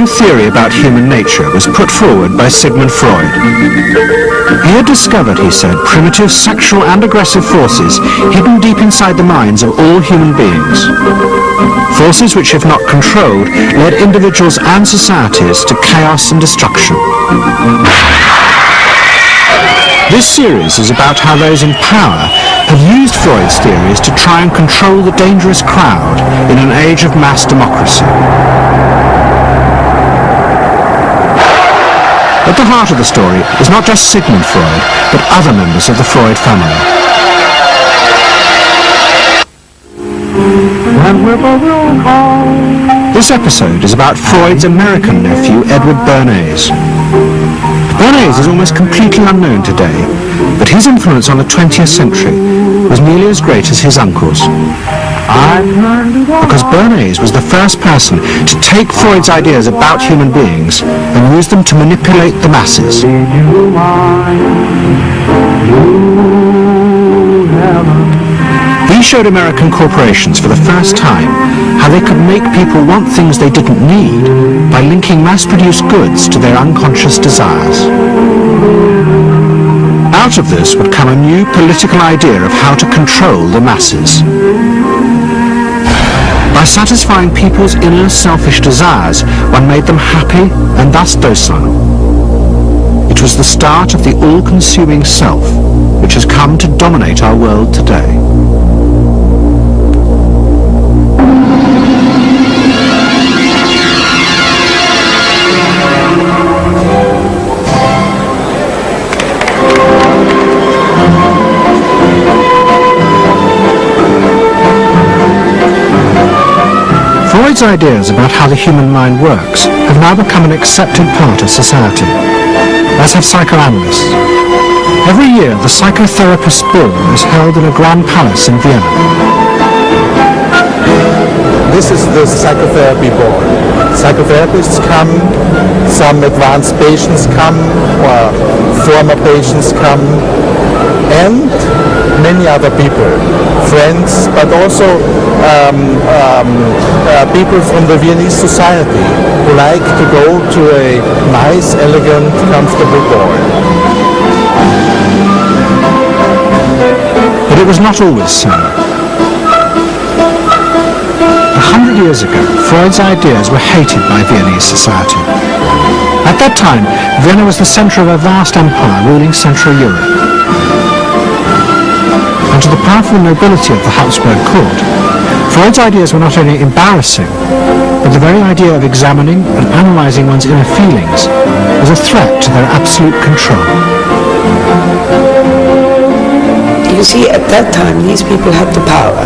new theory about human nature was put forward by Sigmund Freud. He had discovered, he said, primitive sexual and aggressive forces hidden deep inside the minds of all human beings. Forces which, if not controlled, led individuals and societies to chaos and destruction. This series is about how those in power have used Freud's theories to try and control the dangerous crowd in an age of mass democracy. At the heart of the story is not just Sigmund Freud, but other members of the Freud family. This episode is about Freud's American nephew, Edward Bernays. Bernays is almost completely unknown today, but his influence on the 20th century was nearly as great as his uncle's. Because Bernays was the first person to take Freud's ideas about human beings and use them to manipulate the masses. He showed American corporations for the first time how they could make people want things they didn't need by linking mass-produced goods to their unconscious desires. Out of this would come a new political idea of how to control the masses. By satisfying people's inner selfish desires, one made them happy and thus docile. It was the start of the all-consuming self, which has come to dominate our world today. Freud's ideas about how the human mind works have now become an accepted part of society, as have psychoanalysts. Every year, the psychotherapist's ball is held in a grand palace in Vienna. This is the psychotherapy ball. Psychotherapists come, some advanced patients come, or former patients come, and many other people, friends, but also people from the Viennese society who like to go to a nice, elegant, comfortable ball. But it was not always so. 100 years ago, Freud's ideas were hated by Viennese society. At that time, Vienna was the centre of a vast empire ruling Central Europe. And to the powerful nobility of the Habsburg court, Freud's ideas were not only embarrassing, but the very idea of examining and analysing one's inner feelings was a threat to their absolute control. You see, at that time, these people had the power.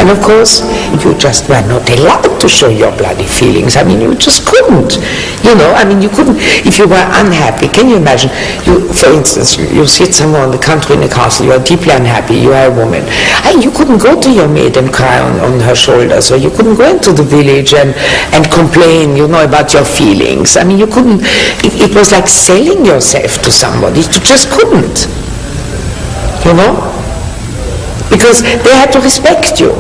And of course, you just were not allowed to show your bloody feelings. I mean, you just couldn't. You know, I mean, you couldn't, if you were unhappy. Can you imagine? You, for instance, you sit somewhere in the country in a castle, you are deeply unhappy, you are a woman. And you couldn't go to your maid and cry on her shoulders, or you couldn't go into the village and complain, you know, about your feelings. I mean, you couldn't, it was like selling yourself to somebody. You just couldn't. You know? Because they had to respect you.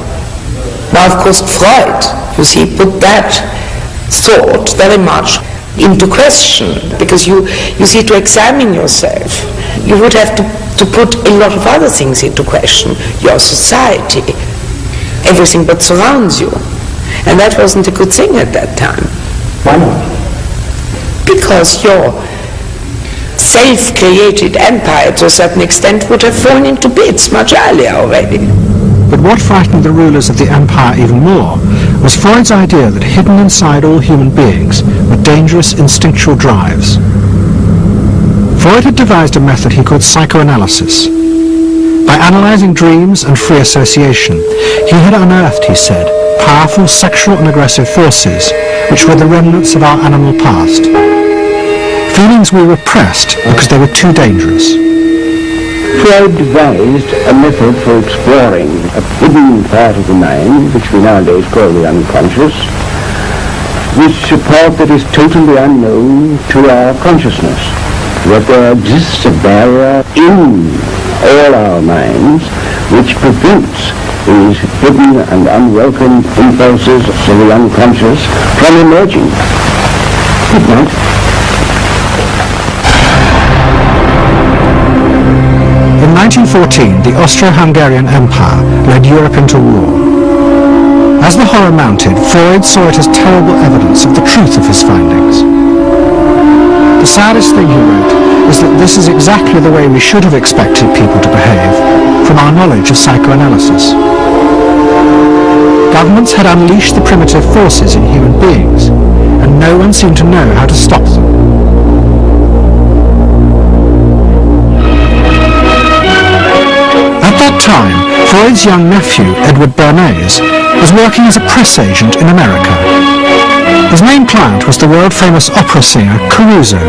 Now, of course, Freud, you see, put that thought very much into question, because you see, to examine yourself, you would have to put a lot of other things into question. Your society, everything that surrounds you. And that wasn't a good thing at that time. Why not? Because your self-created empire, to a certain extent, would have fallen into bits much earlier already. But what frightened the rulers of the empire even more was Freud's idea that hidden inside all human beings were dangerous instinctual drives. Freud had devised a method he called psychoanalysis. By analysing dreams and free association, he had unearthed, he said, powerful sexual and aggressive forces which were the remnants of our animal past. Feelings we repressed because they were too dangerous. Freud devised a method for exploring a hidden part of the mind, which we nowadays call the unconscious, which is a part that is totally unknown to our consciousness. That there exists a barrier in all our minds which prevents these hidden and unwelcome impulses of the unconscious from emerging. Footnote. In 1914, the Austro-Hungarian Empire led Europe into war. As the horror mounted, Freud saw it as terrible evidence of the truth of his findings. The saddest thing, he wrote, is that this is exactly the way we should have expected people to behave from our knowledge of psychoanalysis. Governments had unleashed the primitive forces in human beings, and no one seemed to know how to stop them. At that time, Freud's young nephew, Edward Bernays, was working as a press agent in America. His main client was the world-famous opera singer Caruso,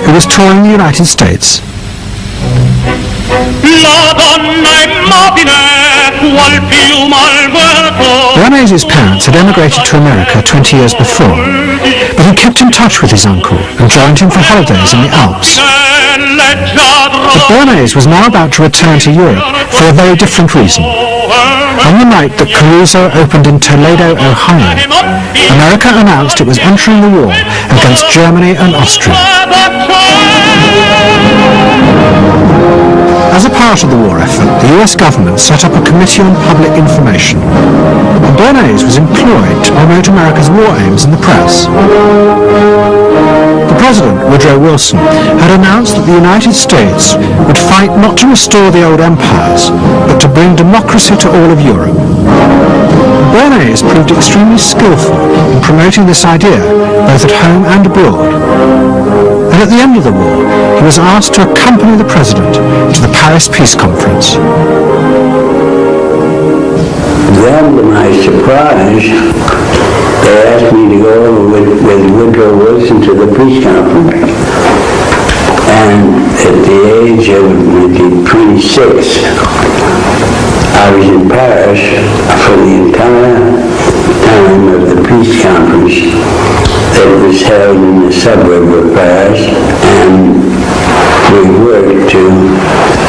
who was touring the United States. Bernays' parents had emigrated to America 20 years before, but he kept in touch with his uncle and joined him for holidays in the Alps. But Bernays was now about to return to Europe for a very different reason. On the night that Caruso opened in Toledo, Ohio, America announced it was entering the war against Germany and Austria. As a part of the war effort, the US government set up a Committee on Public Information, and Bernays was employed to promote America's war aims in the press. The President, Woodrow Wilson, had announced that the United States would fight not to restore the old empires, but to bring democracy to all of Europe. Bernays proved extremely skillful in promoting this idea, both at home and abroad. And at the end of the war, he was asked to accompany the President to the Paris Peace Conference. Then, to my surprise, they asked me to go over with Woodrow Wilson to the peace conference. And at the age of 26, I was in Paris for the entire time of the peace conference that was held in the suburb of Paris, and we worked to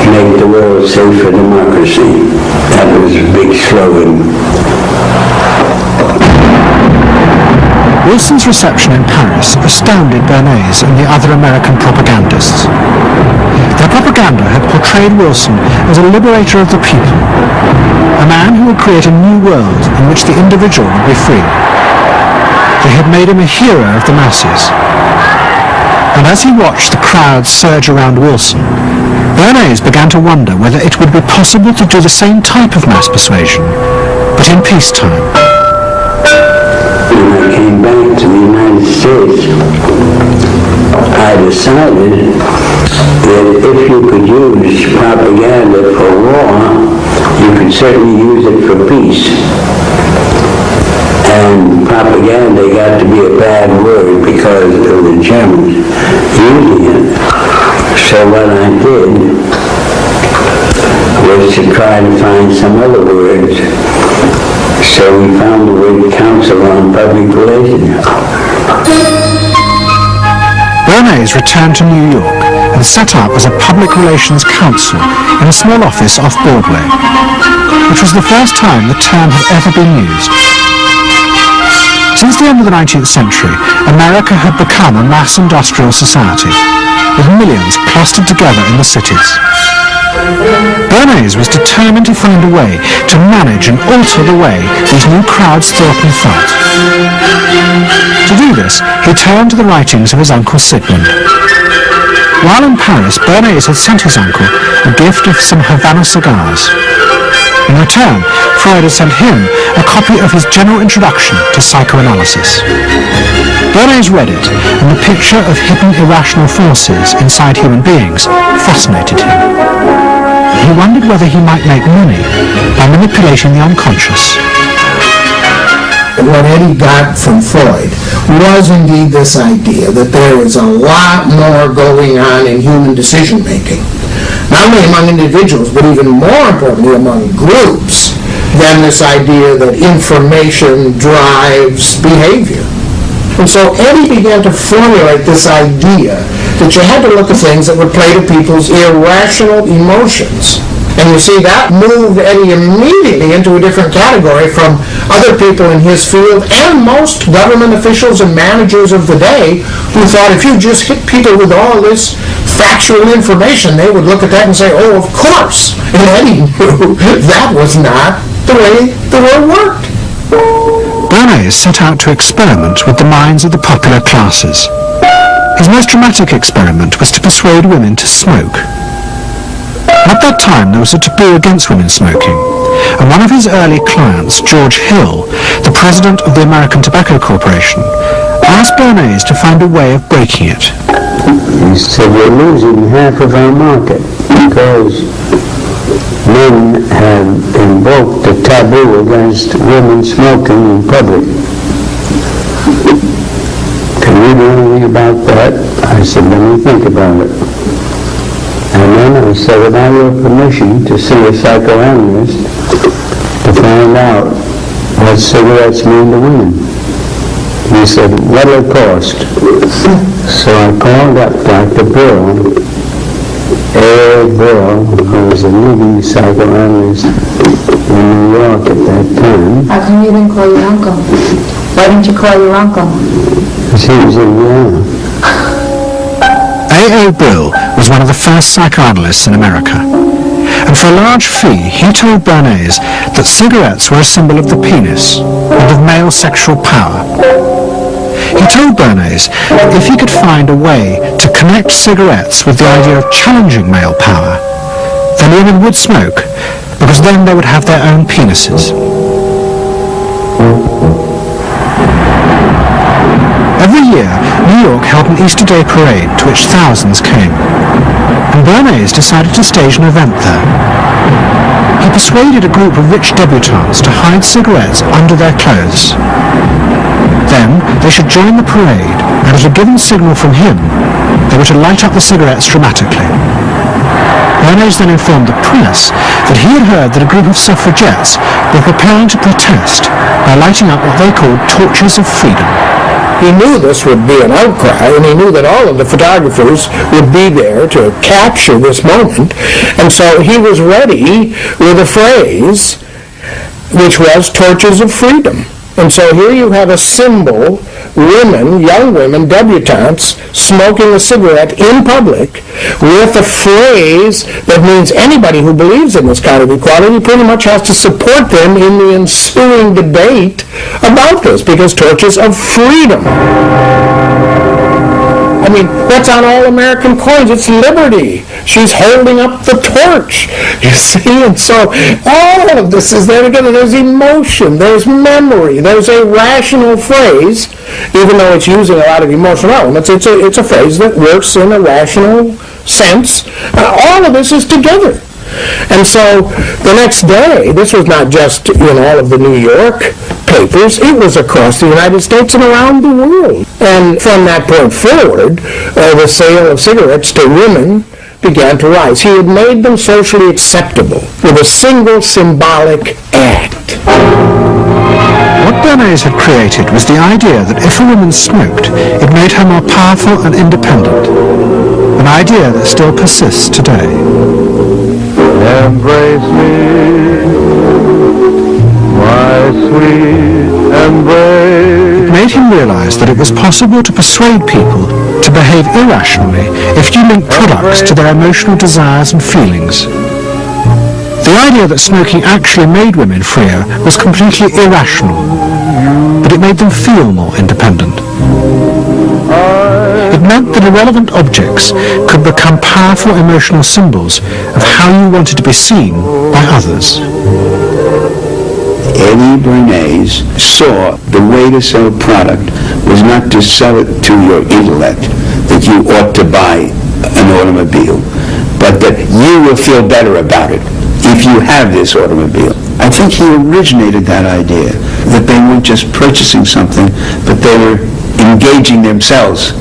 make the world safe for democracy. That was a big slogan. Wilson's reception in Paris astounded Bernays and the other American propagandists. Their propaganda had portrayed Wilson as a liberator of the people, a man who would create a new world in which the individual would be free. They had made him a hero of the masses. And as he watched the crowds surge around Wilson, Bernays began to wonder whether it would be possible to do the same type of mass persuasion, but in peacetime. When I came back to the United States, I decided that if you could use propaganda for war, you could certainly use it for peace. And propaganda got to be a bad word because of the Germans using it. So what I did was to try to find some other words. So we found the word Council on Public Relations. Bernays returned to New York and set up as a public relations counsel in a small office off Broadway, which was the first time the term had ever been used. Since the end of the 19th century, America had become a mass industrial society, with millions clustered together in the cities. Bernays was determined to find a way to manage and alter the way these new crowds thought and felt. To do this, he turned to the writings of his uncle Sigmund. While in Paris, Bernays had sent his uncle a gift of some Havana cigars. In return, Freud had sent him a copy of his general introduction to psychoanalysis. Bernays read it, and the picture of hidden irrational forces inside human beings fascinated him. He wondered whether he might make money by manipulating the unconscious. What Eddie got from Freud was indeed this idea that there is a lot more going on in human decision-making, not only among individuals, but even more importantly among groups, than this idea that information drives behavior. And so Eddie began to formulate this idea that you had to look at things that would play to people's irrational emotions And you see, that moved Eddie immediately into a different category from other people in his field and most government officials and managers of the day who thought if you just hit people with all this factual information, they would look at that and say, oh, of course. And Eddie knew that was not the way the world worked. Bernays set out to experiment with the minds of the popular classes. His most dramatic experiment was to persuade women to smoke. At that time, there was a taboo against women smoking, and one of his early clients, George Hill, the president of the American Tobacco Corporation, asked Bernays to find a way of breaking it. He said, we're losing half of our market because men have invoked the taboo against women smoking in public. Can we do anything about that? I said, let me think about it. And then I said, without your permission, to see a psychoanalyst to find out what cigarettes mean to women. He said, what'll it cost? So I called up Dr. Bill, A. Bill, who was a leading psychoanalyst in New York at that time. How come you didn't call your uncle? Why didn't you call your uncle? Because he was in Vienna. A.A. Brill was one of the first psychoanalysts in America, and for a large fee he told Bernays that cigarettes were a symbol of the penis and of male sexual power. He told Bernays that if he could find a way to connect cigarettes with the idea of challenging male power, then women would smoke, because then they would have their own penises. Every year, New York held an Easter Day parade to which thousands came, and Bernays decided to stage an event there. He persuaded a group of rich debutantes to hide cigarettes under their clothes. Then they should join the parade, and at a given signal from him, they were to light up the cigarettes dramatically. Bernays then informed the press that he had heard that a group of suffragettes were preparing to protest by lighting up what they called torches of freedom. He knew this would be an outcry, and he knew that all of the photographers would be there to capture this moment, and so he was ready with a phrase which was torches of freedom. And so here you have a symbol, women, young women, debutantes, smoking a cigarette in public with a phrase that means anybody who believes in this kind of equality pretty much has to support them in the ensuing debate about this, because torches of freedom. I mean, that's on all American coins. It's liberty. She's holding up the torch, you see? And so all of this is there together. There's emotion, there's memory, there's a rational phrase, even though it's using a lot of emotional elements. It's a phrase that works in a rational sense. All of this is together. And so the next day, this was not just in all of the New York papers, it was across the United States and around the world. And from that point forward, the sale of cigarettes to women began to rise. He had made them socially acceptable with a single symbolic act. What Bernays had created was the idea that if a woman smoked, it made her more powerful and independent, an idea that still persists today. Embrace me, my sweet embrace. It made him realize that it was possible to persuade people to behave irrationally if you link products to their emotional desires and feelings. The idea that smoking actually made women freer was completely irrational, but it made them feel more independent. It meant that irrelevant objects could become powerful emotional symbols of how you wanted to be seen by others. Eddie Bernays saw the way to sell a product was not to sell it to your intellect, that you ought to buy an automobile, but that you will feel better about it if you have this automobile. I think he originated that idea, that they weren't just purchasing something, but they were engaging themselves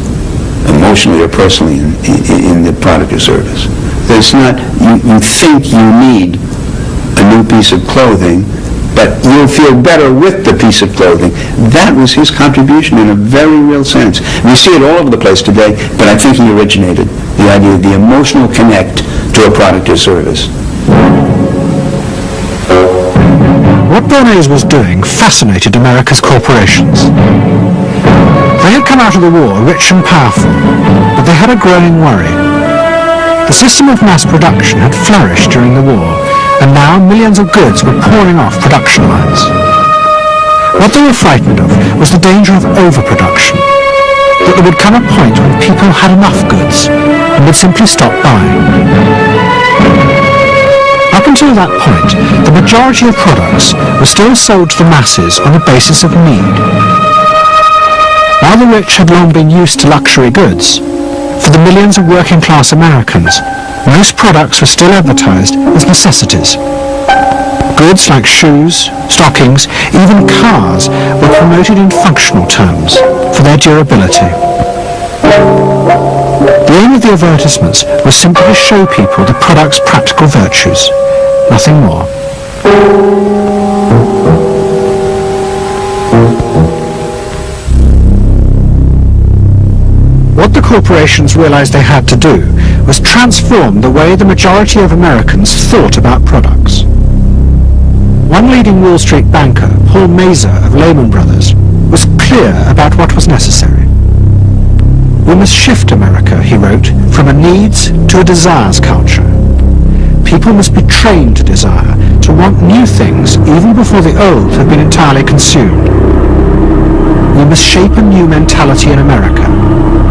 emotionally or personally in the product or service. There's not, you think you need a new piece of clothing, but you'll feel better with the piece of clothing. That was his contribution in a very real sense. We see it all over the place today, but I think he originated the idea of the emotional connect to a product or service. Bernays was doing fascinated America's corporations. They had come out of the war rich and powerful, but they had a growing worry. The system of mass production had flourished during the war, and now millions of goods were pouring off production lines. What they were frightened of was the danger of overproduction, that there would come a point when people had enough goods and would simply stop buying. Up until that point, the majority of products were still sold to the masses on the basis of need. While the rich had long been used to luxury goods, for the millions of working-class Americans, most products were still advertised as necessities. Goods like shoes, stockings, even cars were promoted in functional terms for their durability. The aim of the advertisements was simply to show people the product's practical virtues, nothing more. What the corporations realized they had to do was transform the way the majority of Americans thought about products. One leading Wall Street banker, Paul Mazur of Lehman Brothers, was clear about what was necessary. We must shift America, he wrote, from a needs to a desires culture. People must be trained to desire, to want new things even before the old have been entirely consumed. We must shape a new mentality in America.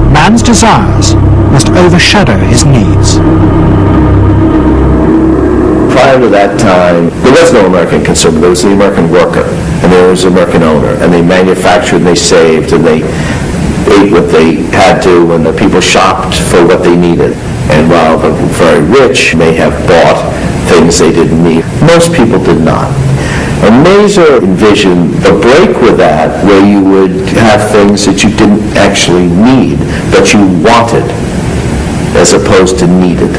Man's desires must overshadow his needs. Prior to that time, there was no American consumer. There was the American worker, and there was the American owner, and they manufactured and they saved and they ate what they had to, and the people shopped for what they needed. And while the very rich may have bought things they didn't need, most people did not. And Mazur envisioned a break with that, where you would have things that you didn't actually need, but you wanted, as opposed to needed.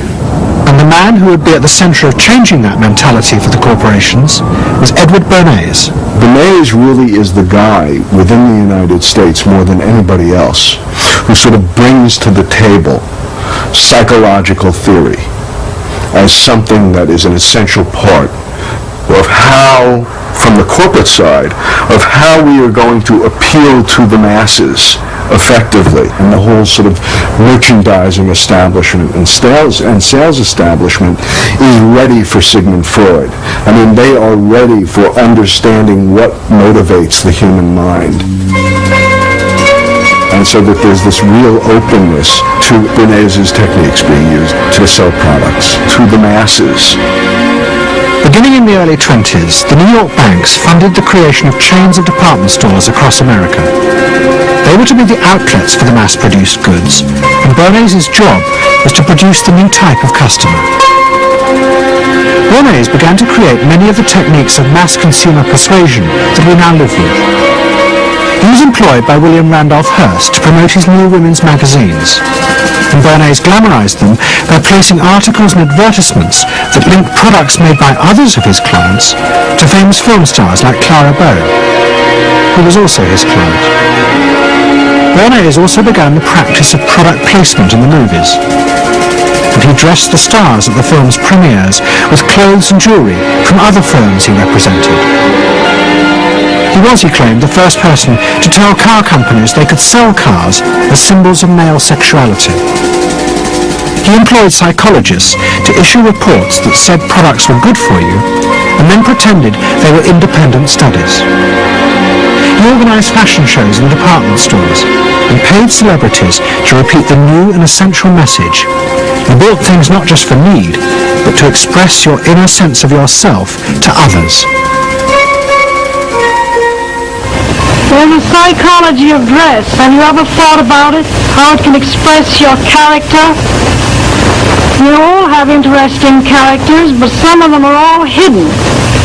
And the man who would be at the center of changing that mentality for the corporations was Edward Bernays. Bernays really is the guy within the United States more than anybody else who sort of brings to the table psychological theory as something that is an essential part of how, from the corporate side, of how we are going to appeal to the masses effectively. And the whole sort of merchandising establishment and sales establishment is ready for Sigmund Freud. I mean, they are ready for understanding what motivates the human mind. And so that there's this real openness to Bernays' techniques being used to sell products to the masses. Beginning in the early 20s, the New York banks funded the creation of chains of department stores across America. They were to be the outlets for the mass-produced goods, and Bernays' job was to produce the new type of customer. Bernays began to create many of the techniques of mass consumer persuasion that we now live with. He was employed by William Randolph Hearst to promote his new women's magazines, and Bernays glamorized them by placing articles and advertisements that linked products made by others of his clients to famous film stars like Clara Bow, who was also his client. Bernays also began the practice of product placement in the movies, and he dressed the stars at the film's premieres with clothes and jewelry from other firms he represented. He was, he claimed, the first person to tell car companies they could sell cars as symbols of male sexuality. He employed psychologists to issue reports that said products were good for you, and then pretended they were independent studies. He organized fashion shows in department stores, and paid celebrities to repeat the new and essential message. He bought things not just for need, but to express your inner sense of yourself to others. There's a psychology of dress. Have you ever thought about it? How it can express your character? You all have interesting characters, but some of them are all hidden.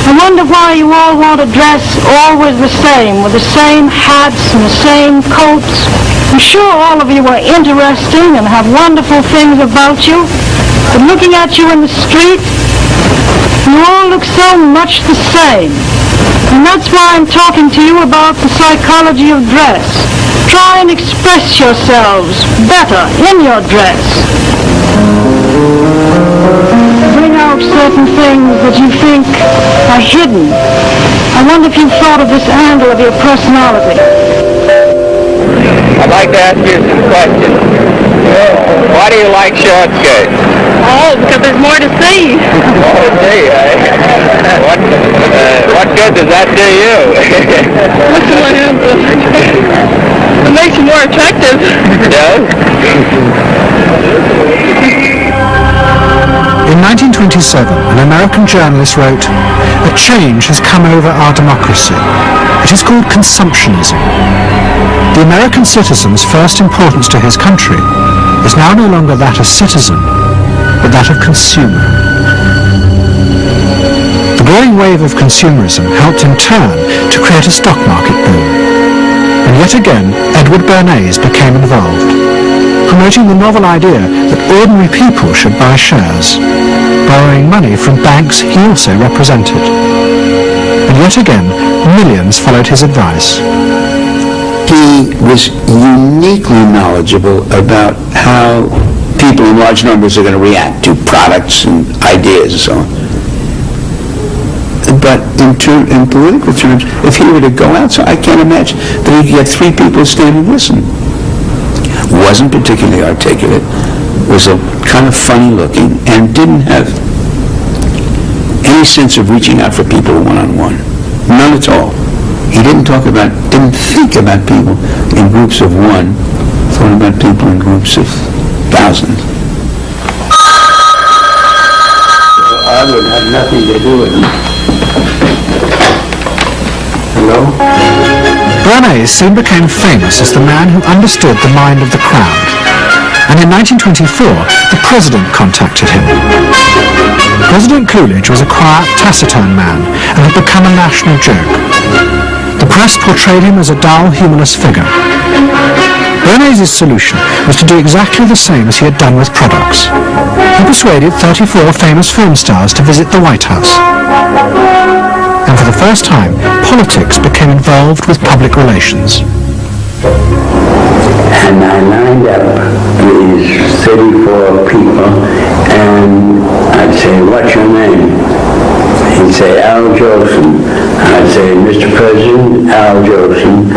I wonder why you all want to dress always the same, with the same hats and the same coats. I'm sure all of you are interesting and have wonderful things about you, but looking at you in the street, you all look so much the same. And that's why I'm talking to you about the psychology of dress. Try and express yourselves better in your dress. Bring out certain things that you think are hidden. I wonder if you've thought of this angle of your personality. I'd like to ask you some questions. Why do you like short skirts? Oh, because there's more to see. Oh, gee, what good does that do you? It makes you more attractive. Does? In 1927, an American journalist wrote, "A change has come over our democracy. It is called consumptionism. The American citizen's first importance to his country is now no longer that of citizen, but that of consumer." The growing wave of consumerism helped in turn to create a stock market boom. And yet again, Edward Bernays became involved, promoting the novel idea that ordinary people should buy shares, borrowing money from banks he also represented. And yet again, millions followed his advice. He was uniquely knowledgeable about how people in large numbers are going to react to products and ideas and so on. But in political terms, if he were to go out, so I can't imagine that he could get three people to stand and listen. Wasn't particularly articulate, was a kind of funny looking, and didn't have any sense of reaching out for people one-on-one. None at all. He didn't think about people in groups of one, thought about people in groups of thousands. I would have nothing to do with him. Hello? Bernays soon became famous as the man who understood the mind of the crowd. And in 1924, the president contacted him. President Coolidge was a quiet, taciturn man and had become a national joke. The press portrayed him as a dull, humorless figure. Bernays' solution was to do exactly the same as he had done with products. He persuaded 34 famous film stars to visit the White House. And for the first time, politics became involved with public relations. And I lined up these 34 people, and I'd say, "What's your name?" He'd say, "Al Jolson." I'd say, "Mr. President, Al Jolson."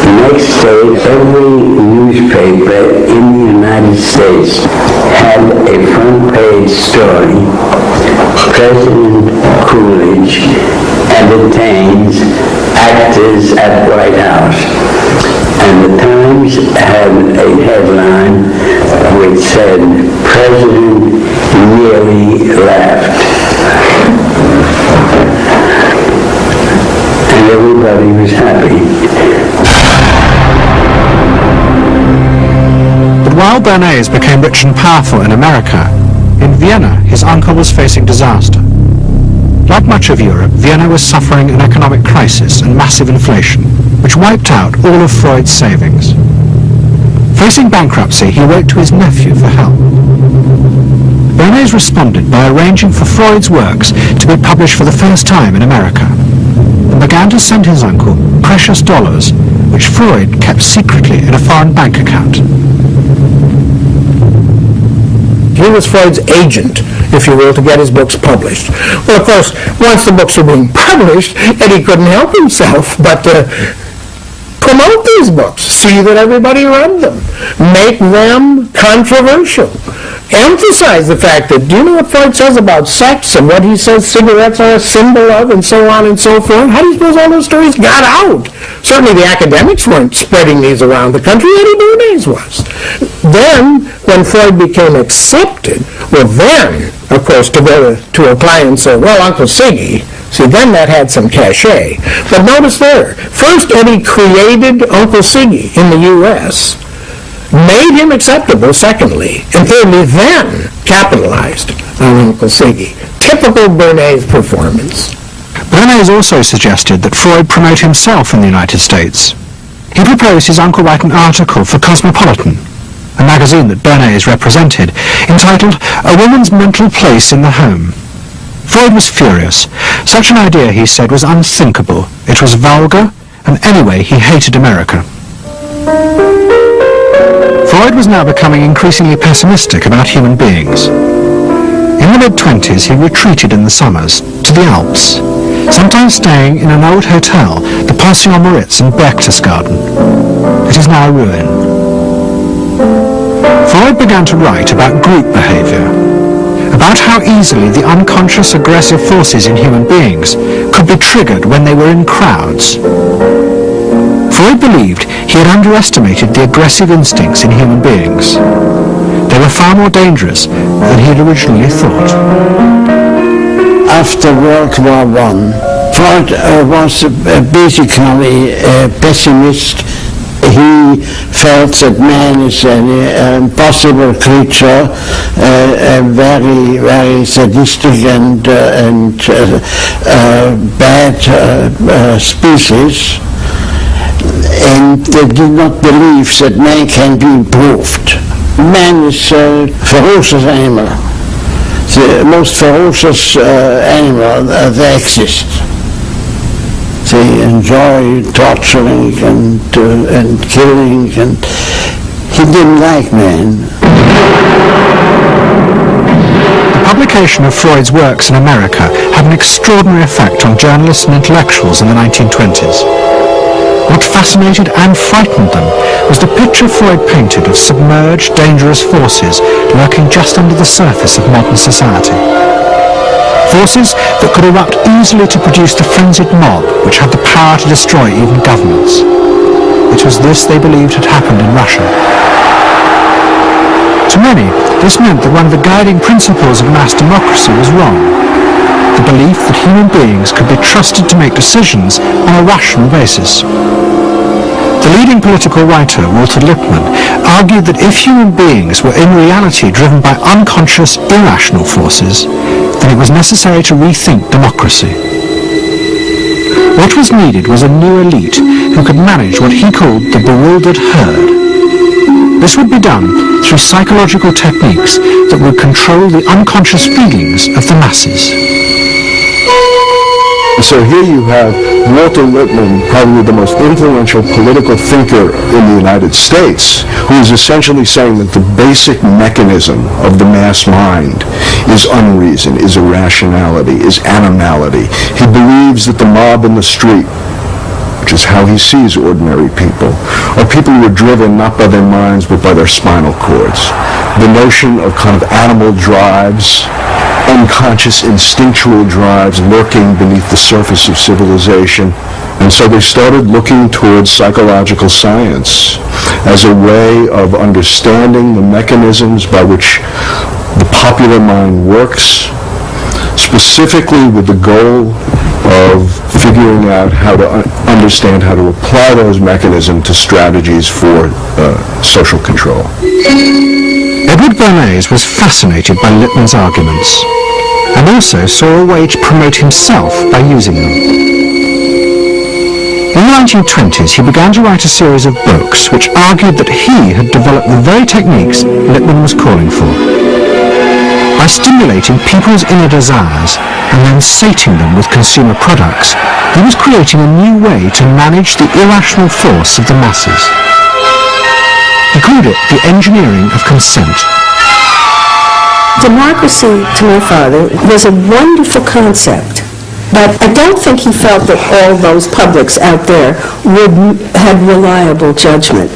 The next day, every newspaper in the United States had a front-page story. President Coolidge entertains actors at White House. And the Times had a headline which said, "President nearly laughed." And everybody was happy. But while Bernays became rich and powerful in America, in Vienna his uncle was facing disaster. Like much of Europe, Vienna was suffering an economic crisis and massive inflation, which wiped out all of Freud's savings. Facing bankruptcy, he wrote to his nephew for help. Bernays responded by arranging for Freud's works to be published for the first time in America, and began to send his uncle precious dollars, which Freud kept secretly in a foreign bank account. He was Freud's agent, if you will, to get his books published. Well, of course, once the books were being published, Eddie couldn't help himself but to promote these books, see that everybody read them, make them controversial, emphasize the fact that, do you know what Freud says about sex and what he says cigarettes are a symbol of, and so on and so forth? How do you suppose all those stories got out? Certainly the academics weren't spreading these around the country. Eddie Bernays was. Then, when Freud became accepted, well then, of course, to go to a client and say, "Well, Uncle Siggy," see, then that had some cachet. But notice there, first Eddie created Uncle Siggy in the U.S., made him acceptable, secondly, and thirdly, then capitalized on Uncle Siggy. Typical Bernays performance. Bernays also suggested that Freud promote himself in the United States. He proposed his uncle write an article for Cosmopolitan, a magazine that Bernays represented, entitled "A Woman's Mental Place in the Home." Freud was furious. Such an idea, he said, was unthinkable. It was vulgar, and anyway, he hated America. Freud was now becoming increasingly pessimistic about human beings. In the mid-20s, he retreated in the summers to the Alps. sometimes staying in an old hotel, the Pension Moritz in Berchtesgaden. It is now a ruin. Freud began to write about group behavior, about how easily the unconscious aggressive forces in human beings could be triggered when they were in crowds. Freud believed he had underestimated the aggressive instincts in human beings. They were far more dangerous than he had originally thought. After World War I, Freud was basically a pessimist. He felt that man is an impossible creature, a very, very sadistic and bad species, and they did not believe that man can be improved. Man is a ferocious animal, the most ferocious animal that exists. They enjoy torturing and killing, and he didn't like man. The publication of Freud's works in America had an extraordinary effect on journalists and intellectuals in the 1920s. What fascinated and frightened them was the picture Freud painted of submerged, dangerous forces lurking just under the surface of modern society. Forces that could erupt easily to produce the frenzied mob which had the power to destroy even governments. It was this they believed had happened in Russia. To many, this meant that one of the guiding principles of mass democracy was wrong. The belief that human beings could be trusted to make decisions on a rational basis. The leading political writer, Walter Lippmann, argued that if human beings were in reality driven by unconscious, irrational forces, then it was necessary to rethink democracy. What was needed was a new elite who could manage what he called the bewildered herd. This would be done through psychological techniques that would control the unconscious feelings of the masses. So here you have Walter Lippmann, probably the most influential political thinker in the United States, who is essentially saying that the basic mechanism of the mass mind is unreason, is irrationality, is animality. He believes that the mob in the street, which is how he sees ordinary people, are people who are driven not by their minds but by their spinal cords. The notion of kind of animal drives, unconscious instinctual drives lurking beneath the surface of civilization. And so they started looking towards psychological science as a way of understanding the mechanisms by which the popular mind works, specifically with the goal of figuring out how to understand how to apply those mechanisms to strategies for social control. Edward Bernays was fascinated by Lippmann's arguments, and also saw a way to promote himself by using them. In the 1920s, he began to write a series of books which argued that he had developed the very techniques Lippmann was calling for. By stimulating people's inner desires and then sating them with consumer products, he was creating a new way to manage the irrational force of the masses. He called it the engineering of consent. Democracy, to my father, was a wonderful concept, but I don't think he felt that all those publics out there had reliable judgment,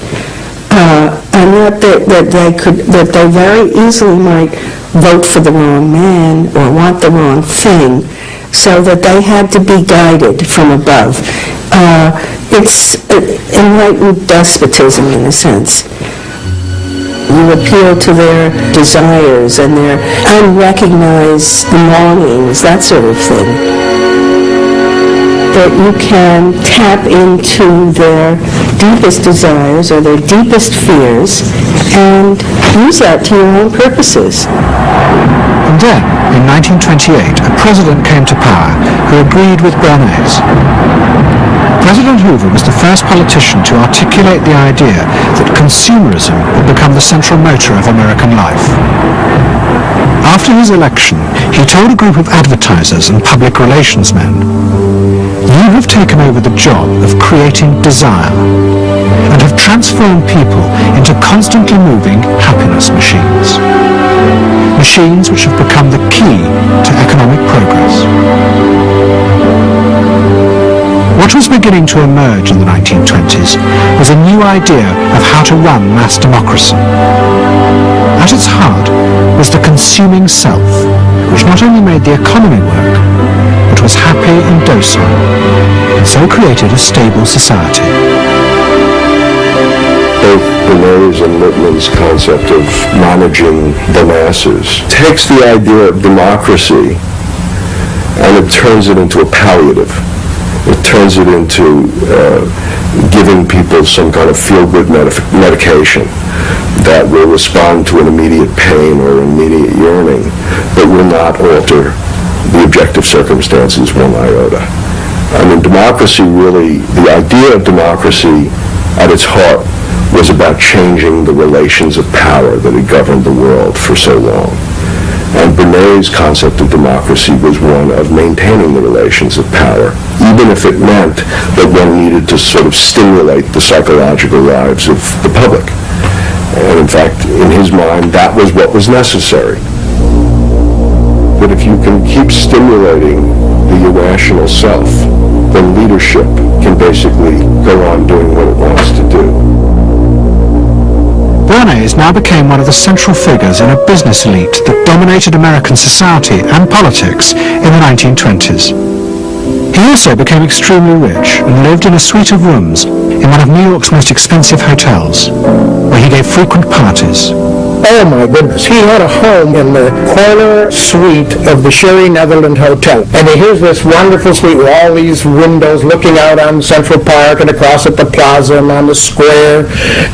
and that they very easily might vote for the wrong man or want the wrong thing, so that they had to be guided from above. It's enlightened despotism in a sense. You appeal to their desires and their unrecognized longings, that sort of thing. That you can tap into their deepest desires or their deepest fears and use that to your own purposes. And then, in 1928, a president came to power who agreed with Bernays. President Hoover was the first politician to articulate the idea that consumerism would become the central motor of American life. After his election, he told a group of advertisers and public relations men, "You have taken over the job of creating desire and have transformed people into constantly moving happiness machines. Machines which have become the key to economic progress." What was beginning to emerge in the 1920s was a new idea of how to run mass democracy. At its heart was the consuming self, which not only made the economy work, but was happy and docile, and so created a stable society. Both Benet's and Littman's concept of managing the masses takes the idea of democracy and it turns it into a palliative. It turns it into giving people some kind of feel-good medication that will respond to an immediate pain or immediate yearning, but will not alter the objective circumstances one iota. I mean, democracy really, the idea of democracy at its heart was about changing the relations of power that had governed the world for so long. And Benet's concept of democracy was one of maintaining the relations of power, even if it meant that one needed to sort of stimulate the psychological lives of the public. And in fact, in his mind, that was what was necessary. That if you can keep stimulating the irrational self, then leadership can basically go on doing what it wants to do. Bernays now became one of the central figures in a business elite that dominated American society and politics in the 1920s. He also became extremely rich and lived in a suite of rooms in one of New York's most expensive hotels, where he gave frequent parties. Oh my goodness, he had a home in the corner suite of the Sherry Netherland Hotel. And here's this wonderful suite with all these windows looking out on Central Park and across at the plaza and on the square.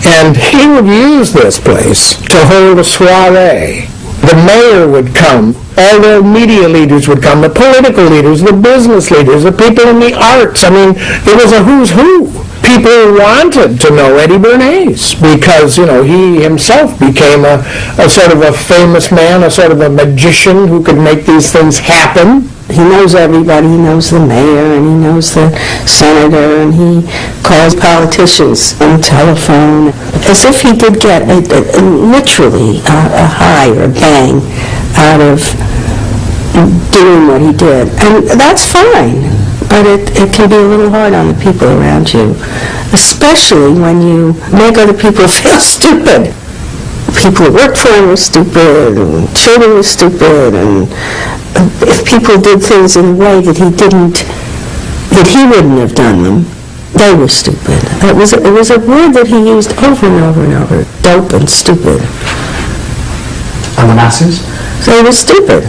And he would use this place to hold a soiree. The mayor would come, all the media leaders would come, the political leaders, the business leaders, the people in the arts. I mean, it was a who's who. People wanted to know Eddie Bernays because, you know, he himself became a sort of a famous man, a sort of a magician who could make these things happen. He knows everybody. He knows the mayor, and he knows the senator, and he calls politicians on the telephone, as if he did get literally a high or a bang out of doing what he did. And that's fine, but it can be a little hard on the people around you, especially when you make other people feel stupid. People who worked for him were stupid, and children were stupid, and if people did things in a way that he wouldn't have done them, they were stupid. It was a word that he used over and over and over, dope and stupid. And the masses? They were stupid.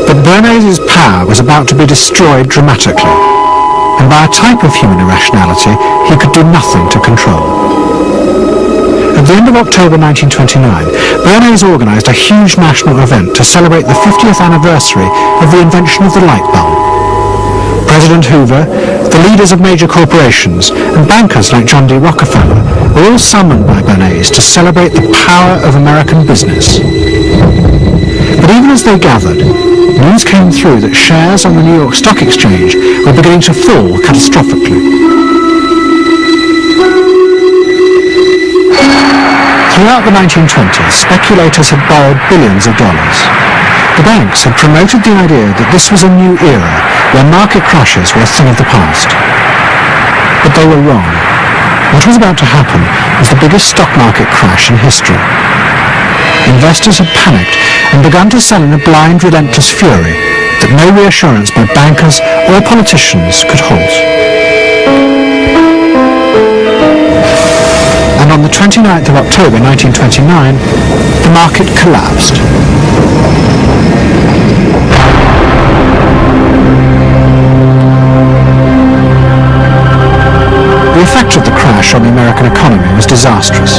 But Bernays' power was about to be destroyed dramatically, and by a type of human irrationality he could do nothing to control. At the end of October 1929, Bernays organised a huge national event to celebrate the 50th anniversary of the invention of the light bulb. President Hoover, the leaders of major corporations, and bankers like John D. Rockefeller were all summoned by Bernays to celebrate the power of American business. But even as they gathered, news came through that shares on the New York Stock Exchange were beginning to fall catastrophically. Throughout the 1920s, speculators had borrowed billions of dollars. The banks had promoted the idea that this was a new era where market crashes were a thing of the past. But they were wrong. What was about to happen was the biggest stock market crash in history. Investors had panicked and begun to sell in a blind, relentless fury that no reassurance by bankers or politicians could halt. And on the 29th of October 1929, the market collapsed. The effect of the crash on the American economy was disastrous.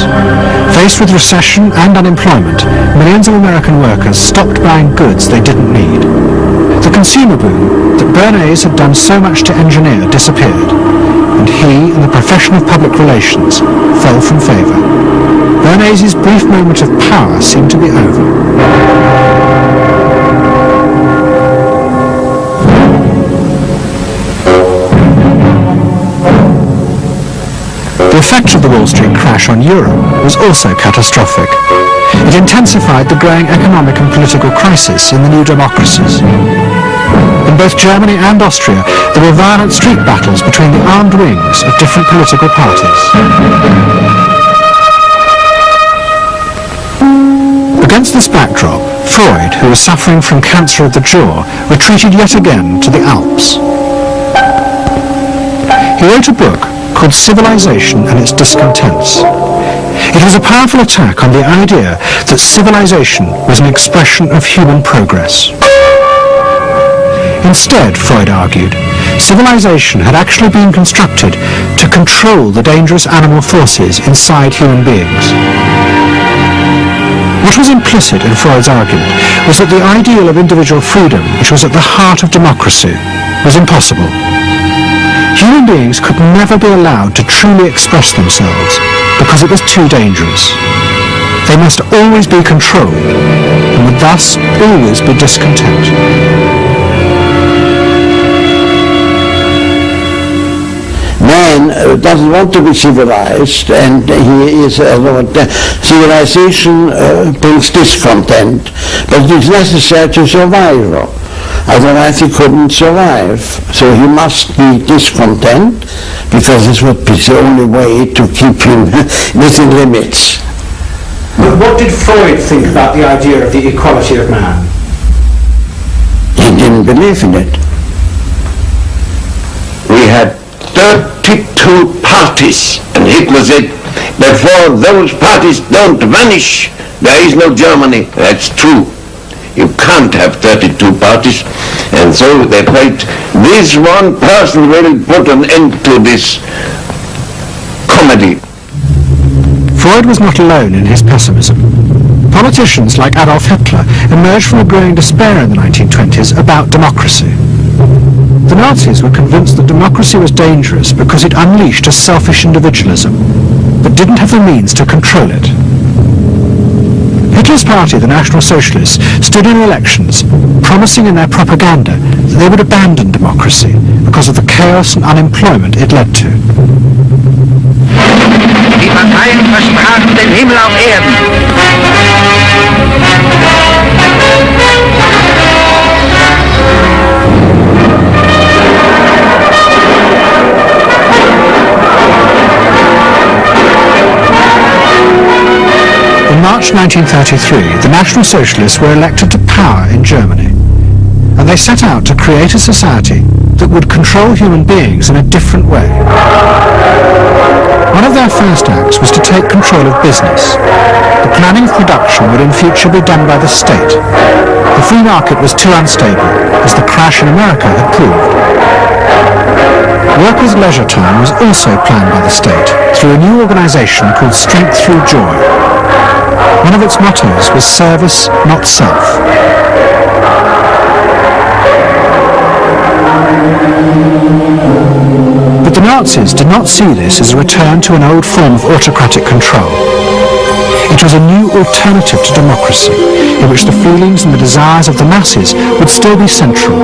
Faced with recession and unemployment, millions of American workers stopped buying goods they didn't need. The consumer boom that Bernays had done so much to engineer disappeared, and he and the profession of public relations fell from favour. Bernays' brief moment of power seemed to be over. The The effect of the Wall Street crash on Europe was also catastrophic. It intensified the growing economic and political crisis in the new democracies. In both Germany and Austria, there were violent street battles between the armed wings of different political parties. Against this backdrop, Freud, who was suffering from cancer of the jaw, retreated yet again to the Alps. He wrote a book called Civilization and Its Discontents. It was a powerful attack on the idea that civilization was an expression of human progress. Instead, Freud argued, civilization had actually been constructed to control the dangerous animal forces inside human beings. What was implicit in Freud's argument was that the ideal of individual freedom, which was at the heart of democracy, was impossible. Human beings could never be allowed to truly express themselves because it was too dangerous. They must always be controlled and would thus always be discontent. Man doesn't want to be civilized, and he is civilization brings discontent, but it is necessary to survival. Otherwise he couldn't survive. So he must be discontent, because this would be the only way to keep him within limits. But what did Freud think about the idea of the equality of man? He didn't believe in it. We had 32 parties, and Hitler said, before those parties don't vanish, there is no Germany. That's true. You can't have 32 parties, and so they thought, this one person will put an end to this comedy. Freud was not alone in his pessimism. Politicians like Adolf Hitler emerged from a growing despair in the 1920s about democracy. The Nazis were convinced that democracy was dangerous because it unleashed a selfish individualism, but didn't have the means to control it. Hitler's party, the National Socialists, stood in elections promising in their propaganda that they would abandon democracy because of the chaos and unemployment it led to. Die Parteien versprachen den Himmel auf Erden. In March 1933, the National Socialists were elected to power in Germany, and they set out to create a society that would control human beings in a different way. One of their first acts was to take control of business. The planning of production would in future be done by the state. The free market was too unstable, as the crash in America had proved. Workers' leisure time was also planned by the state through a new organisation called Strength Through Joy. One of its mottos was service, not self. But the Nazis did not see this as a return to an old form of autocratic control. It was a new alternative to democracy, in which the feelings and the desires of the masses would still be central,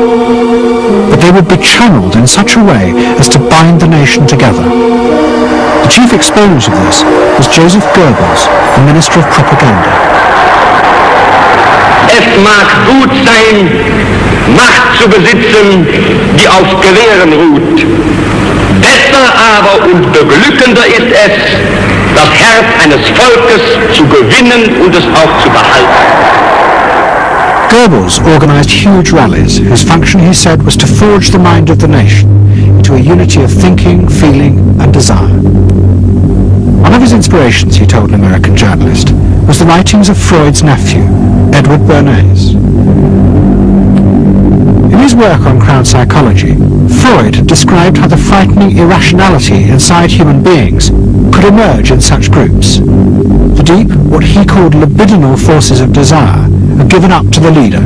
but they would be channeled in such a way as to bind the nation together. The chief exponent of this was Joseph Goebbels, the Minister of Propaganda. Es mag gut sein, Macht zu besitzen, die auf Gewehren ruht. Besser aber und beglückender ist es, das Herz eines Volkes zu gewinnen und es auch zu behalten. Goebbels organised huge rallies whose function, he said, was to forge the mind of the nation into a unity of thinking, feeling and desire. One of his inspirations, he told an American journalist, was the writings of Freud's nephew, Edward Bernays. In his work on crowd psychology, Freud described how the frightening irrationality inside human beings could emerge in such groups. The deep, what he called libidinal forces of desire, are given up to the leader,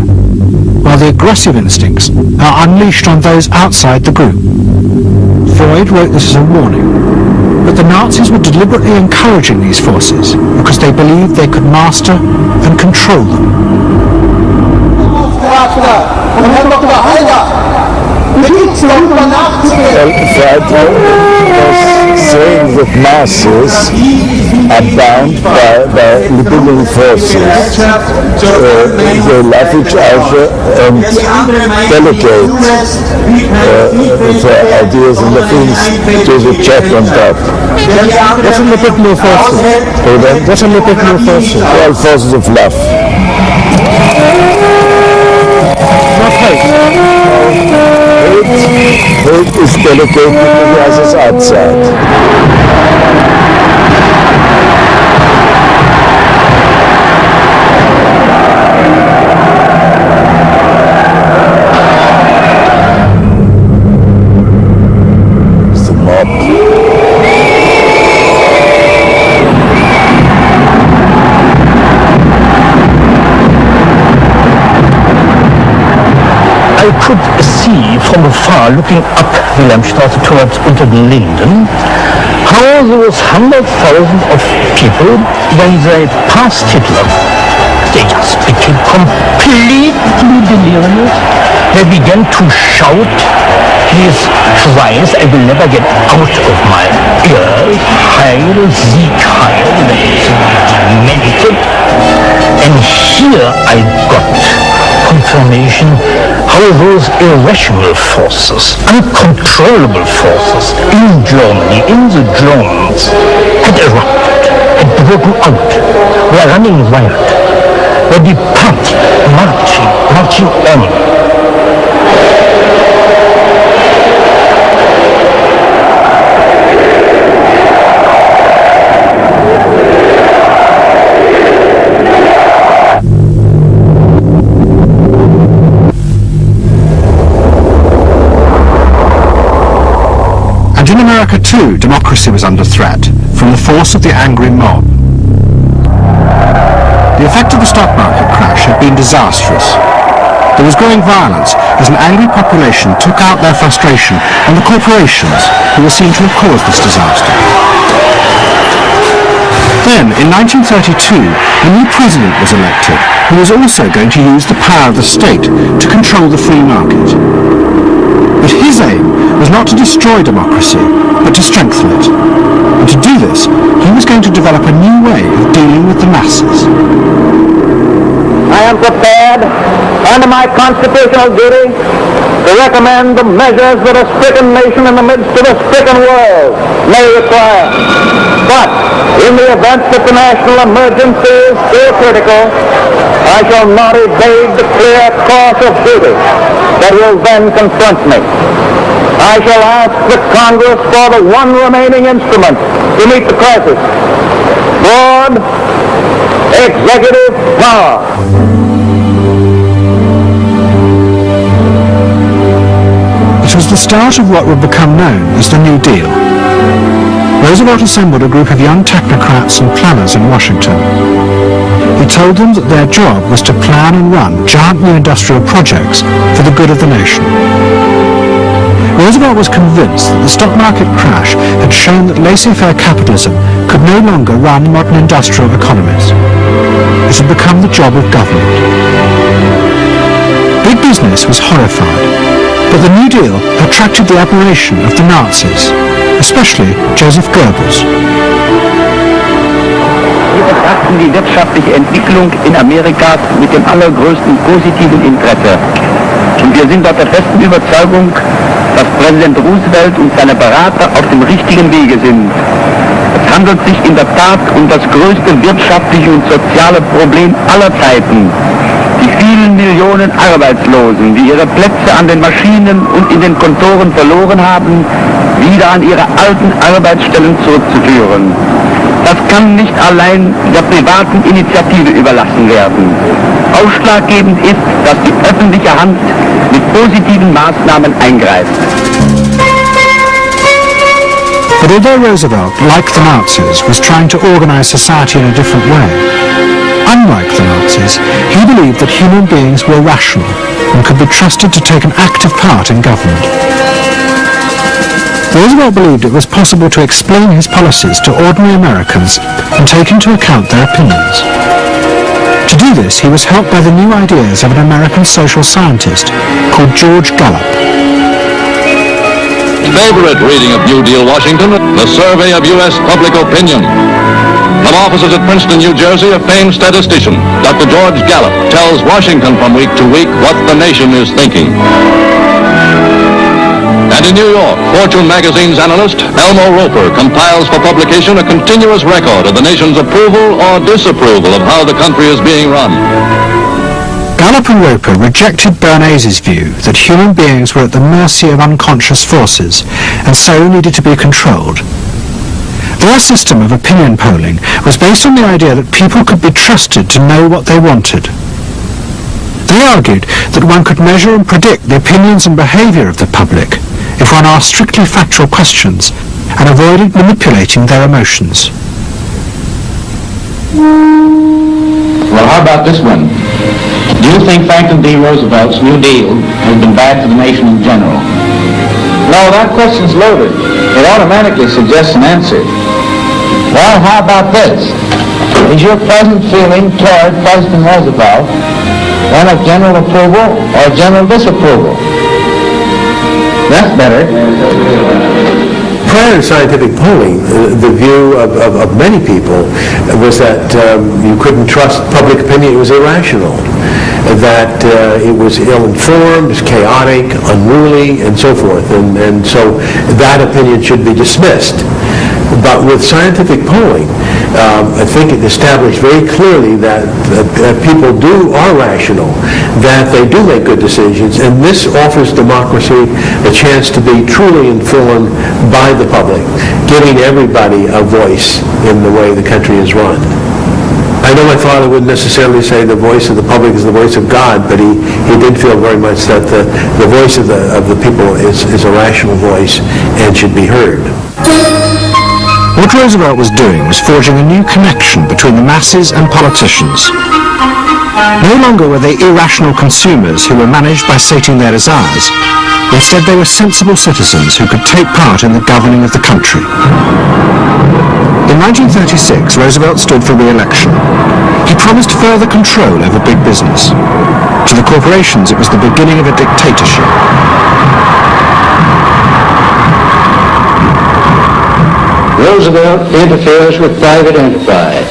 while the aggressive instincts are unleashed on those outside the group. Freud wrote this as a warning, but the Nazis were deliberately encouraging these forces because they believed they could master and control them. Freud was saying that masses are bound by libidinal forces. They love each other and delegate their ideas and the things to the check on top. What are libidinal forces? What are libidinal forces? All forces of love. Not hate. Hate is delegated to the others outside. It's the mob. I could see from afar, looking up Wilhelmstraße towards Unter den Linden, how those 100,000 of people, when they passed Hitler, they just became completely delirious. They began to shout his cries, I will never get out of my ears, Heil, Sieg, Heil, demented. And here I got confirmation how those irrational forces, uncontrollable forces in Germany, in the Germans, had erupted, had broken out, were running wild, were departing, marching on. In America too, democracy was under threat from the force of the angry mob. The effect of the stock market crash had been disastrous. There was growing violence as an angry population took out their frustration on the corporations who were seen to have caused this disaster. Then, in 1932, a new president was elected who was also going to use the power of the state to control the free market. But his aim was not to destroy democracy, but to strengthen it. And to do this, he was going to develop a new way of dealing with the masses. I am prepared, under my constitutional duty, to recommend the measures that a stricken nation in the midst of a stricken world may require. But in the event that the national emergency is still critical, I shall not evade the clear course of duty that will then confront me. I shall ask the Congress for the one remaining instrument to meet the crisis: broad executive power. It was the start of what would become known as the New Deal. Roosevelt assembled a group of young technocrats and planners in Washington. He told them that their job was to plan and run giant new industrial projects for the good of the nation. Roosevelt was convinced that the stock market crash had shown that laissez-faire capitalism could no longer run modern industrial economies. It had become the job of government. Big business was horrified, but the New Deal attracted the admiration of the Nazis, especially Joseph Goebbels. Wir betrachten die wirtschaftliche Entwicklung in Amerika mit dem allergrößten positiven Interesse. Und wir sind dort der festen Überzeugung, dass Präsident Roosevelt und seine Berater auf dem richtigen Wege sind. Es handelt sich in der Tat um das größte wirtschaftliche und soziale Problem aller Zeiten. Die vielen Millionen Arbeitslosen, die ihre Plätze an den Maschinen und in den Kontoren verloren haben, wieder an ihre alten Arbeitsstellen zurückzuführen. Das kann nicht allein der privaten Initiative überlassen werden. Ausschlaggebend ist, dass die öffentliche Hand mit positiven Maßnahmen eingreift. But although Roosevelt, like the Nazis, was trying to organize society in a different way, unlike the Nazis, he believed that human beings were rational and could be trusted to take an active part in government. Roosevelt believed it was possible to explain his policies to ordinary Americans and take into account their opinions. To do this, he was helped by the new ideas of an American social scientist called George Gallup. favorite reading of New Deal Washington, the survey of U.S. public opinion. From offices at Princeton, New Jersey, a famed statistician, Dr. George Gallup, tells Washington from week to week what the nation is thinking. And in New York, Fortune magazine's analyst, Elmo Roper, compiles for publication a continuous record of the nation's approval or disapproval of how the country is being run. Gallup and Roper rejected Bernays' view that human beings were at the mercy of unconscious forces and so needed to be controlled. Their system of opinion polling was based on the idea that people could be trusted to know what they wanted. They argued that one could measure and predict the opinions and behaviour of the public if one asked strictly factual questions and avoided manipulating their emotions. Well, how about this one? Do you think Franklin D. Roosevelt's New Deal has been bad for the nation in general? No, that question's loaded. It automatically suggests an answer. Well, how about this? Is your present feeling toward President Roosevelt one of general approval or general disapproval? That's better. Prior to scientific polling, the view of many people was that you couldn't trust public opinion. It was irrational, that it was ill-informed, chaotic, unruly, and so forth. And so that opinion should be dismissed. But with scientific polling, I think it established very clearly that people are rational, that they do make good decisions, and this offers democracy a chance to be truly informed by the public, giving everybody a voice in the way the country is run. I know my father wouldn't necessarily say the voice of the public is the voice of God, but he did feel very much that the voice of the people is a rational voice and should be heard. What Roosevelt was doing was forging a new connection between the masses and politicians. No longer were they irrational consumers who were managed by sating their desires. Instead, they were sensible citizens who could take part in the governing of the country. In 1936, Roosevelt stood for re-election. He promised further control over big business. To the corporations, it was the beginning of a dictatorship. Roosevelt interferes with private enterprise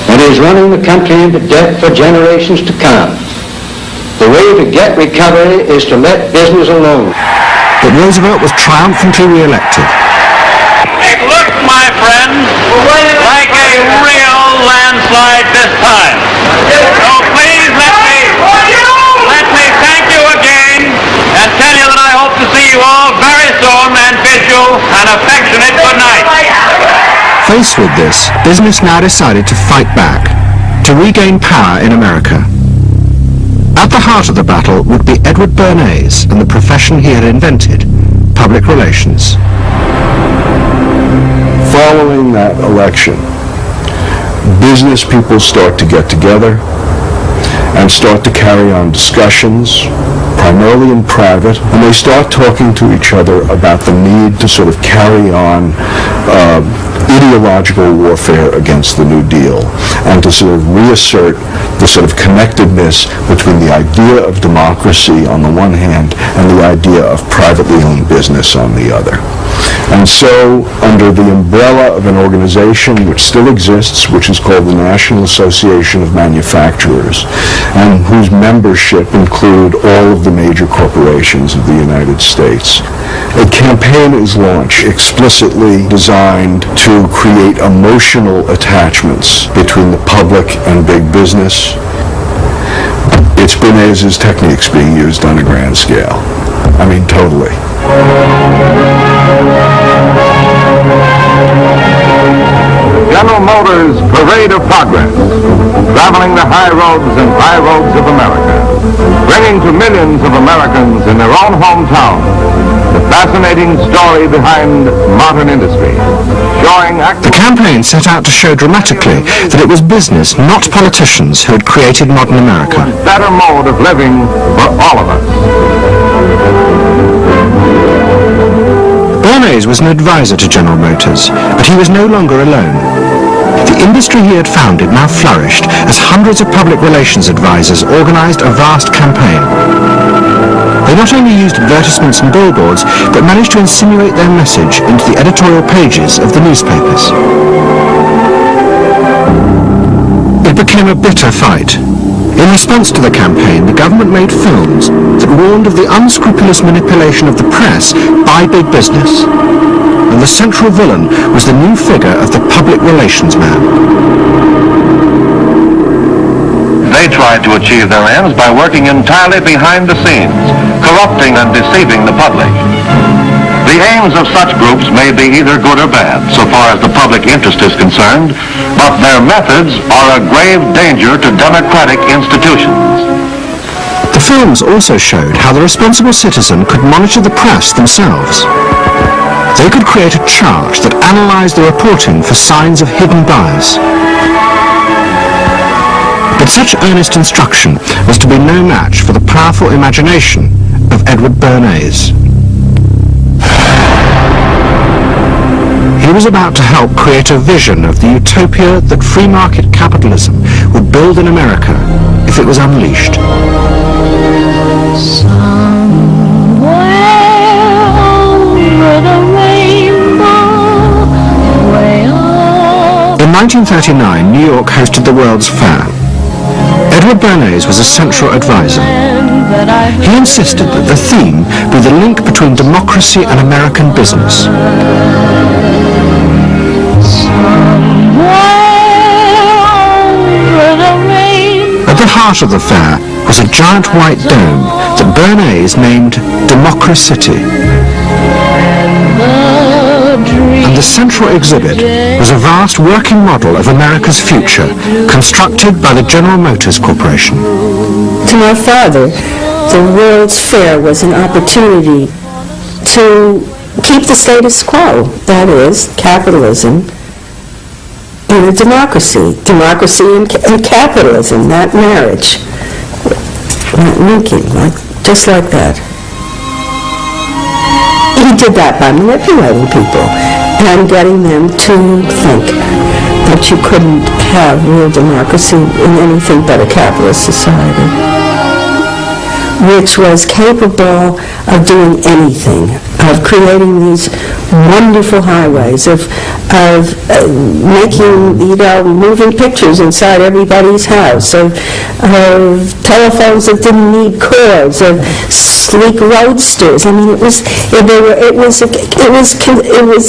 and is running the country into debt for generations to come. The way to get recovery is to let business alone. But Roosevelt was triumphantly re-elected. It looks, my friends, like a real landslide this time. So please let me thank you again and tell you that I hope to see you all very soon and bid you an affectionate good night. Faced with this, business now decided to fight back, to regain power in America. At the heart of the battle would be Edward Bernays and the profession he had invented, public relations. Following that election, business people start to get together and start to carry on discussions, primarily in private, and they start talking to each other about the need to sort of carry on ideological warfare against the New Deal and to sort of reassert the sort of connectedness between the idea of democracy on the one hand and the idea of privately owned business on the other. And so, under the umbrella of an organization which still exists, which is called the National Association of Manufacturers, and whose membership include all of the major corporations of the United States, a campaign is launched explicitly designed to create emotional attachments between the public and big business. It's Bernays' techniques being used on a grand scale. I mean, totally. General Motors' Parade of Progress, traveling the high roads and byroads of America, bringing to millions of Americans in their own hometown the fascinating story behind modern industry, showing The campaign set out to show dramatically that it was business, not politicians, who had created modern America. a better mode of living for all of us. Bernays was an advisor to General Motors, but he was no longer alone. The industry he had founded now flourished as hundreds of public relations advisors organized a vast campaign. They not only used advertisements and billboards, but managed to insinuate their message into the editorial pages of the newspapers. It became a bitter fight. In response to the campaign, the government made films that warned of the unscrupulous manipulation of the press by big business. And the central villain was the new figure of the public relations man. They tried to achieve their ends by working entirely behind the scenes, corrupting and deceiving the public. The aims of such groups may be either good or bad, so far as the public interest is concerned, but their methods are a grave danger to democratic institutions. The films also showed how the responsible citizen could monitor the press themselves. They could create a chart that analysed the reporting for signs of hidden bias. But such earnest instruction was to be no match for the powerful imagination of Edward Bernays. He was about to help create a vision of the utopia that free market capitalism would build in America if it was unleashed. In 1939, New York hosted the World's Fair. Edward Bernays was a central advisor. He insisted that the theme be the link between democracy and American business. At the heart of the fair was a giant white dome that Bernays named Democracity. And the central exhibit was a vast working model of America's future, constructed by the General Motors Corporation. To my father, the World's Fair was an opportunity to keep the status quo, that is, capitalism in a democracy. Democracy and capitalism, that marriage, that linking, just like that. He did that by manipulating people and getting them to think that you couldn't have real democracy in anything but a capitalist society, which was capable of doing anything, of creating these wonderful highways, of making, moving pictures inside everybody's house, of telephones that didn't need cords, of sleek roadsters. I mean, it was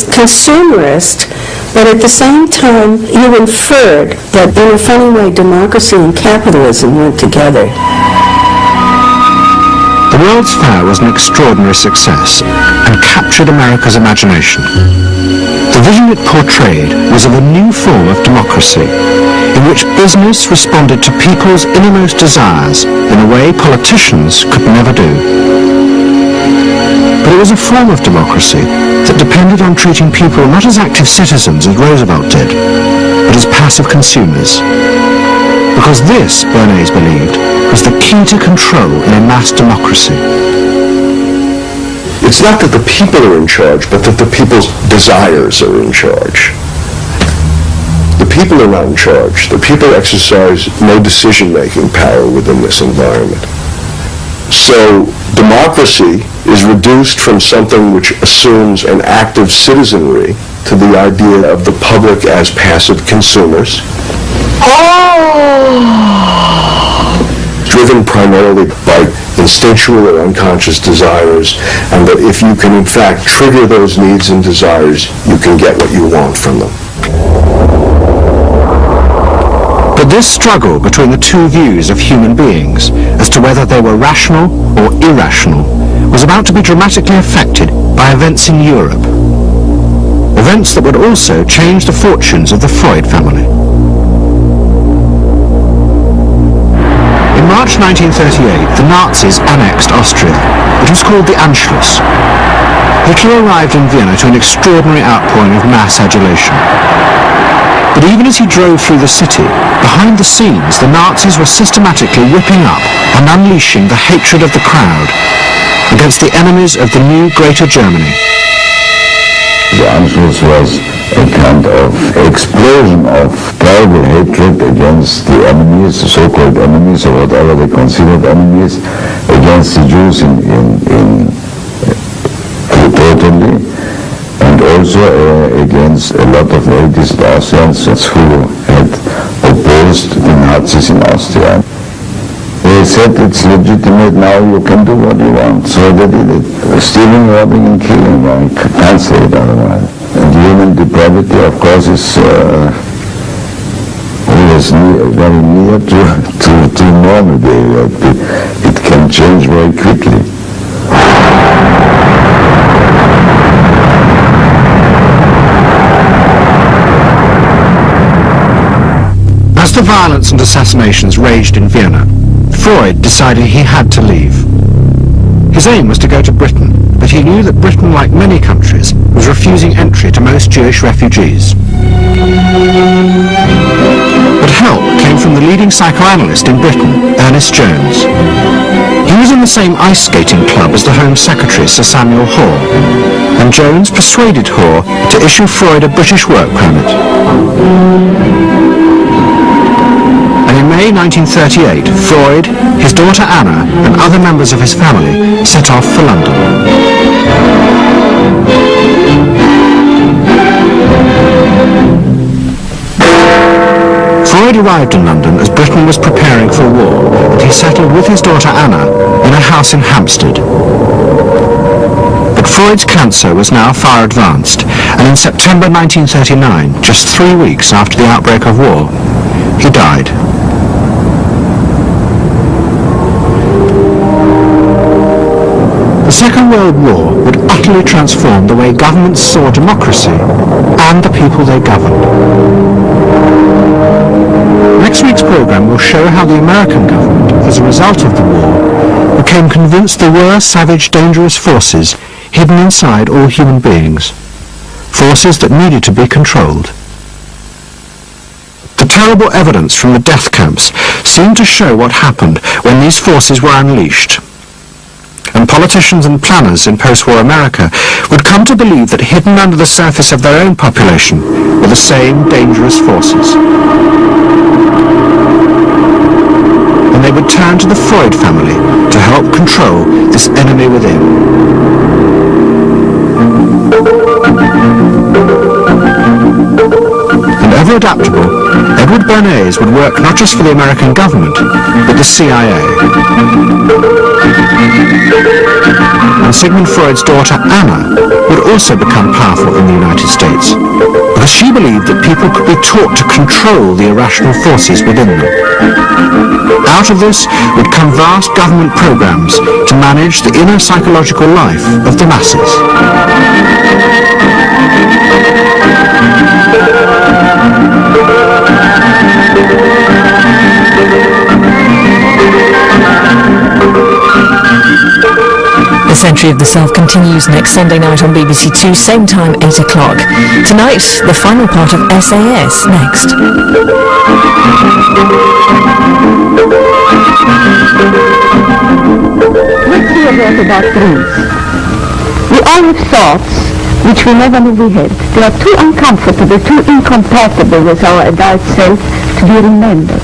consumerist, but at the same time, you inferred that in a funny way, democracy and capitalism went together. The World's Fair was an extraordinary success and captured America's imagination. The vision it portrayed was of a new form of democracy, in which business responded to people's innermost desires in a way politicians could never do. But it was a form of democracy that depended on treating people not as active citizens as Roosevelt did, but as passive consumers. Because this, Bernays believed, was the key to control in a mass democracy. It's not that the people are in charge, but that the people's desires are in charge. The people are not in charge. The people exercise no decision-making power within this environment. So democracy is reduced from something which assumes an active citizenry to the idea of the public as passive consumers. Driven primarily by instinctual or unconscious desires, and that if you can in fact trigger those needs and desires, you can get what you want from them. But this struggle between the two views of human beings as to whether they were rational or irrational was about to be dramatically affected by events in Europe. Events that would also change the fortunes of the Freud family. In March 1938, the Nazis annexed Austria. It was called the Anschluss. Hitler arrived in Vienna to an extraordinary outpouring of mass adulation. But even as he drove through the city, behind the scenes, the Nazis were systematically whipping up and unleashing the hatred of the crowd against the enemies of the new Greater Germany. The Anschluss was a kind of explosion of terrible hatred against the enemies, the so-called enemies, or whatever they considered enemies, against the Jews totally, and also against a lot of natives Austrians who had opposed the Nazis in Austria. They said it's legitimate, now you can do what you want. So they did it. Stealing, robbing and killing, I can't say it otherwise. And human depravity, of course, is always very near to normal behavior. It can change very quickly. As the violence and assassinations raged in Vienna, Freud decided he had to leave. His aim was to go to Britain, but he knew that Britain, like many countries, was refusing entry to most Jewish refugees. But help came from the leading psychoanalyst in Britain, Ernest Jones. He was in the same ice skating club as the Home Secretary, Sir Samuel Hoare, and Jones persuaded Hoare to issue Freud a British work permit. And in May 1938, Freud, his daughter Anna, and other members of his family set off for London. Freud arrived in London as Britain was preparing for war, and he settled with his daughter Anna in a house in Hampstead. But Freud's cancer was now far advanced, and in September 1939, just 3 weeks after the outbreak of war, he died. The Second World War would utterly transform the way governments saw democracy and the people they governed. Next week's programme will show how the American government, as a result of the war, became convinced there were savage, dangerous forces hidden inside all human beings, forces that needed to be controlled. The terrible evidence from the death camps seemed to show what happened when these forces were unleashed. And politicians and planners in post-war America would come to believe that hidden under the surface of their own population were the same dangerous forces. And they would turn to the Freud family to help control this enemy within. And ever adaptable, Edward Bernays would work not just for the American government, but the CIA. And Sigmund Freud's daughter Anna would also become powerful in the United States, because she believed that people could be taught to control the irrational forces within them. Out of this would come vast government programs to manage the inner psychological life of the masses. The Century of the Self continues next Sunday night on BBC Two, same time, 8 o'clock. Tonight, the final part of SAS, next. Let's see a bit about dreams. We all have thoughts which we never knew we had. They are too uncomfortable, too incompatible with our adult self to be remembered.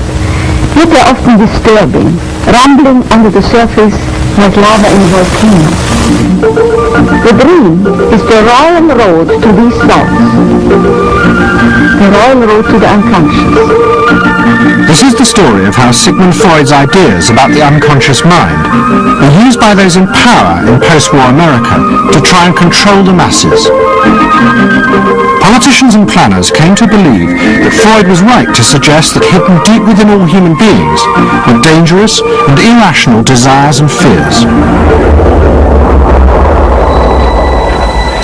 Yet they are often disturbing, rumbling under the surface like lava in a volcano. The dream is the royal road to these thoughts, the royal road to the unconscious. This is the story of how Sigmund Freud's ideas about the unconscious mind were used by those in power in post-war America to try and control the masses. Politicians and planners came to believe that Freud was right to suggest that hidden deep within all human beings were dangerous and irrational desires and fears.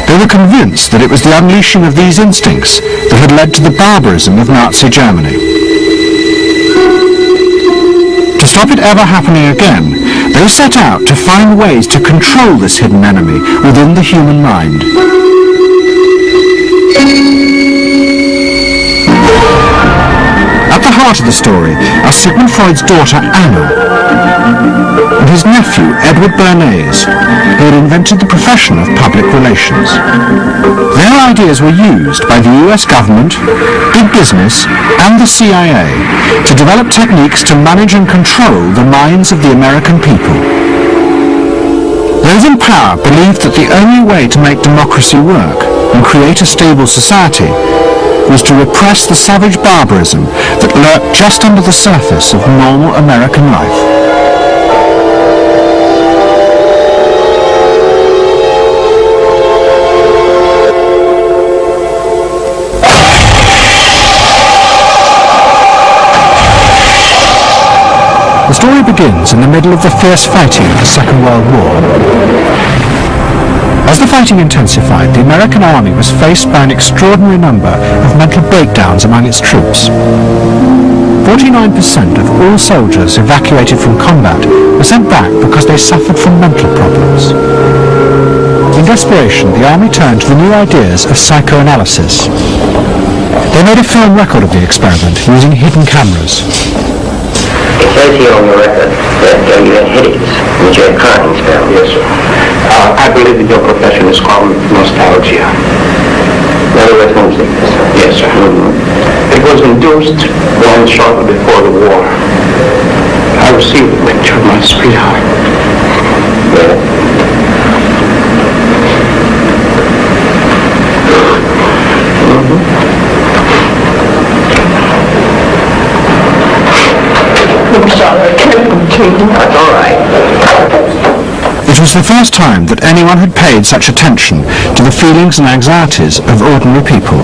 They were convinced that it was the unleashing of these instincts that had led to the barbarism of Nazi Germany. To stop it ever happening again, they set out to find ways to control this hidden enemy within the human mind. At the heart of the story are Sigmund Freud's daughter Anna. and his nephew, Edward Bernays, who had invented the profession of public relations. Their ideas were used by the US government, big business, and the CIA to develop techniques to manage and control the minds of the American people. Those in power believed that the only way to make democracy work and create a stable society was to repress the savage barbarism that lurked just under the surface of normal American life. The story begins in the middle of the fierce fighting of the Second World War. As the fighting intensified, the American army was faced by an extraordinary number of mental breakdowns among its troops. 49% of all soldiers evacuated from combat were sent back because they suffered from mental problems. In desperation, the army turned to the new ideas of psychoanalysis. They made a film record of the experiment using hidden cameras. It says here on your record that you had headaches, that you had crying spells. Yes, sir. I believe that your profession is called nostalgia. In other words, homesickness. Yes, sir. It was induced long shortly before the war. I received a picture of my sweetheart. Yeah. I'm sorry, I can't continue. That's all right. It was the first time that anyone had paid such attention to the feelings and anxieties of ordinary people.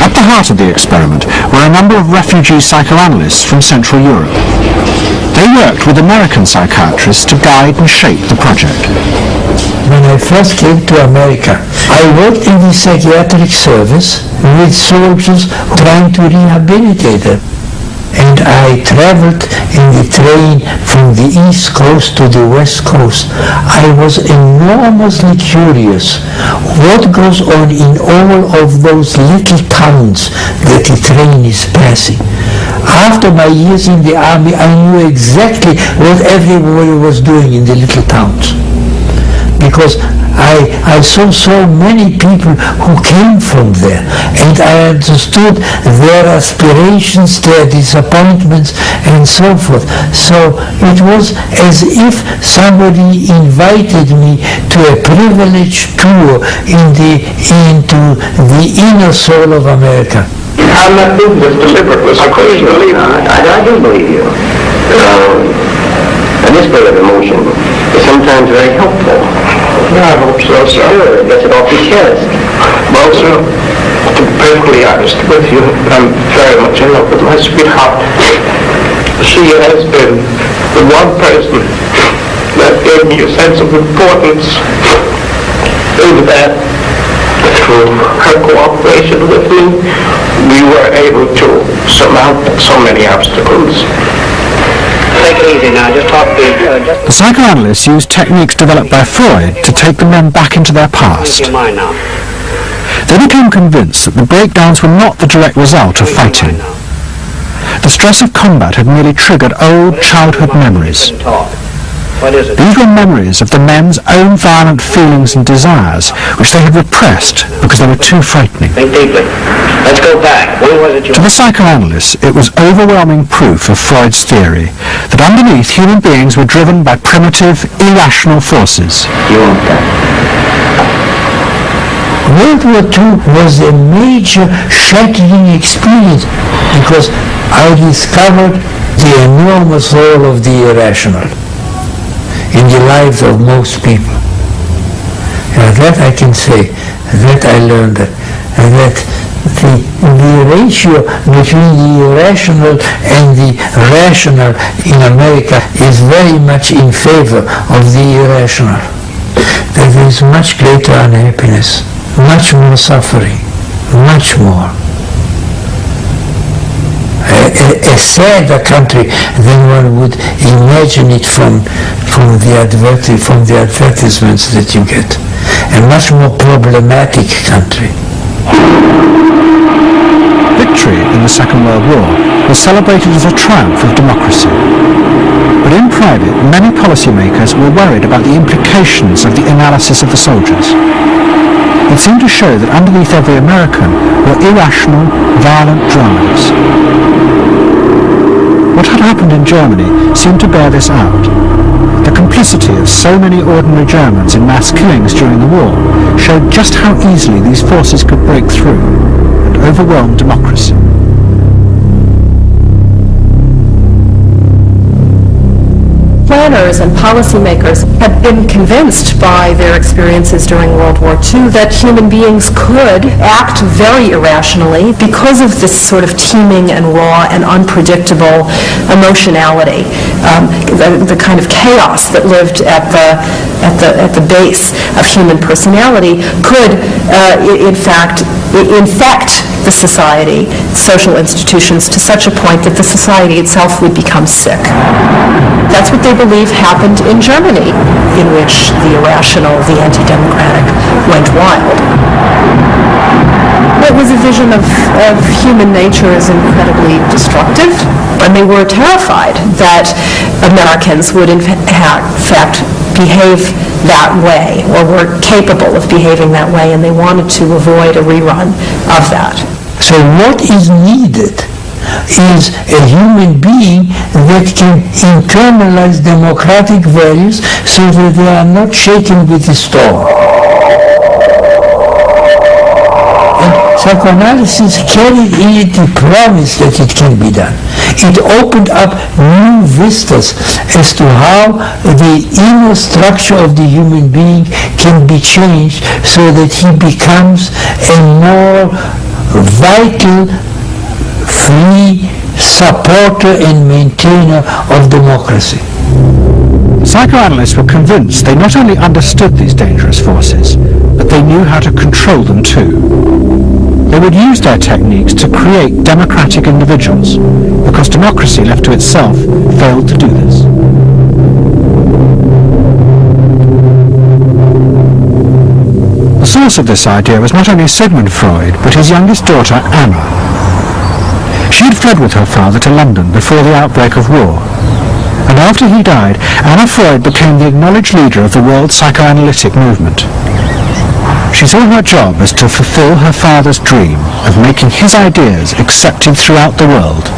At the heart of the experiment were a number of refugee psychoanalysts from Central Europe. They worked with American psychiatrists to guide and shape the project. When I first came to America, I worked in the psychiatric service with soldiers trying to rehabilitate them. And I traveled in the train from the East Coast to the West Coast. I was enormously curious what goes on in all of those little towns that the train is passing. After my years in the army, I knew exactly what everybody was doing in the little towns. Because I saw so many people who came from there, and I understood their aspirations, their disappointments, and so forth. So it was as if somebody invited me to a privileged tour into the inner soul of America. I'm not doing this deliberately. I couldn't believe it. I do believe you. And this bit of emotion is sometimes very helpful. I hope so, sir. Sure, it gets it off your chest. Well, sir, to be perfectly honest with you, I'm very much in love with my sweetheart. She has been the one person that gave me a sense of importance, and that through her cooperation with me, we were able to surmount so many obstacles. Take it easy now, just talk to The psychoanalysts used techniques developed by Freud to take the men back into their past. They became convinced that the breakdowns were not the direct result of fighting. The stress of combat had merely triggered old childhood memories. These were memories of the men's own violent feelings and desires, which they had repressed because they were too frightening. Think deeply. Let's go back. When was it you... To the psychoanalysts, it was overwhelming proof of Freud's theory that underneath human beings were driven by primitive, irrational forces. World War II was a major shattering experience because I discovered the enormous role of the irrational in the lives of most people. And that I can say, that I learned that the ratio between the irrational and the rational in America is very much in favor of the irrational. That there is much greater unhappiness, much more suffering, much more. A sadder country than one would imagine it from the advertisements that you get. A much more problematic country. Victory in during the Second World War was celebrated as a triumph of democracy. But in private, many policymakers were worried about the implications of the analysis of the soldiers. It seemed to show that underneath every American were irrational, violent drives. What had happened in Germany seemed to bear this out. The complicity of so many ordinary Germans in mass killings during the war showed just how easily these forces could break through and overwhelm democracy. Planners and policymakers had been convinced by their experiences during World War II that human beings could act very irrationally because of this sort of teeming and raw and unpredictable emotionality, the kind of chaos that lived at the base of human personality could, in fact, infect the society, social institutions, to such a point that the society itself would become sick. That's what they believe happened in Germany, in which the irrational, the anti-democratic went wild. It was a vision of human nature as incredibly destructive, and they were terrified that Americans would in fact behave that way, or were capable of behaving that way, and they wanted to avoid a rerun of that. So what is needed is a human being that can internalize democratic values so that they are not shaken with the storm. And psychoanalysis carried in it the promise that it can be done. It opened up new vistas as to how the inner structure of the human being can be changed so that he becomes a more vital, free supporter and maintainer of democracy. Psychoanalysts were convinced they not only understood these dangerous forces, but they knew how to control them too. They would use their techniques to create democratic individuals, because democracy left to itself failed to do this. The source of this idea was not only Sigmund Freud, but his youngest daughter, Anna. She had fled with her father to London before the outbreak of war, and after he died, Anna Freud became the acknowledged leader of the world psychoanalytic movement. She saw her job as to fulfill her father's dream of making his ideas accepted throughout the world.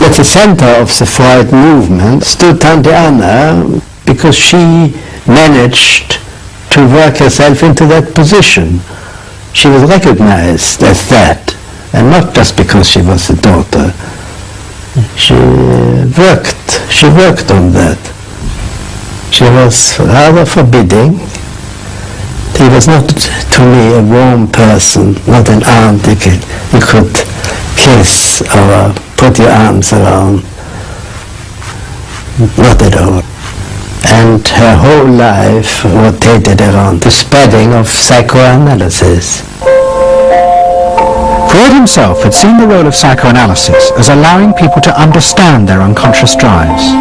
At the center of the Freud movement stood Tante Anna, because she managed to work herself into that position. She was recognized as that, and not just because she was a daughter. She worked on that. She was rather forbidding. He was not, to me, a warm person, not an aunt you could kiss or put your arms around. Not at all. And her whole life rotated around the spreading of psychoanalysis. Freud himself had seen the role of psychoanalysis as allowing people to understand their unconscious drives.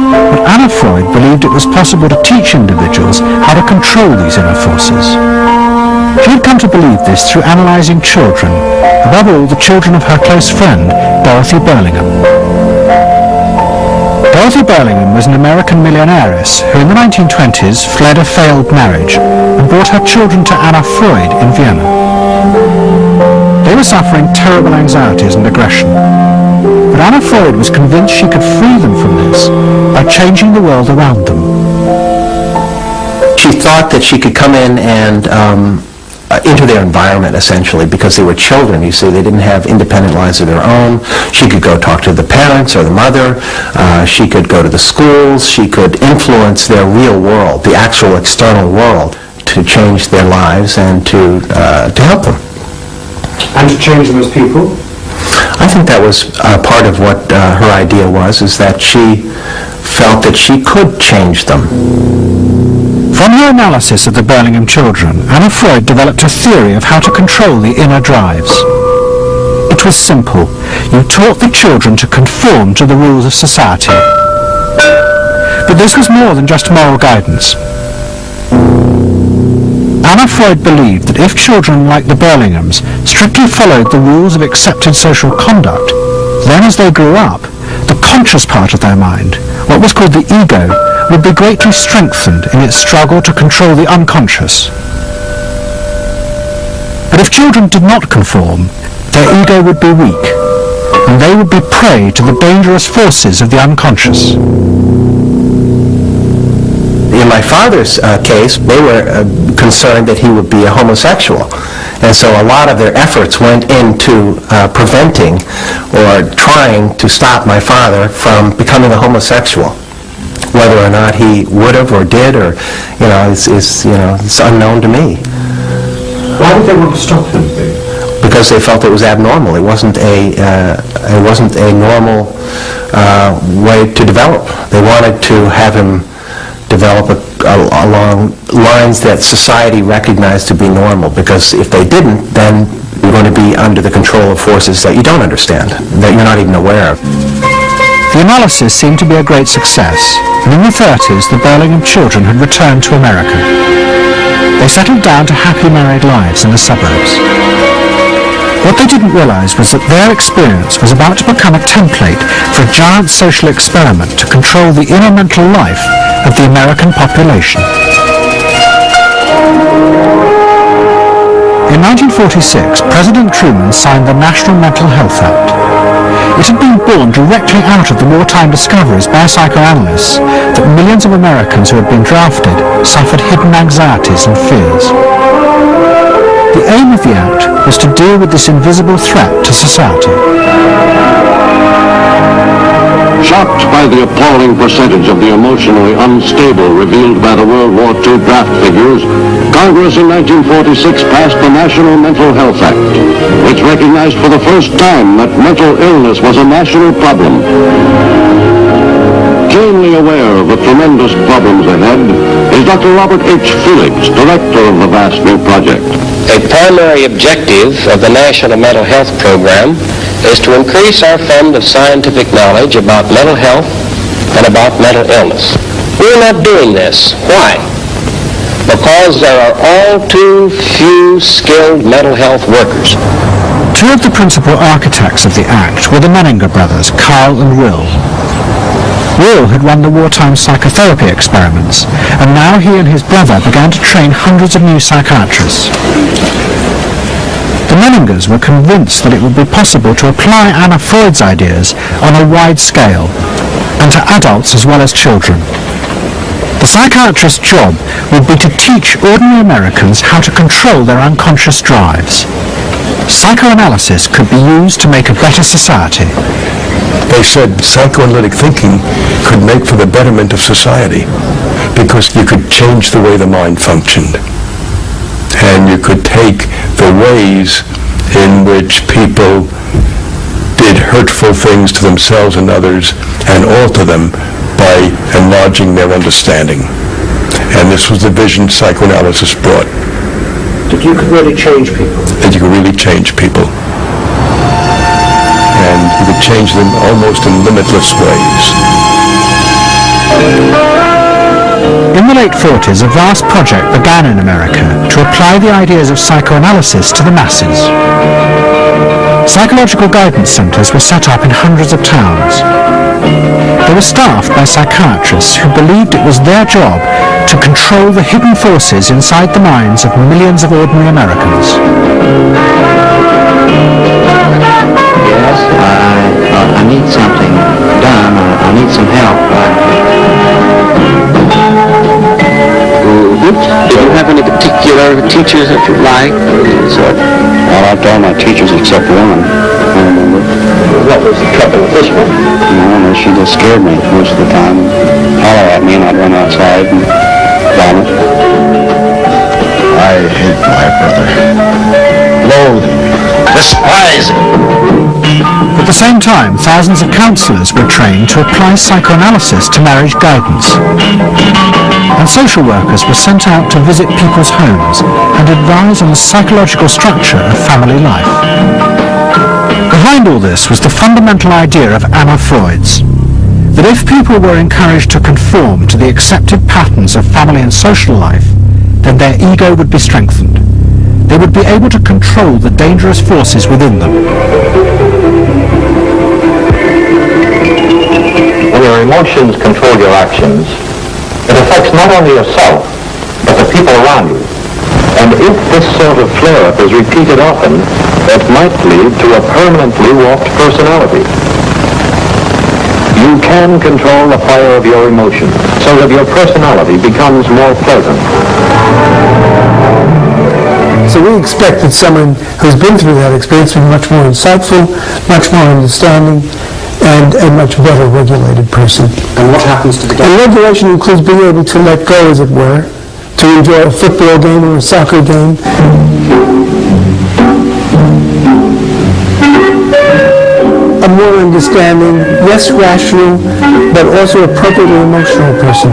But Anna Freud believed it was possible to teach individuals how to control these inner forces. She had come to believe this through analysing children, above all the children of her close friend, Dorothy Burlingham. Dorothy Burlingham was an American millionairess who in the 1920s fled a failed marriage and brought her children to Anna Freud in Vienna. They were suffering terrible anxieties and aggression, but Anna Freud was convinced she could free them from this by changing the world around them. She thought that she could come in and into their environment, essentially, because they were children. You see, they didn't have independent lives of their own. She could go talk to the parents or the mother. She could go to the schools. She could influence their real world, the actual external world, to change their lives and to help them. And to change them as people? I think that was part of what her idea was, is that she felt that she could change them. From her analysis of the Burlingham children, Anna Freud developed a theory of how to control the inner drives. It was simple. You taught the children to conform to the rules of society. But this was more than just moral guidance. Anna Freud believed that if children like the Burlinghams strictly followed the rules of accepted social conduct, then as they grew up, the conscious part of their mind, what was called the ego, would be greatly strengthened in its struggle to control the unconscious. But if children did not conform, their ego would be weak, and they would be prey to the dangerous forces of the unconscious. In my father's case, they were concerned that he would be a homosexual. And so a lot of their efforts went into preventing or trying to stop my father from becoming a homosexual. Whether or not he would have or did, or, it's unknown to me. Why would they want to stop him? Because they felt it was abnormal. It wasn't a normal way to develop. They wanted to have him develop along lines that society recognized to be normal, because if they didn't, then you're going to be under the control of forces that you don't understand, that you're not even aware of. The analysis seemed to be a great success, and in the 30s the Burlingham children had returned to America. They settled down to happy married lives in the suburbs. What they didn't realize was that their experience was about to become a template for a giant social experiment to control the inner mental life of the American population. In 1946, President Truman signed the National Mental Health Act. It had been born directly out of the wartime discoveries by psychoanalysts that millions of Americans who had been drafted suffered hidden anxieties and fears. The aim of the Act was to deal with this invisible threat to society. Shocked by the appalling percentage of the emotionally unstable revealed by the World War II draft figures, Congress in 1946 passed the National Mental Health Act, which recognized for the first time that mental illness was a national problem. Keenly aware of the tremendous problems ahead is Dr. Robert H. Felix, director of the vast new project. A primary objective of the National Mental Health Program is to increase our fund of scientific knowledge about mental health and about mental illness. We're not doing this. Why? Because there are all too few skilled mental health workers. Two of the principal architects of the Act were the Menninger brothers, Carl and Will. Will had run the wartime psychotherapy experiments, and now he and his brother began to train hundreds of new psychiatrists. The Menningers were convinced that it would be possible to apply Anna Freud's ideas on a wide scale, and to adults as well as children. The psychiatrist's job would be to teach ordinary Americans how to control their unconscious drives. Psychoanalysis could be used to make a better society. They said psychoanalytic thinking could make for the betterment of society, because you could change the way the mind functioned. And you could take the ways in which people did hurtful things to themselves and others and alter them by enlarging their understanding. And this was the vision psychoanalysis brought. That you could really change people. That you could really change people. And you could change them almost in limitless ways. In the late 40s, a vast project began in America to apply the ideas of psychoanalysis to the masses. Psychological guidance centers were set up in hundreds of towns. They were staffed by psychiatrists who believed it was their job to control the hidden forces inside the minds of millions of ordinary Americans. Yes, I need something done. I need some help. Do you have any particular teachers that you like? Well, I've all my teachers except one. I remember. What was the trouble with this one? No, she just scared me most of the time. Holler at me and I'd run outside and vomit. I hate my brother. Loathe him. Despise him. At the same time, thousands of counselors were trained to apply psychoanalysis to marriage guidance. And social workers were sent out to visit people's homes and advise on the psychological structure of family life. Behind all this was the fundamental idea of Anna Freud's, that if people were encouraged to conform to the accepted patterns of family and social life, then their ego would be strengthened. They would be able to control the dangerous forces within them. When your emotions control your actions, it affects not only yourself, but the people around you. And if this sort of flare-up is repeated often, it might lead to a permanently warped personality. You can control the fire of your emotions so that your personality becomes more pleasant. So we expect that someone who's been through that experience will be much more insightful, much more understanding, and a much better regulated person. And what happens to the And regulation includes being able to let go, as it were, to enjoy a football game or a soccer game. A more understanding, less rational, but also appropriately emotional person.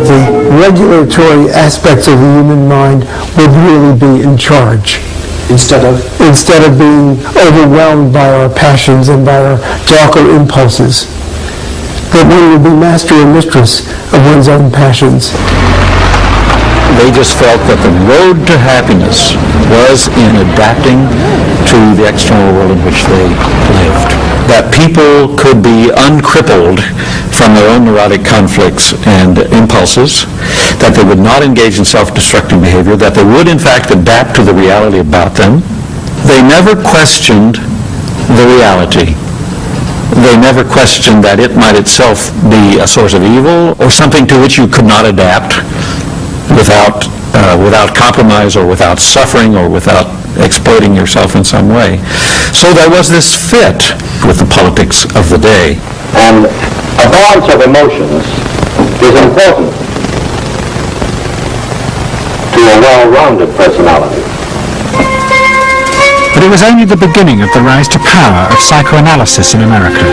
The regulatory aspects of the human mind would really be in charge. Instead of being overwhelmed by our passions and by our darker impulses. That one would be master or mistress of one's own passions. They just felt that the road to happiness was in adapting to the external world in which they lived. That people could be uncrippled from their own neurotic conflicts and impulses, that they would not engage in self-destructive behavior, that they would in fact adapt to the reality about them. They never questioned the reality. They never questioned that it might itself be a source of evil or something to which you could not adapt without compromise or without suffering or without exploiting yourself in some way. So there was this fit with the politics of the day. And a balance of emotions is important to a well-rounded personality. But it was only the beginning of the rise to power of psychoanalysis in America.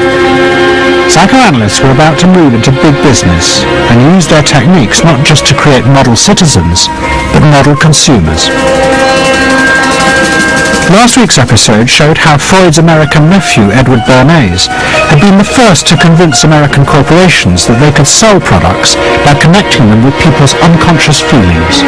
Psychoanalysts were about to move into big business and use their techniques not just to create model citizens, but model consumers. Last week's episode showed how Freud's American nephew, Edward Bernays, had been the first to convince American corporations that they could sell products by connecting them with people's unconscious feelings.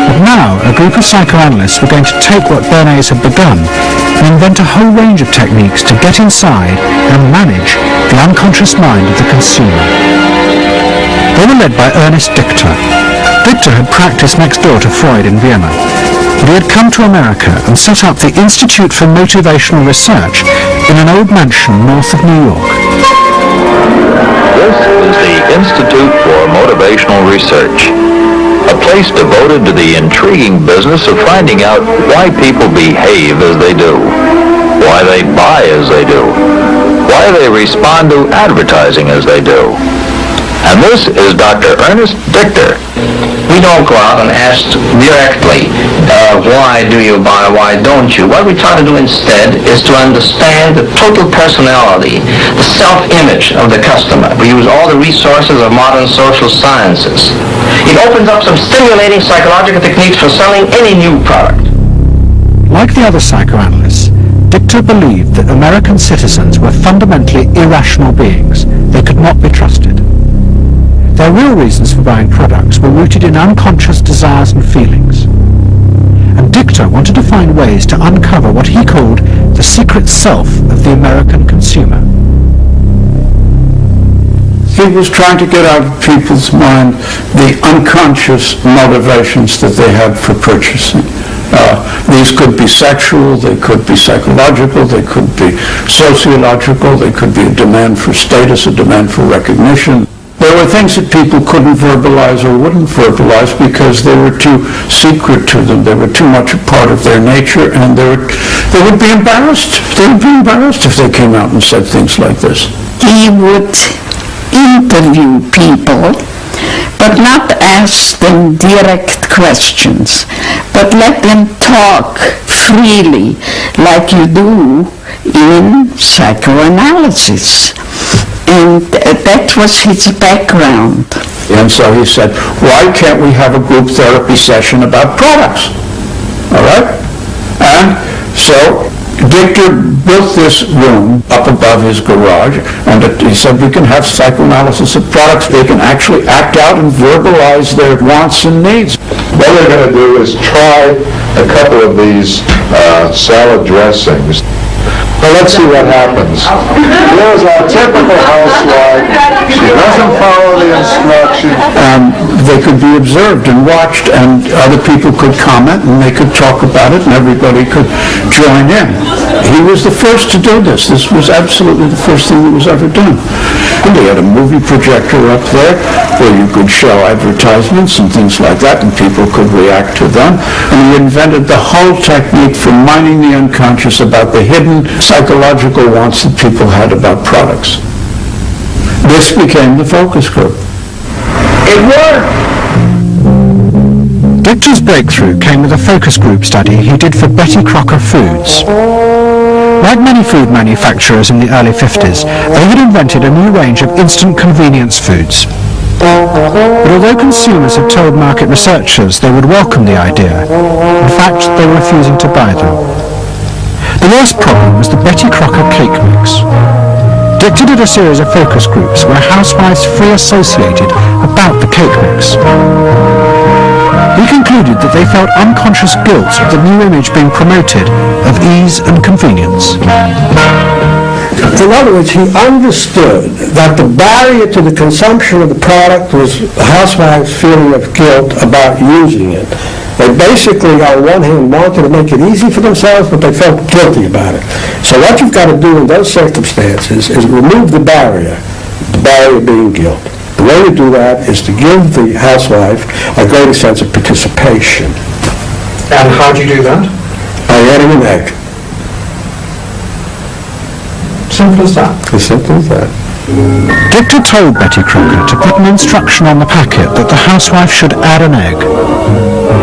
But now, a group of psychoanalysts were going to take what Bernays had begun and invent a whole range of techniques to get inside and manage the unconscious mind of the consumer. They were led by Ernest Dichter. Dichter had practiced next door to Freud in Vienna, but he had come to America and set up the Institute for Motivational Research in an old mansion north of New York. This is the Institute for Motivational Research, a place devoted to the intriguing business of finding out why people behave as they do, why they buy as they do, why they respond to advertising as they do. And this is Dr. Ernest Dichter. We don't go out and ask directly, why do you buy, why don't you? What we try to do instead is to understand the total personality, the self-image of the customer. We use all the resources of modern social sciences. It opens up some stimulating psychological techniques for selling any new product. Like the other psychoanalysts, Dichter believed that American citizens were fundamentally irrational beings. They could not be trusted. Their real reasons for buying products were rooted in unconscious desires and feelings. And Dichter wanted to find ways to uncover what he called the secret self of the American consumer. He was trying to get out of people's mind the unconscious motivations that they had for purchasing. These could be sexual, they could be psychological, they could be sociological, they could be a demand for status, a demand for recognition. There were things that people couldn't verbalize or wouldn't verbalize because they were too secret to them. They were too much a part of their nature, and they would be embarrassed. They would be embarrassed if they came out and said things like this. He would interview people, but not ask them direct questions, but let them talk freely like you do in psychoanalysis. And that was his background. And so he said, why can't we have a group therapy session about products? All right? And so Victor built this room up above his garage, and he said we can have psychoanalysis of products. They can actually act out and verbalize their wants and needs. What we're going to do is try a couple of these salad dressings. Well, let's see what happens. Here's our typical housewife. She doesn't follow the instructions. They could be observed and watched, and other people could comment, and they could talk about it, and everybody could join in. He was the first to do this. This was absolutely the first thing that was ever done. And they had a movie projector up there where you could show advertisements and things like that, and people could react to them. And he invented the whole technique for mining the unconscious about the hidden psychological wants that people had about products. This became the focus group. It worked! Victor's breakthrough came with a focus group study he did for Betty Crocker Foods. Like many food manufacturers in the early 50s, they had invented a new range of instant convenience foods. But although consumers had told market researchers they would welcome the idea, in fact they were refusing to buy them. The worst problem was the Betty Crocker cake mix. Victor did a series of focus groups where housewives free associated about the cake mix. He concluded that they felt unconscious guilt at the new image being promoted of ease and convenience. In other words, he understood that the barrier to the consumption of the product was the housewife's feeling of guilt about using it. They basically, on one hand, wanted to make it easy for themselves, but they felt guilty about it. So what you've got to do in those circumstances is remove the barrier being guilt. The way to do that is to give the housewife a greater sense of participation. And how do you do that? By adding an egg. Simple as that. As simple as that. Victor told Betty Crocker to put an instruction on the packet that the housewife should add an egg.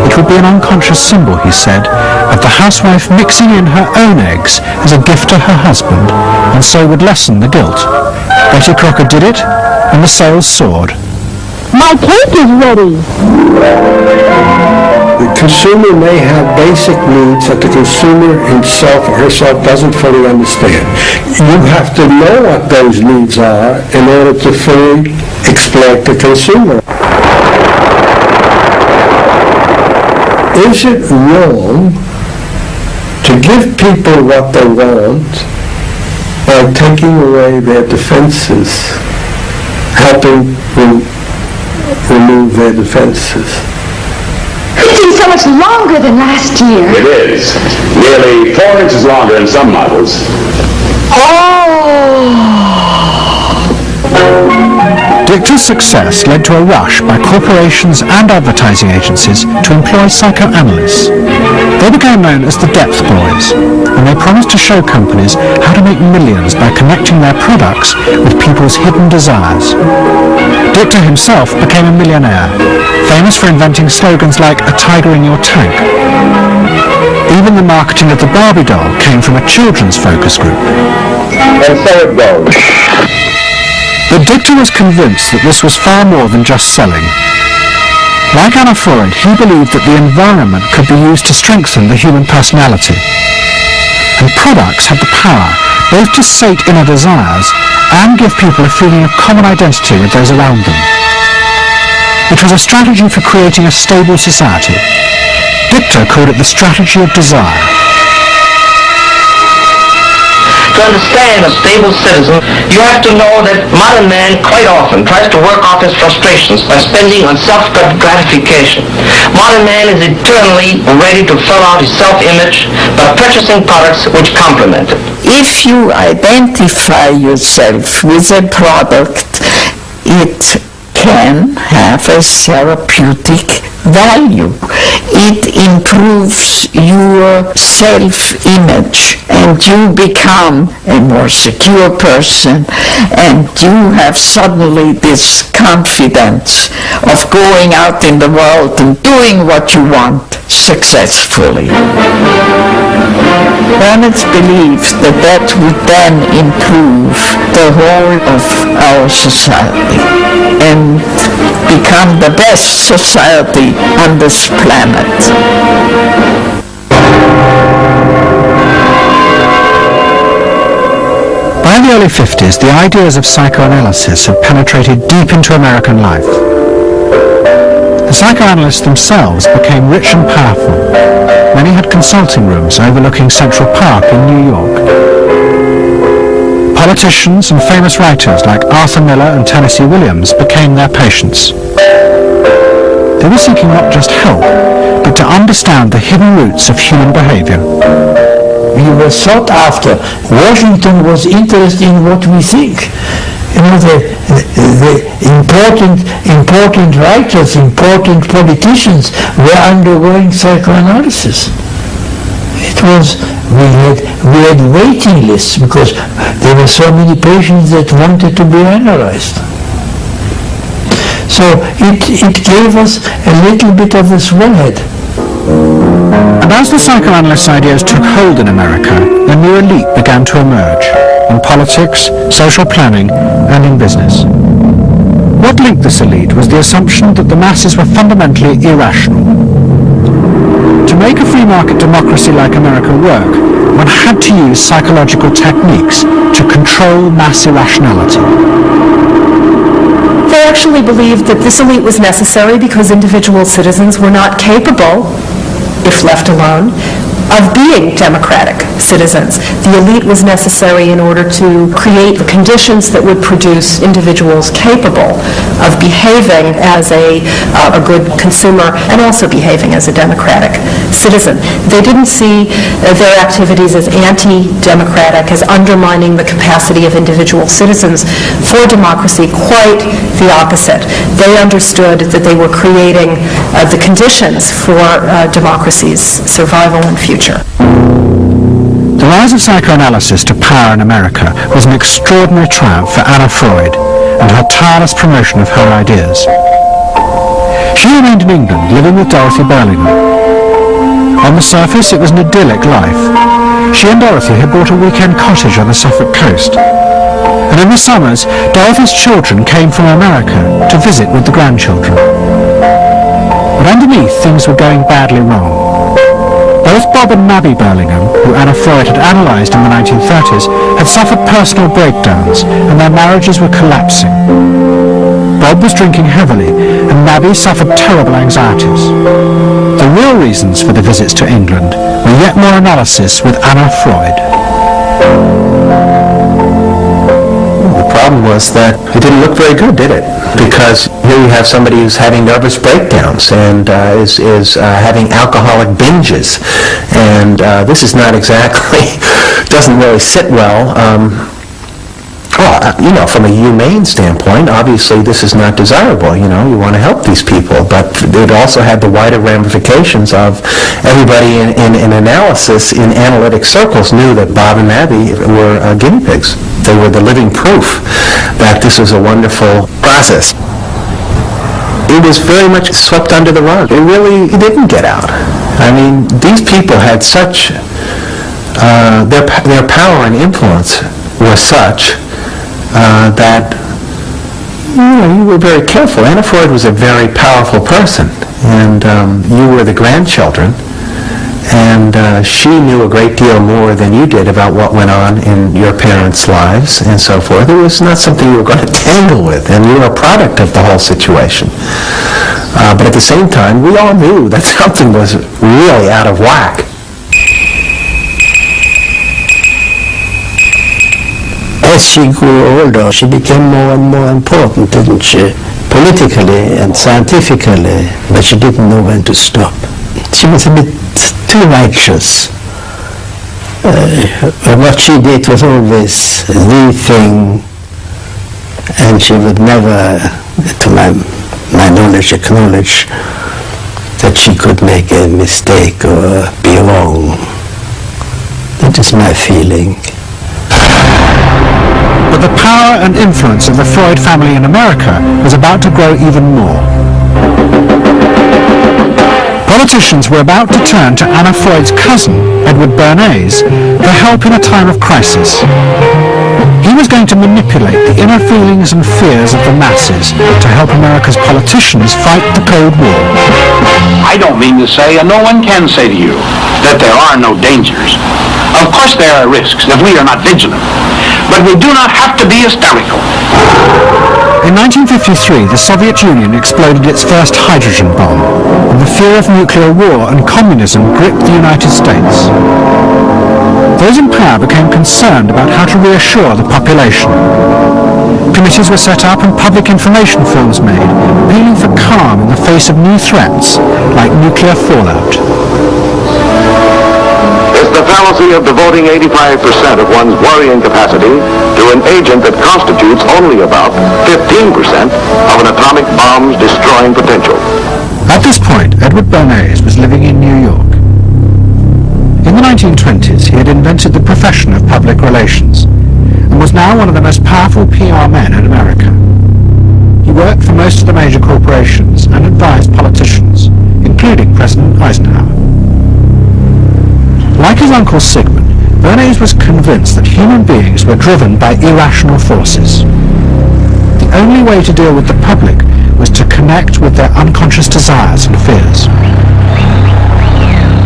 It would be an unconscious symbol, he said, of the housewife mixing in her own eggs as a gift to her husband, and so would lessen the guilt. Betty Crocker did it, and the sales soared. My cake is ready. The consumer may have basic needs that the consumer himself or herself doesn't fully understand. You have to know what those needs are in order to fully exploit the consumer. Is it wrong to give people what they want by taking away their defenses, helping remove their defenses? It seems so much longer than last year. It is. Nearly 4 inches longer in some models. Victor's success led to a rush by corporations and advertising agencies to employ psychoanalysts. They became known as the Depth Boys, and they promised to show companies how to make millions by connecting their products with people's hidden desires. Victor himself became a millionaire, famous for inventing slogans like "a tiger in your tank." Even the marketing of the Barbie doll came from a children's focus group. And so it goes. But Victor was convinced that this was far more than just selling. Like Anna Freud, he believed that the environment could be used to strengthen the human personality. And products had the power both to sate inner desires and give people a feeling of common identity with those around them. It was a strategy for creating a stable society. Victor called it the strategy of desire. To understand a stable citizen, you have to know that modern man quite often tries to work off his frustrations by spending on self-gratification. Modern man is eternally ready to fill out his self-image by purchasing products which complement it. If you identify yourself with a product, it can have a therapeutic value. It improves your self-image and you become a more secure person and you have suddenly this confidence of going out in the world and doing what you want successfully. Bernard's believed that that would then improve the whole of our society and become the best society on this planet. early 50s, the ideas of psychoanalysis had penetrated deep into American life. The psychoanalysts themselves became rich and powerful. Many had consulting rooms overlooking Central Park in New York. Politicians and famous writers like Arthur Miller and Tennessee Williams became their patients. They were seeking not just help, but to understand the hidden roots of human behavior. We were sought after. Washington was interested in what we think. You know, the important writers, important politicians were undergoing psychoanalysis. We had waiting lists because there were so many patients that wanted to be analyzed. So it gave us a little bit of a swellhead. And as the psychoanalysts' ideas took hold in America, a new elite began to emerge, in politics, social planning, and in business. What linked this elite was the assumption that the masses were fundamentally irrational. To make a free market democracy like America work, one had to use psychological techniques to control mass irrationality. They actually believed that this elite was necessary because individual citizens were not capable, if left alone, of being democratic citizens. The elite was necessary in order to create the conditions that would produce individuals capable of behaving as a good consumer and also behaving as a democratic citizen. They didn't see their activities as anti-democratic, as undermining the capacity of individual citizens for democracy. Quite the opposite. They understood that they were creating the conditions for democracy's survival and future. The rise of psychoanalysis to power in America was an extraordinary triumph for Anna Freud and her tireless promotion of her ideas. She remained in England, living with Dorothy Burlingham. On the surface, it was an idyllic life. She and Dorothy had bought a weekend cottage on the Suffolk coast. And in the summers, Dorothy's children came from America to visit with the grandchildren. But underneath, things were going badly wrong. Both Bob and Mabby Burlingham, who Anna Freud had analysed in the 1930s, had suffered personal breakdowns and their marriages were collapsing. Bob was drinking heavily and Mabby suffered terrible anxieties. The real reasons for the visits to England were yet more analysis with Anna Freud. The problem was that it didn't look very good, did it? Because here you have somebody who's having nervous breakdowns and is having alcoholic binges, and this is not exactly, doesn't really sit well. You know, from a humane standpoint, obviously this is not desirable. You know, you want to help these people, but it also had the wider ramifications of everybody in analysis in analytic circles knew that Bob and Mabby were guinea pigs. They were the living proof that this was a wonderful process. It was very much swept under the rug. It really didn't get out. I mean, these people had such, their power and influence was such that you were very careful. Anna Freud was a very powerful person, and you were the grandchildren, and she knew a great deal more than you did about what went on in your parents' lives and so forth. It was not something you were going to tangle with, and you were a product of the whole situation. But at the same time, we all knew that something was really out of whack. As she grew older, she became more and more important, didn't she? Politically and scientifically, but she didn't know when to stop. She was a bit too righteous. What she did was always the thing, and she would never, to my knowledge, acknowledge that she could make a mistake or be wrong. That is my feeling. But the power and influence of the Freud family in America was about to grow even more. Politicians were about to turn to Anna Freud's cousin, Edward Bernays, for help in a time of crisis. He was going to manipulate the inner feelings and fears of the masses to help America's politicians fight the Cold War. I don't mean to say, and no one can say to you, that there are no dangers. Of course there are risks if we are not vigilant. but we do not have to be hysterical. In 1953, the Soviet Union exploded its first hydrogen bomb, and the fear of nuclear war and communism gripped the United States. Those in power became concerned about how to reassure the population. Committees were set up and public information films made, appealing for calm in the face of new threats, like nuclear fallout. It's the fallacy of devoting 85% of one's worrying capacity to an agent that constitutes only about 15% of an atomic bomb's destroying potential. At this point, Edward Bernays was living in New York. In the 1920s, he had invented the profession of public relations, and was now one of the most powerful PR men in America. He worked for most of the major corporations and advised politicians, including President Eisenhower. Like his uncle Sigmund, Bernays was convinced that human beings were driven by irrational forces. The only way to deal with the public was to connect with their unconscious desires and fears.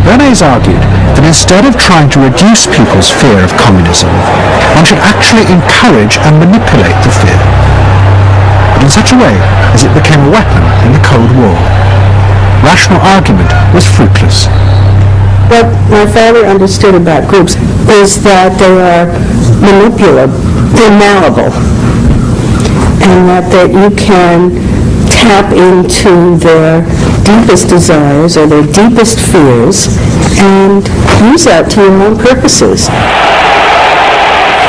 Bernays argued that instead of trying to reduce people's fear of communism, one should actually encourage and manipulate the fear, but in such a way as it became a weapon in the Cold War. Rational argument was fruitless. What my father understood about groups is that they are manipulable, they're malleable, and that you can tap into their deepest desires or their deepest fears and use that to your own purposes.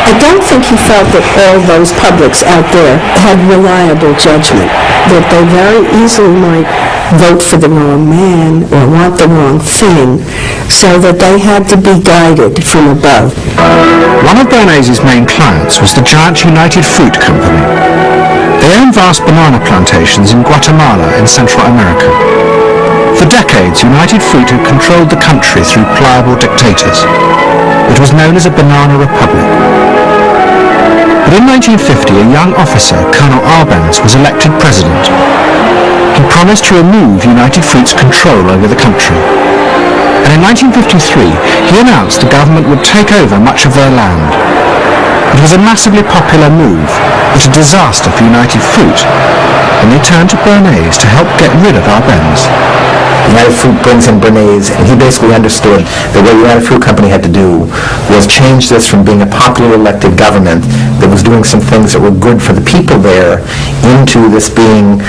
I don't think he felt that all those publics out there had reliable judgment, that they very easily might vote for the wrong man or want the wrong thing, so that they had to be guided from above. One of Bernays' main clients was the giant United Fruit Company. They owned vast banana plantations in Guatemala in Central America. For decades, United Fruit had controlled the country through pliable dictators. It was known as a banana republic. But in 1950, a young officer, Colonel Arbenz, was elected president. He promised to remove United Fruit's control over the country. And in 1953, he announced the government would take over much of their land. It was a massively popular move, but a disaster for United Fruit, and they turned to Bernays to help get rid of Arbenz. United Fruit brings in Bernays, and he basically understood that what United Fruit Company had to do was change this from being a popular elected government that was doing some things that were good for the people there into this being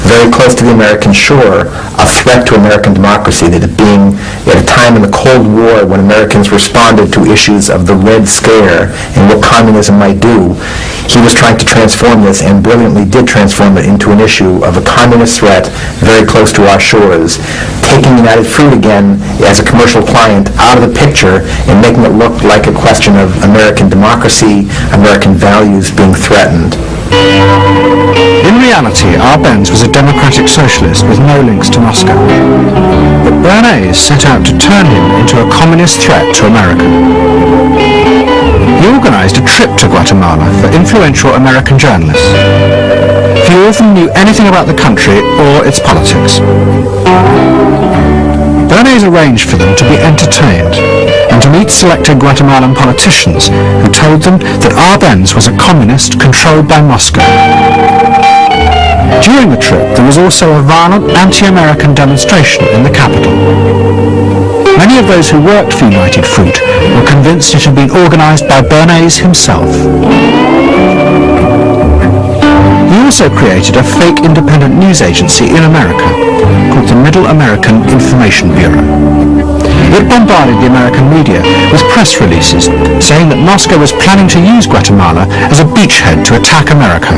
very close to the American shore, a threat to American democracy, that it being at a time in the Cold War when Americans responded to issues of the Red Scare and what communism might do. He was trying to transform this, and brilliantly did transform it into an issue of a communist threat very close to our shores, taking United Fruit again as a commercial client out of the picture and making it look like a question of American democracy, American values being threatened. In reality, Arbenz was a democratic socialist with no links to Moscow. But Bernays set out to turn him into a communist threat to America. He organized a trip to Guatemala for influential American journalists. Few of them knew anything about the country or its politics. Bernays arranged for them to be entertained and to meet selected Guatemalan politicians who told them that Arbenz was a communist controlled by Moscow. During the trip, there was also a violent anti-American demonstration in the capital. Many of those who worked for United Fruit were convinced it had been organized by Bernays himself. He also created a fake independent news agency in America called the Middle American Information Bureau. It bombarded the American media with press releases saying that Moscow was planning to use Guatemala as a beachhead to attack America.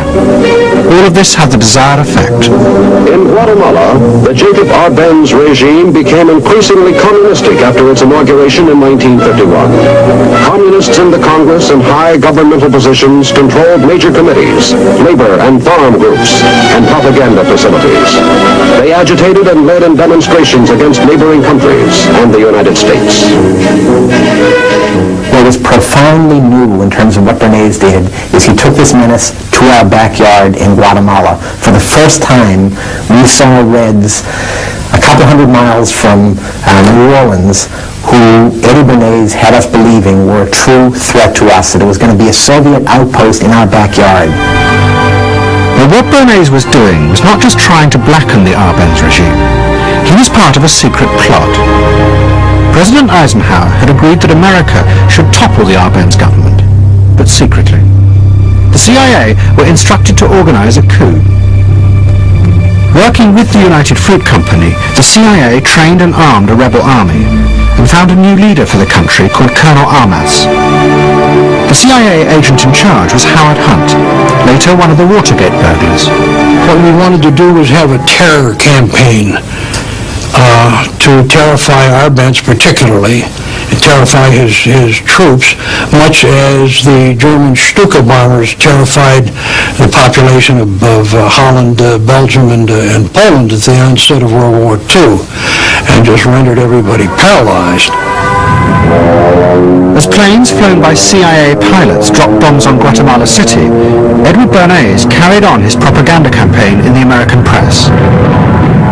All of this had the desired effect. In Guatemala, the Jacob Arbenz regime became increasingly communistic after its inauguration in 1951. Communists in the Congress and high governmental positions controlled major committees, labor and farm groups, and propaganda facilities. They agitated and led in demonstrations against neighboring countries and the United States. What was profoundly new in terms of what Bernays did is he took this menace to our backyard in Guatemala. For the first time, we saw Reds a couple hundred miles from New Orleans who Eddie Bernays had us believing were a true threat to us, that it was going to be a Soviet outpost in our backyard. But what Bernays was doing was not just trying to blacken the Arbenz regime. He was part of a secret plot. President Eisenhower had agreed that America should topple the Arbenz government, but secretly. The CIA were instructed to organize a coup. Working with the United Fruit Company, the CIA trained and armed a rebel army and found a new leader for the country called Colonel Armas. The CIA agent in charge was Howard Hunt, later one of the Watergate burglars. What we wanted to do was have a terror campaign to terrify Arbenz particularly, and terrify his troops, much as the German Stuka bombers terrified the population of Holland, Belgium, and Poland at the onset of World War II, and just rendered everybody paralyzed. As planes flown by CIA pilots dropped bombs on Guatemala City, Edward Bernays carried on his propaganda campaign in the American press.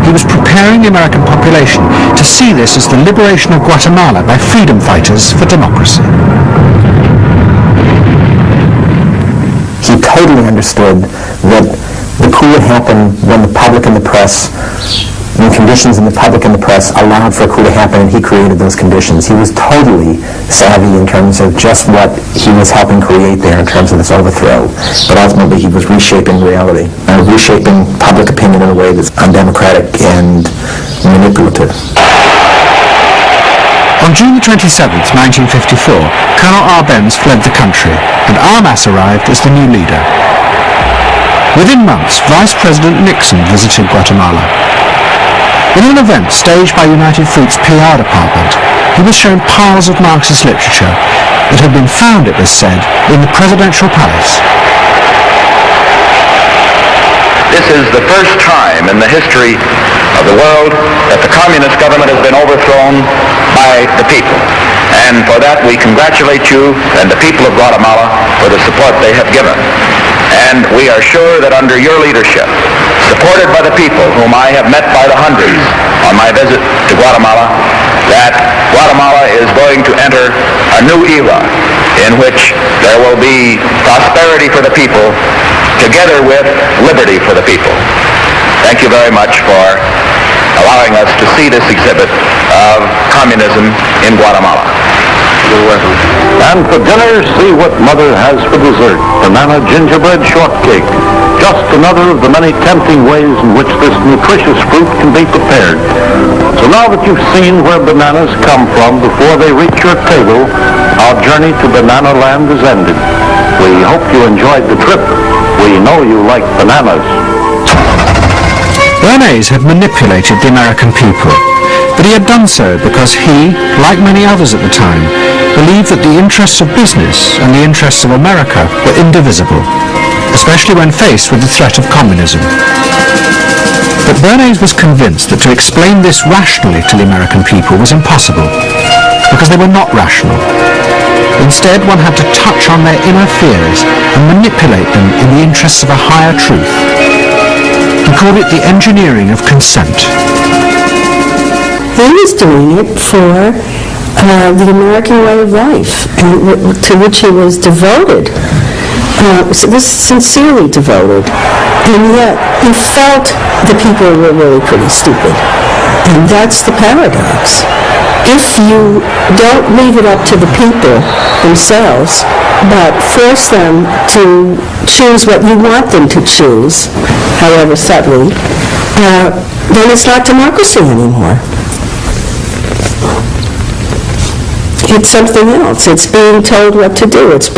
He was preparing the American population to see this as the liberation of Guatemala by freedom fighters for democracy. He totally understood that the coup would happen when the public and the press, when conditions in the public and the press allowed for a coup to happen, and he created those conditions. He was totally savvy in terms of just what he was helping create there in terms of this overthrow. But ultimately he was reshaping reality, reshaping public opinion in a way that's undemocratic and manipulative. On June 27, 1954, Colonel Arbenz fled the country, and Armas arrived as the new leader. Within months, Vice President Nixon visited Guatemala. In an event staged by United Fruit's PR department, he was shown piles of Marxist literature that had been found, it was said, in the presidential palace. This is the first time in the history of the world that the communist government has been overthrown by the people. And for that we congratulate you and the people of Guatemala for the support they have given. And we are sure that under your leadership, supported by the people whom I have met by the hundreds on my visit to Guatemala, that Guatemala is going to enter a new era in which there will be prosperity for the people together with liberty for the people. Thank you very much for allowing us to see this exhibit of communism in Guatemala. You're welcome. And for dinner, see what Mother has for dessert. Banana gingerbread shortcake. Just another of the many tempting ways in which this nutritious fruit can be prepared. So now that you've seen where bananas come from before they reach your table, our journey to Banana Land is ended. We hope you enjoyed the trip. We know you like bananas. Bernays had manipulated the American people, but he had done so because he, like many others at the time, believed that the interests of business and the interests of America were indivisible, especially when faced with the threat of communism. But Bernays was convinced that to explain this rationally to the American people was impossible, because they were not rational. Instead, one had to touch on their inner fears and manipulate them in the interests of a higher truth. He called it the engineering of consent. He was doing it for the American way of life, and to which he was devoted. Was sincerely devoted, and yet he felt the people were really pretty stupid, and that's the paradox. If you don't leave it up to the people themselves, but force them to choose what you want them to choose, however subtly, then it's not democracy anymore. It's something else. It's being told what to do. It's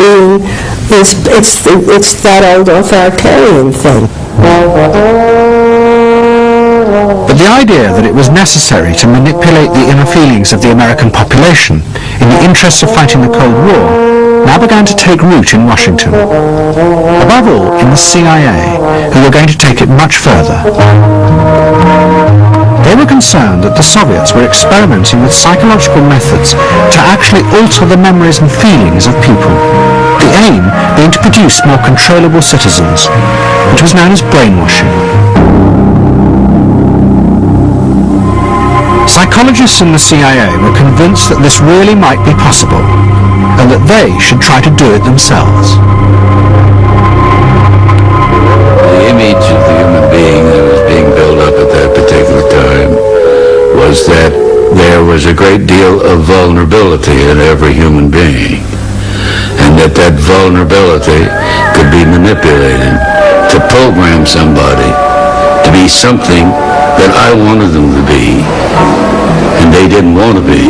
that old authoritarian thing. But the idea that it was necessary to manipulate the inner feelings of the American population in the interests of fighting the Cold War now began to take root in Washington. Above all, in the CIA, who were going to take it much further. They were concerned that the Soviets were experimenting with psychological methods to actually alter the memories and feelings of people, the aim being to produce more controllable citizens, which was known as brainwashing. Psychologists in the CIA were convinced that this really might be possible, and that they should try to do it themselves. The image of the human being that was being built up at that particular time was that there was a great deal of vulnerability in every human being, and that vulnerability could be manipulated to program somebody to be something that I wanted them to be, and they didn't want to be.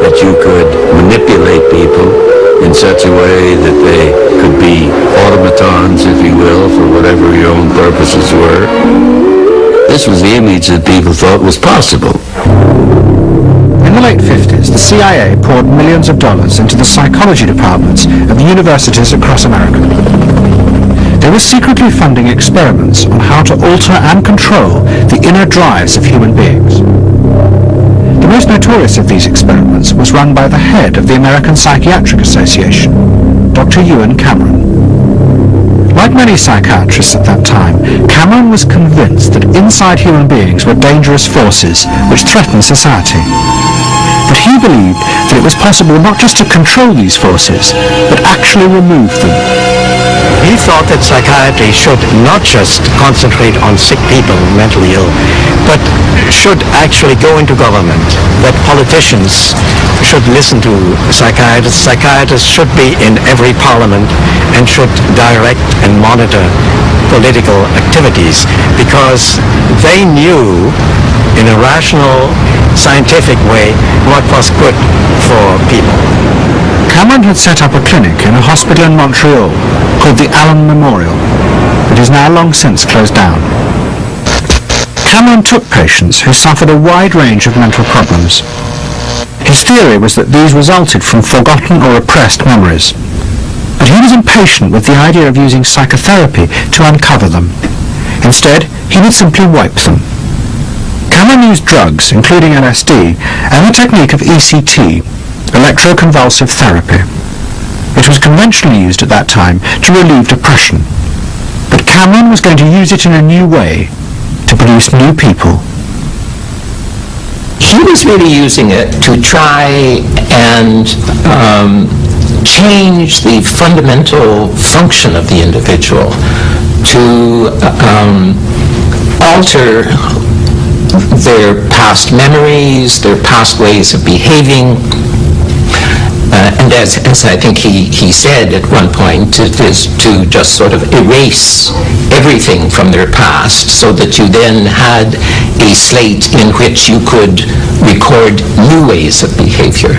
That you could manipulate people in such a way that they could be automatons, if you will, for whatever your own purposes were. This was the image that people thought was possible. In the late 50s, the CIA poured millions of dollars into the psychology departments of universities across America. They were secretly funding experiments on how to alter and control the inner drives of human beings. The most notorious of these experiments was run by the head of the American Psychiatric Association, Dr. Ewan Cameron. Like many psychiatrists at that time, Cameron was convinced that inside human beings were dangerous forces which threatened society. But he believed that it was possible not just to control these forces, but actually remove them. He thought that psychiatry should not just concentrate on sick people, mentally ill, but should actually go into government, that politicians should listen to psychiatrists. Psychiatrists should be in every parliament and should direct and monitor political activities, because they knew in a rational, scientific way what was good for people. Cameron had set up a clinic in a hospital in Montreal called the Allen Memorial. It is now long since closed down. Cameron took patients who suffered a wide range of mental problems. His theory was that these resulted from forgotten or repressed memories. But he was impatient with the idea of using psychotherapy to uncover them. Instead, he would simply wipe them. Cameron used drugs, including LSD, and the technique of ECT, electroconvulsive therapy. It was conventionally used at that time to relieve depression. But Cameron was going to use it in a new way, to produce new people. He was really using it to try and change the fundamental function of the individual, to alter their past memories, their past ways of behaving. And as I think he said at one point, it is to just sort of erase everything from their past so that you then had a slate in which you could record new ways of behavior.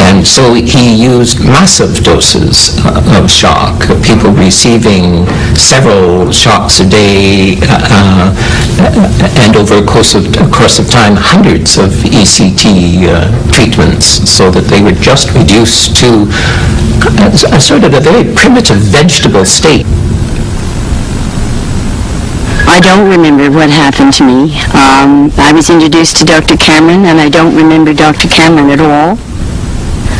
And so he used massive doses of shock, people receiving several shocks a day, and over a course of time, hundreds of ECT treatments, so that they were just reduced to a sort of a very primitive vegetable state. I don't remember what happened to me. I was introduced to Dr. Cameron, and I don't remember Dr. Cameron at all.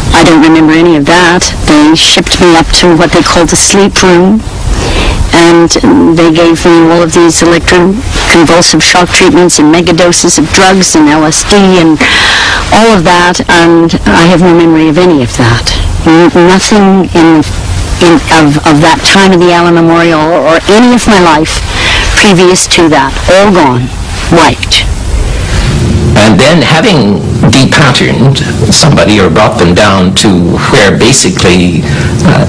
I don't remember any of that. They shipped me up to what they called the sleep room, and they gave me all of these electroconvulsive shock treatments and megadoses of drugs and LSD and all of that, and I have no memory of any of that. Nothing of that time of the Allen Memorial or any of my life previous to that. All gone. Wiped. And then having depatterned somebody or brought them down to where basically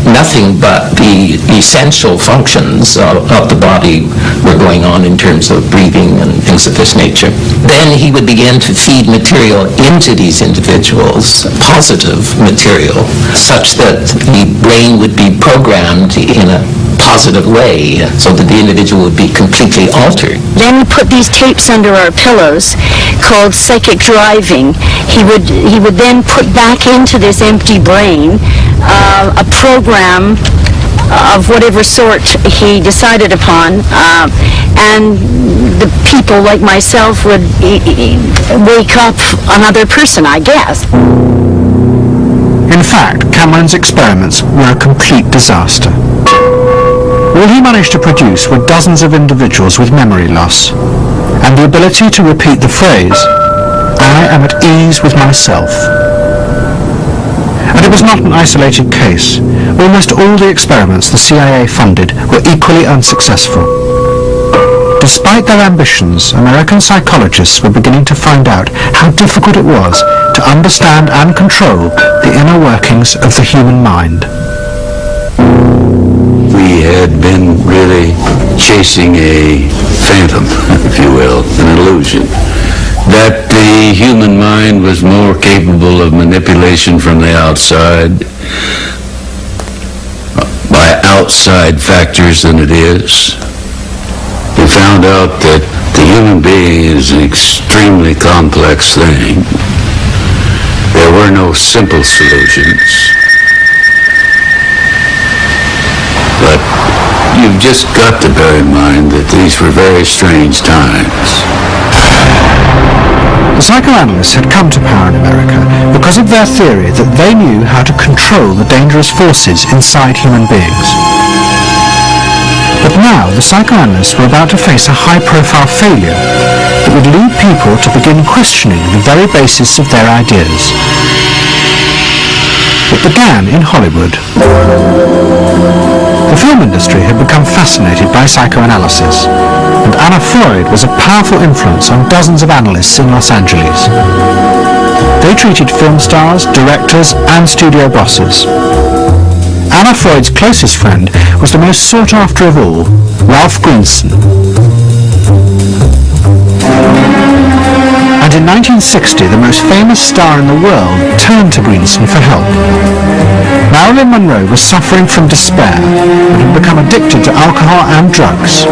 nothing but the essential functions of the body were going on in terms of breathing and things of this nature, then he would begin to feed material into these individuals, positive material, such that the brain would be programmed in a positive way, so that the individual would be completely altered. Then he put these tapes under our pillows called psychic driving. He would then put back into this empty brain a program of whatever sort he decided upon, and the people like myself would wake up another person, I guess. In fact, Cameron's experiments were a complete disaster. All he managed to produce were dozens of individuals with memory loss, and the ability to repeat the phrase, "I am at ease with myself." And it was not an isolated case. Almost all the experiments the CIA funded were equally unsuccessful. Despite their ambitions, American psychologists were beginning to find out how difficult it was to understand and control the inner workings of the human mind. We had been really chasing a phantom, if you will, an illusion, that the human mind was more capable of manipulation from the outside by outside factors than it is. We found out that the human being is an extremely complex thing. There were no simple solutions. But you've just got to bear in mind that these were very strange times. The psychoanalysts had come to power in America because of their theory that they knew how to control the dangerous forces inside human beings. But now the psychoanalysts were about to face a high-profile failure that would lead people to begin questioning the very basis of their ideas. It began in Hollywood. The film industry had become fascinated by psychoanalysis, and Anna Freud was a powerful influence on dozens of analysts in Los Angeles. They treated film stars, directors, and studio bosses. Anna Freud's closest friend was the most sought after of all, Ralph Greenson. And in 1960, the most famous star in the world turned to Greenson for help. Marilyn Monroe was suffering from despair and had become addicted to alcohol and drugs.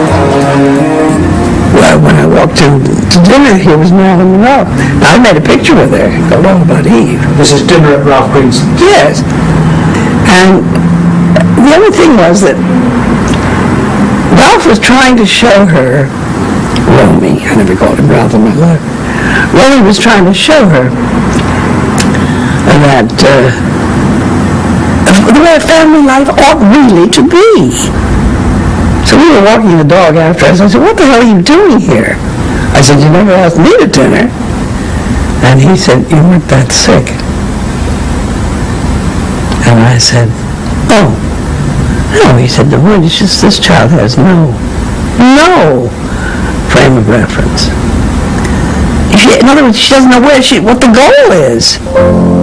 Well, when I walked in to dinner, here was Marilyn Monroe. I made a picture with her, go on about Eve. This is dinner at Ralph Greenson's? Yes. And the other thing was that Ralph was trying to show her, Romy, I never called him Ralph in my life, Romy was trying to show her that the way a family life ought really to be. So we were walking the dog after us. I said, "What the hell are you doing here?" I said, "You never asked me to dinner." And he said, "You weren't that sick." And I said, "Oh, no." He said, "The word is just this child has no frame of reference. In other words, she doesn't know what the goal is."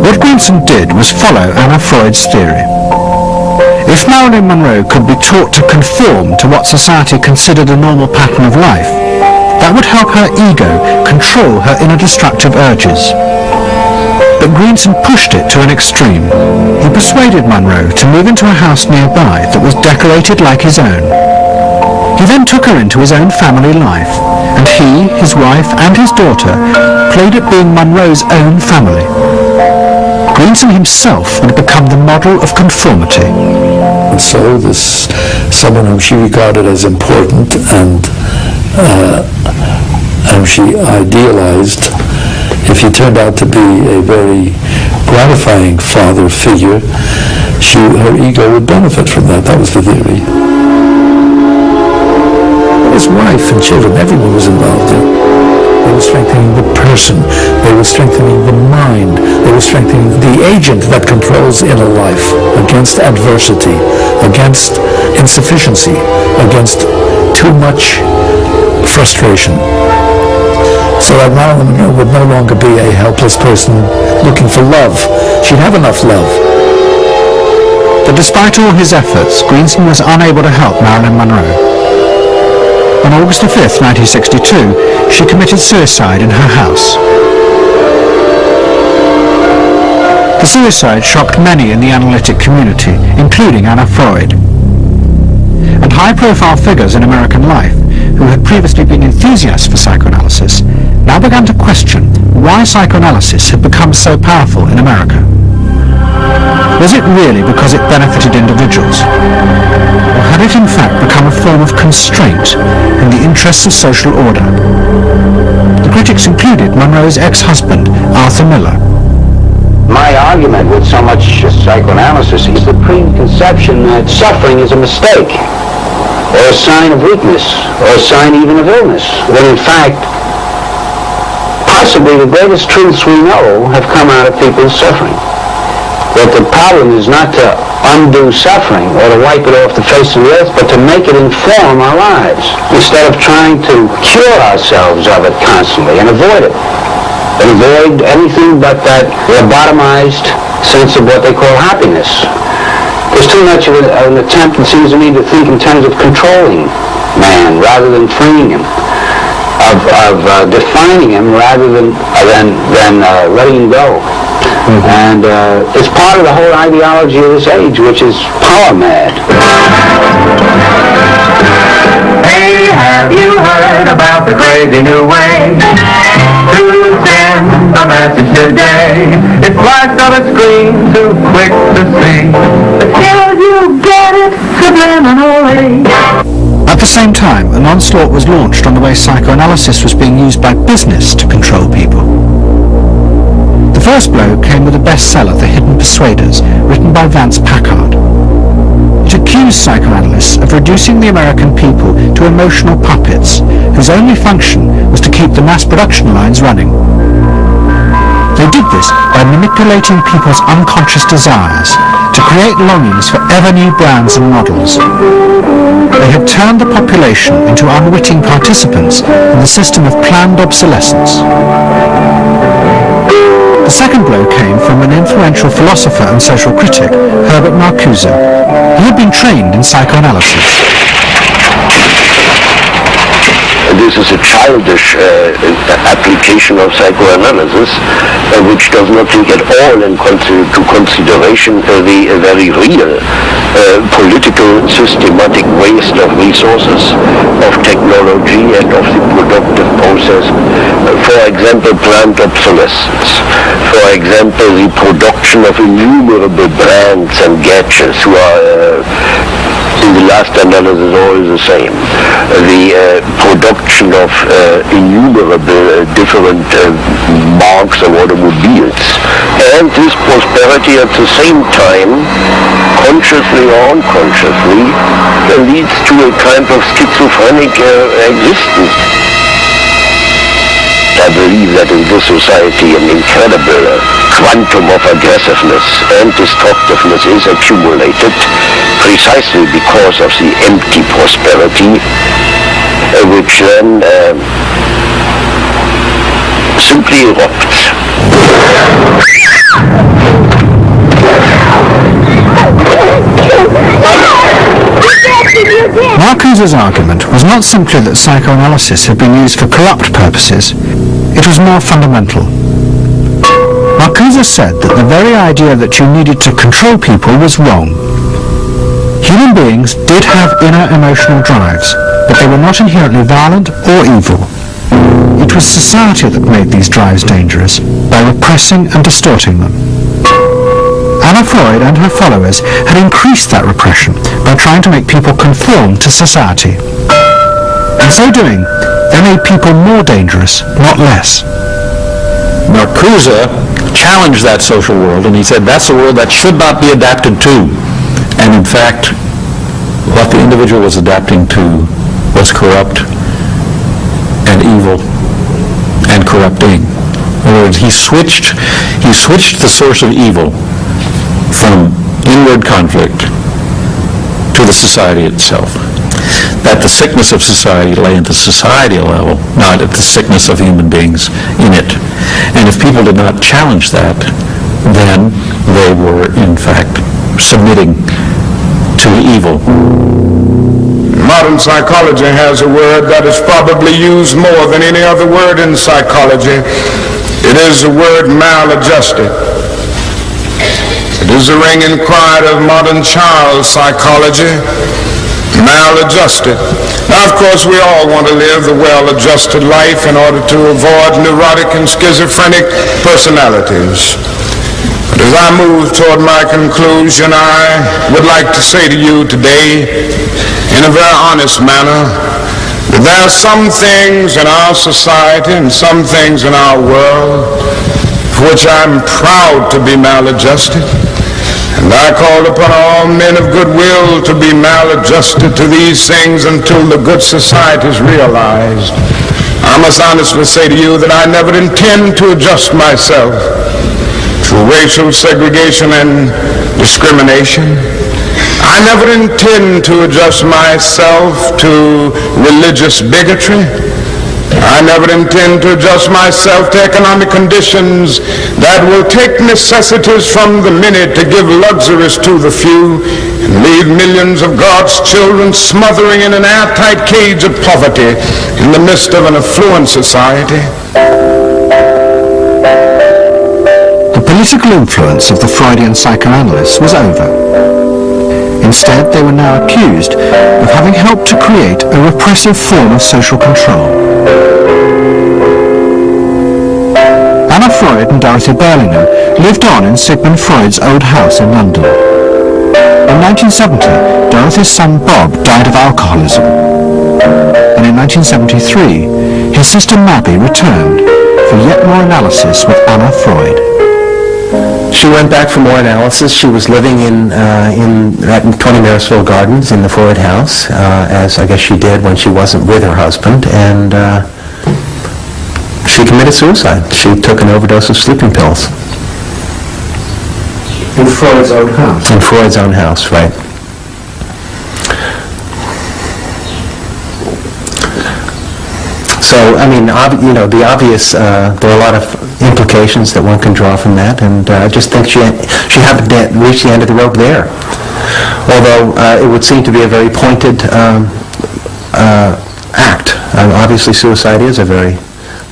What Greenson did was follow Anna Freud's theory. If Marilyn Monroe could be taught to conform to what society considered a normal pattern of life, that would help her ego control her inner destructive urges. But Greenson pushed it to an extreme. He persuaded Monroe to move into a house nearby that was decorated like his own. He then took her into his own family life, and he, his wife, and his daughter played at being Monroe's own family. Greenson himself would become the model of conformity. And so this, someone whom she regarded as important and whom she idealized, if he turned out to be a very gratifying father figure, her ego would benefit from that. That was the theory. His wife and children, everyone was involved in. They were strengthening the person. They were strengthening the mind. They were strengthening the agent that controls inner life against adversity, against insufficiency, against too much frustration. So that Marilyn Monroe would no longer be a helpless person looking for love. She'd have enough love. But despite all his efforts, Greenson was unable to help Marilyn Monroe. On August 5th, 1962, she committed suicide in her house. The suicide shocked many in the analytic community, including Anna Freud. And high-profile figures in American life, who had previously been enthusiasts for psychoanalysis, now began to question why psychoanalysis had become so powerful in America. Was it really because it benefited individuals? Or had it in fact become a form of constraint in the interests of social order? The critics included Monroe's ex-husband, Arthur Miller. My argument with so much psychoanalysis is the preconception that suffering is a mistake. or a sign of weakness, or a sign even of illness, when in fact, possibly the greatest truths we know have come out of people's suffering. That the problem is not to undo suffering or to wipe it off the face of the earth, but to make it inform our lives, instead of trying to cure ourselves of it constantly and avoid it. And avoid anything but that lobotomized sense of what they call happiness. There's too much of an attempt, it seems to me, to think in terms of controlling man rather than freeing him, of defining him rather than letting him go. And it's part of the whole ideology of this age, which is power mad. Hey, have you heard about the crazy new way to send a message today? It flashed on a screen too quick to see. But still you get it subliminally. At the same time, an onslaught was launched on the way psychoanalysis was being used by business to control people. The first blow came with a bestseller, The Hidden Persuaders, written by Vance Packard. It accused psychoanalysts of reducing the American people to emotional puppets whose only function was to keep the mass production lines running. They did this by manipulating people's unconscious desires to create longings for ever new brands and models. They had turned the population into unwitting participants in the system of planned obsolescence. The second blow came from an influential philosopher and social critic, Herbert Marcuse. He had been trained in psychoanalysis. This is a childish application of psychoanalysis, which does not take at all into consideration the very real political systematic waste of resources, of technology, and of the productive process. For example, planned obsolescence. For example, the production of innumerable brands and gadgets who are in the last analysis always the same. The production of innumerable different marks of automobiles. And this prosperity at the same time, consciously or unconsciously, leads to a kind of schizophrenic existence. I believe that in this society an incredible quantum of aggressiveness and destructiveness is accumulated precisely because of the empty prosperity which then simply erupts. Marcuse's argument was not simply that psychoanalysis had been used for corrupt purposes, it was more fundamental. Marcuse said that the very idea that you needed to control people was wrong. Human beings did have inner emotional drives, but they were not inherently violent or evil. It was society that made these drives dangerous by repressing and distorting them. Anna Freud and her followers had increased that repression by trying to make people conform to society. In so doing, they made people more dangerous, not less. Marcuse challenged that social world, and he said that's a world that should not be adapted to. And in fact, what the individual was adapting to was corrupt and evil and corrupting. In other words, he switched the source of evil from inward conflict to the society itself. That the sickness of society lay at the societal level, not at the sickness of human beings in it. And if people did not challenge that, then they were in fact submitting to evil. Modern psychology has a word that is probably used more than any other word in psychology. It is the word maladjusted. It is the ringing cry of modern child psychology, maladjusted. Now, of course, we all want to live the well-adjusted life in order to avoid neurotic and schizophrenic personalities. But as I move toward my conclusion, I would like to say to you today, in a very honest manner, that there are some things in our society and some things in our world for which I'm proud to be maladjusted. And And I called upon all men of goodwill to be maladjusted to these things until the good society is realized. I must honestly say to you that I never intend to adjust myself to racial segregation and discrimination. I never intend to adjust myself to religious bigotry. I never intend to adjust myself to economic conditions that will take necessities from the many to give luxuries to the few and leave millions of God's children smothering in an airtight cage of poverty in the midst of an affluent society. The political influence of the Freudian psychoanalysts was over. Instead, they were now accused of having helped to create a repressive form of social control. Anna Freud and Dorothy Burlingham lived on in Sigmund Freud's old house in London. In 1970, Dorothy's son Bob died of alcoholism. And in 1973, his sister Mabby returned for yet more analysis with Anna Freud. She went back for more analysis. She was living in 20 Marysville Gardens in the Freud house, as I guess she did when she wasn't with her husband, and she committed suicide. She took an overdose of sleeping pills. In Freud's own house? In Freud's own house, right. So, I mean, the obvious, there are a lot of implications that one can draw from that, and I just think she happened to reach the end of the rope there. Although it would seem to be a very pointed act. Obviously, suicide is a very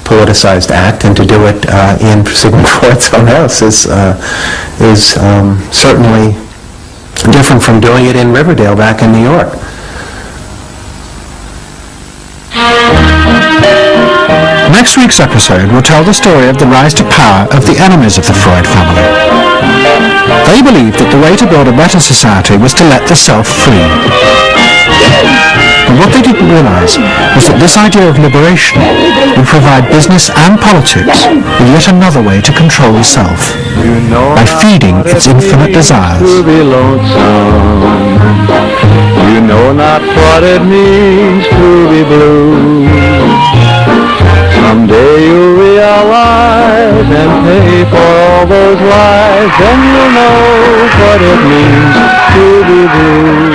politicized act, and to do it in Sigmund Freud's own house is certainly different from doing it in Riverdale back in New York. Next week's episode will tell the story of the rise to power of the enemies of the Freud family. They believed that the way to build a better society was to let the self free. But what they didn't realize was that this idea of liberation would provide business and politics with yet another way to control the self, by feeding its infinite desires. To be lonesome. You know not what it means to be blue. Someday you'll realize and pay for all those lies, then you'll know what it means to be blue.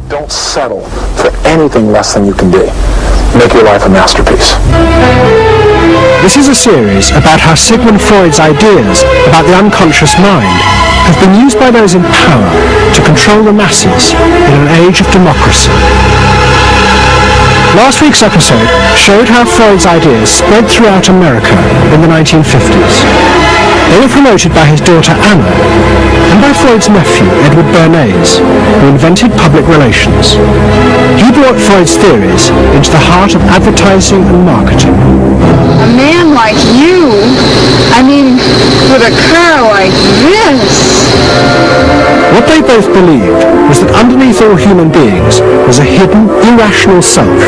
Don't settle for anything less than you can be. Make your life a masterpiece. This is a series about how Sigmund Freud's ideas about the unconscious mind have been used by those in power to control the masses in an age of democracy. Last week's episode showed how Freud's ideas spread throughout America in the 1950s. They were promoted by his daughter Anna and by Freud's nephew Edward Bernays, who invented public relations. He brought Freud's theories into the heart of advertising and marketing. A man like you, with a car like this. What they both believed was that underneath all human beings was a hidden, irrational self,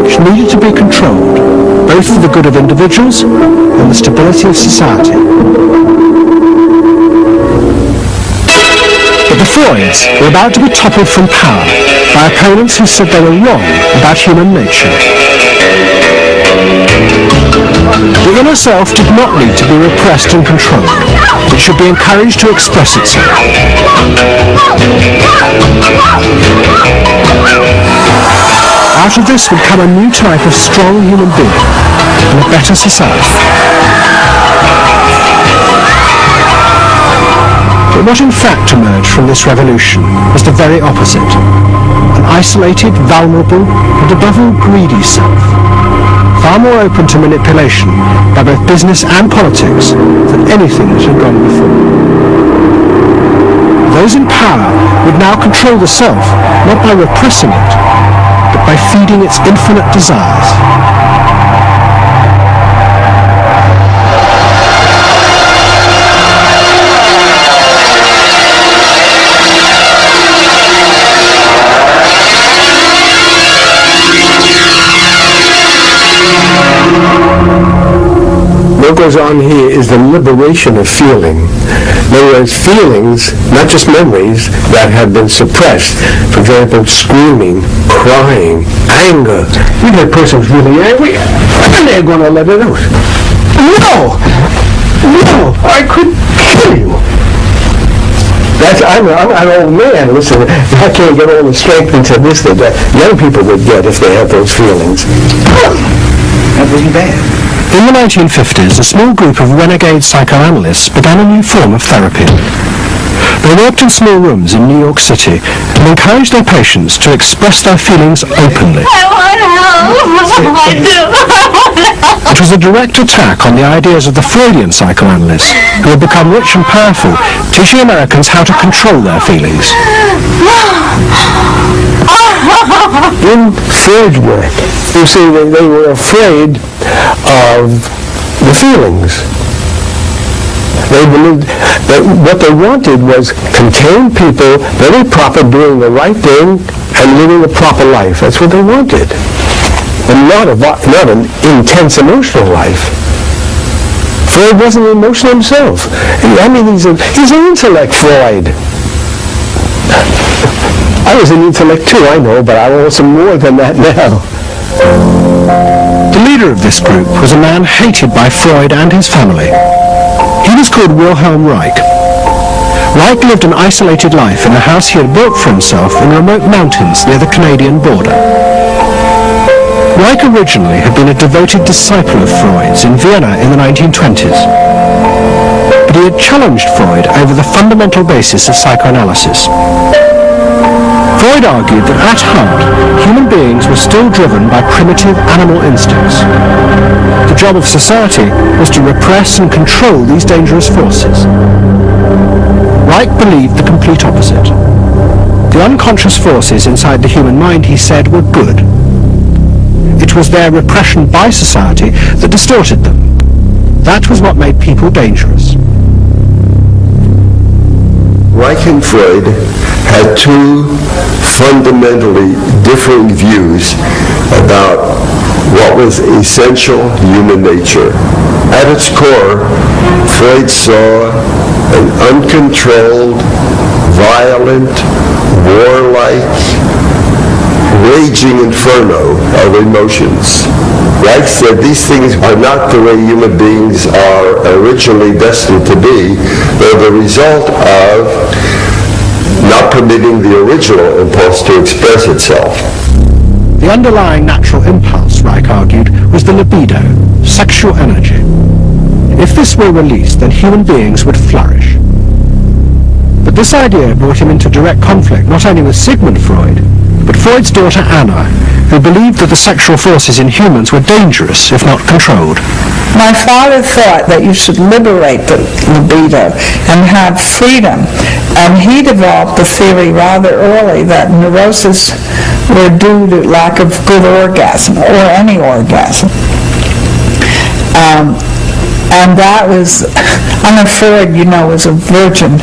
which needed to be controlled, both for the good of individuals and the stability of society. But the Freuds were about to be toppled from power by opponents who said they were wrong about human nature. The inner self did not need to be repressed and controlled. It should be encouraged to express itself. Out of this would come a new type of strong human being and a better society. But what in fact emerged from this revolution was the very opposite. An isolated, vulnerable, and above all greedy self, far more open to manipulation by both business and politics than anything that had gone before. Those in power would now control the self, not by repressing it, but by feeding its infinite desires. We're goes on here is the liberation of feeling. In other words, feelings, not just memories, that have been suppressed. For example, screaming, crying, anger. You get a person who's really angry, and they're going to let it out. No! I could kill you. I'm an old man. Listen, I can't get all the strength into this that young people would get if they had those feelings. That wasn't bad. In the 1950s, a small group of renegade psychoanalysts began a new form of therapy. They worked in small rooms in New York City and encouraged their patients to express their feelings openly. I want help. I do. It was a direct attack on the ideas of the Freudian psychoanalysts, who had become rich and powerful, teaching Americans how to control their feelings. In Freud's work, you see, they were afraid of the feelings. They believed that what they wanted was contained people, very proper, doing the right thing and living a proper life. That's what they wanted. And not an intense emotional life. Freud wasn't emotional himself. I mean, he's an intellect, Freud. I was an intellect too, I know, but I'm also more than that now. The leader of this group was a man hated by Freud and his family. He was called Wilhelm Reich. Reich lived an isolated life in a house he had built for himself in remote mountains near the Canadian border. Reich originally had been a devoted disciple of Freud's in Vienna in the 1920s. But he had challenged Freud over the fundamental basis of psychoanalysis. Freud argued that at heart, human beings were still driven by primitive animal instincts. The job of society was to repress and control these dangerous forces. Reich believed the complete opposite. The unconscious forces inside the human mind, he said, were good. It was their repression by society that distorted them. That was what made people dangerous. Reich and Freud had two fundamentally different views about what was essential human nature. At its core, Freud saw an uncontrolled, violent, warlike, raging inferno of emotions. Reich said these things are not the way human beings are originally destined to be. They're the result of not permitting the original impulse to express itself. The underlying natural impulse, Reich argued, was the libido, sexual energy. If this were released, then human beings would flourish. But this idea brought him into direct conflict not only with Sigmund Freud, but Freud's daughter Anna, who believed that the sexual forces in humans were dangerous if not controlled. My father thought that you should liberate the libido and have freedom, and he developed the theory rather early that neurosis were due to lack of good orgasm, or any orgasm. And that was, Anna Freud, was a virgin.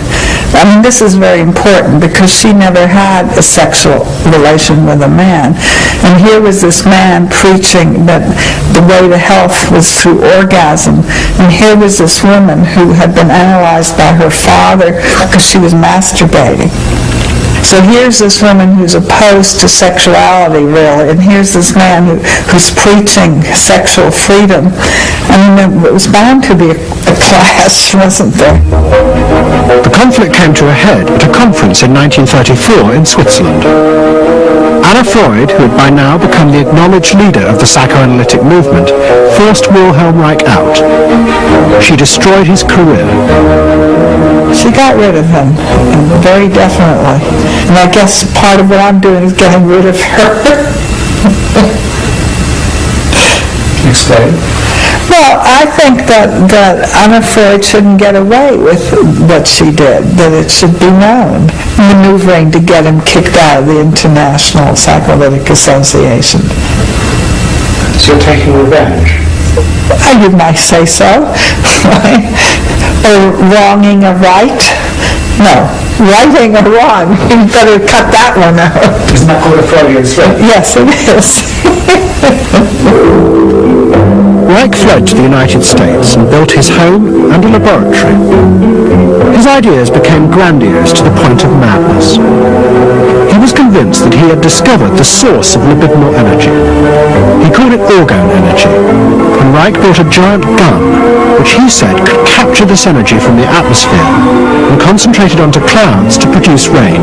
I mean, this is very important because she never had a sexual relation with a man. And here was this man preaching that the way to health was through orgasm. And here was this woman who had been analyzed by her father because she was masturbating. So here's this woman who's opposed to sexuality, really, and here's this man who's preaching sexual freedom. I mean, it was bound to be a clash, wasn't there? The conflict came to a head at a conference in 1934 in Switzerland. Anna Freud, who had by now become the acknowledged leader of the psychoanalytic movement, forced Wilhelm Reich out. She destroyed his career. She got rid of him, very definitely. And I guess part of what I'm doing is getting rid of her. Explain. Well, I think that Anna Freud shouldn't get away with what she did, that it should be known, maneuvering to get him kicked out of the International Psychoanalytic Association. So you're taking revenge? You might say so. Or wronging a right? No, righting a wrong. You better cut that one out. Isn't that called a Freudian slip? Yes, it is. Reich fled to the United States and built his home and a laboratory. His ideas became grandiose to the point of madness. He was convinced that he had discovered the source of libidinal energy. He called it orgone energy, and Reich built a giant gun, which he said could capture this energy from the atmosphere and concentrate it onto clouds to produce rain.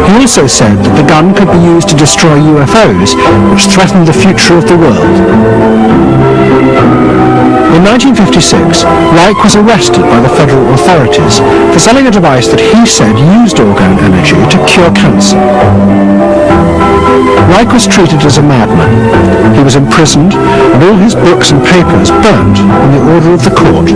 He also said that the gun could be used to destroy UFOs, which threatened the future of the world. In 1956, Reich was arrested by the federal authorities for selling a device that he said used orgone energy to cure cancer. Reich was treated as a madman. He was imprisoned, and all his books and papers burnt in the order of the court.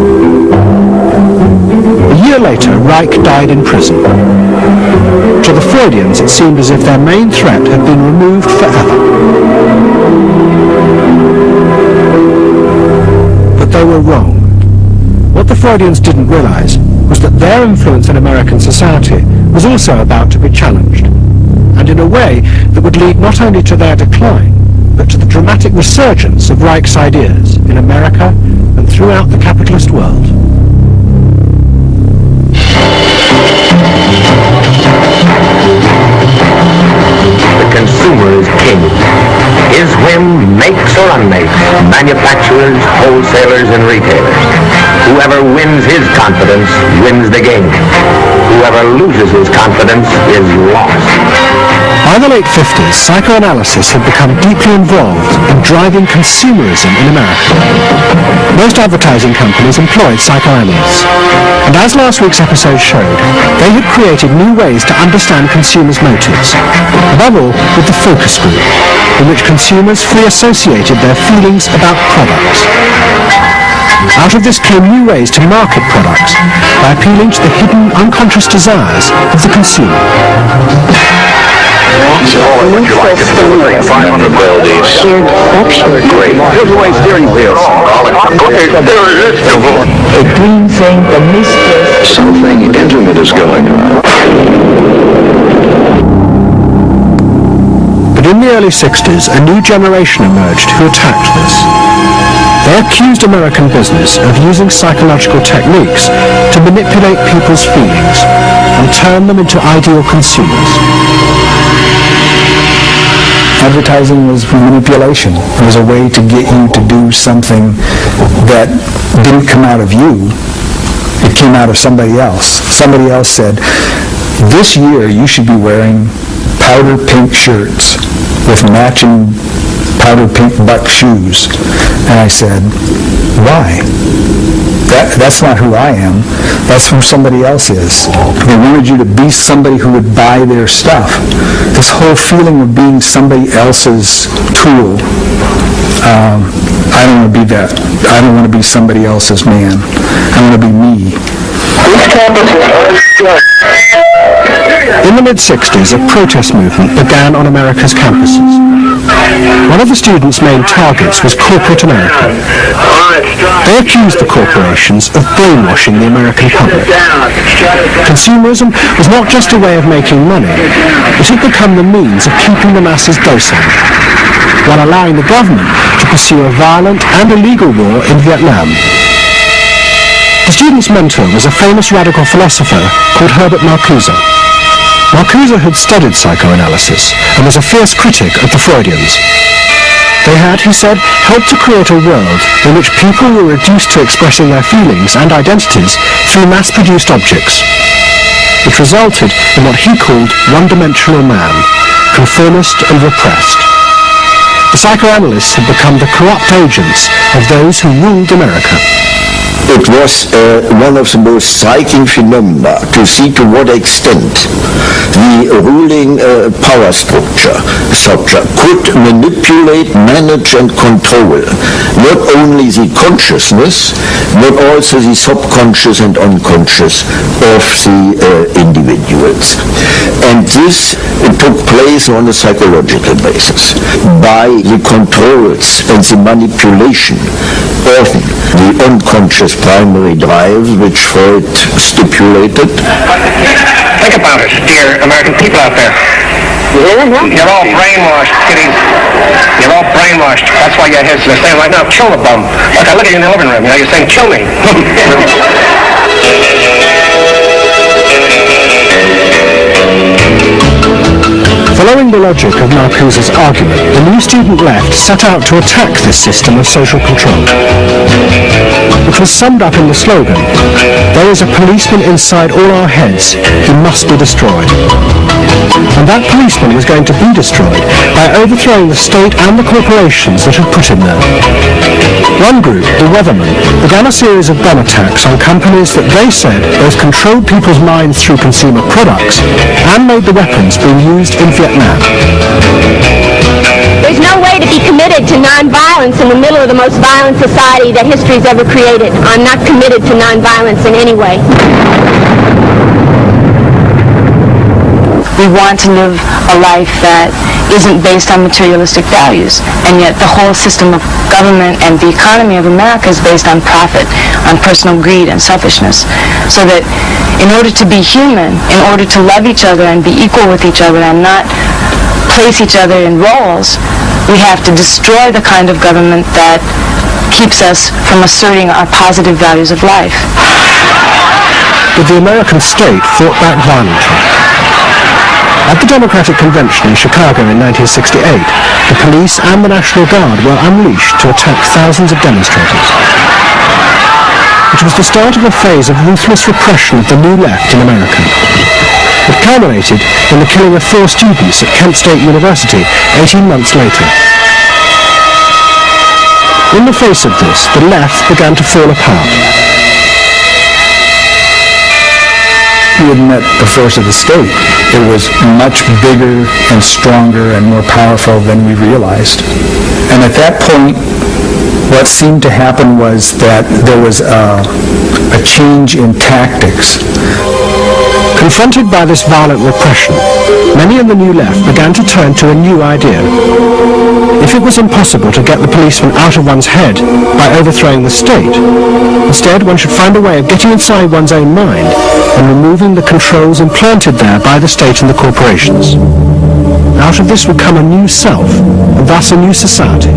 A year later, Reich died in prison. To the Freudians, it seemed as if their main threat had been removed forever. But they were wrong. What the Freudians didn't realize was that their influence in American society was also about to be challenged, and in a way that would lead not only to their decline, but to the dramatic resurgence of Reich's ideas in America and throughout the capitalist world. The consumer is king. His whim makes or unmakes manufacturers, wholesalers, and retailers. Whoever wins his confidence wins the game. Whoever loses his confidence is lost. By the late 50s, psychoanalysis had become deeply involved in driving consumerism in America. Most advertising companies employed psychoanalysts, and as last week's episode showed, they had created new ways to understand consumers' motives, above all with the focus group, in which consumers free associated their feelings about products. Out of this came new ways to market products by appealing to the hidden, unconscious desires of the consumer. Would you like to do 500 buildings? Great. Here's away steering wheel. A green thing, a mystery. Something intimate is going on. But in the early 60s, a new generation emerged who attacked this. They accused American business of using psychological techniques to manipulate people's feelings and turn them into ideal consumers. Advertising was manipulation. It was a way to get you to do something that didn't come out of you. It came out of somebody else. Somebody else said, this year you should be wearing powder pink shirts with matching powder pink buck shoes. And I said, why? That's not who I am. That's who somebody else is. They wanted you to be somebody who would buy their stuff. This whole feeling of being somebody else's tool. I don't want to be that. I don't want to be somebody else's man. I want to be me. In the mid-60s, a protest movement began on America's campuses. One of the students' main targets was corporate America. They accused the corporations of brainwashing the American public. Consumerism was not just a way of making money, it had become the means of keeping the masses docile, while allowing the government to pursue a violent and illegal war in Vietnam. The student's mentor was a famous radical philosopher called Herbert Marcuse. Marcuse had studied psychoanalysis and was a fierce critic of the Freudians. They had, he said, helped to create a world in which people were reduced to expressing their feelings and identities through mass-produced objects. It resulted in what he called one-dimensional man, conformist and repressed. The psychoanalysts had become the corrupt agents of those who ruled America. It was one of the most striking phenomena to see to what extent the ruling power structure could manipulate, manage and control not only the consciousness, but also the subconscious and unconscious of the individuals. And this took place on a psychological basis by the controls and the manipulation of the unconscious primary drives which Freud stipulated. Think about it, dear American people out there. You're all brainwashed, kiddies. You're all brainwashed. That's why you're here saying right now, kill the bum. Look, I look at you in the living room, you're saying, kill me. Following the logic of Marcuse's argument, the New Student Left set out to attack this system of social control, which was summed up in the slogan, "There is a policeman inside all our heads, he must be destroyed." And that policeman was going to be destroyed by overthrowing the state and the corporations that had put him there. One group, the Weathermen, began a series of bomb attacks on companies that they said both controlled people's minds through consumer products and made the weapons being used in Vietnam. There's no way to be committed to nonviolence in the middle of the most violent society that history's ever created. I'm not committed to nonviolence in any way. We want to live a life that isn't based on materialistic values, and yet the whole system of government and the economy of America is based on profit, on personal greed and selfishness. So that in order to be human, in order to love each other and be equal with each other and not place each other in roles, we have to destroy the kind of government that keeps us from asserting our positive values of life. But the American state fought back violently. At the Democratic Convention in Chicago in 1968, the police and the National Guard were unleashed to attack thousands of demonstrators. It was the start of a phase of ruthless repression of the New Left in America. It culminated in the killing of 4 students at Kent State University 18 months later. In the face of this, the left began to fall apart. We had met the force of the state. It was much bigger and stronger and more powerful than we realized. And at that point, what seemed to happen was that there was a change in tactics. Confronted by this violent repression, many in the New Left began to turn to a new idea. If it was impossible to get the policeman out of one's head by overthrowing the state, instead one should find a way of getting inside one's own mind and removing the controls implanted there by the state and the corporations. Out of this would come a new self, and thus a new society.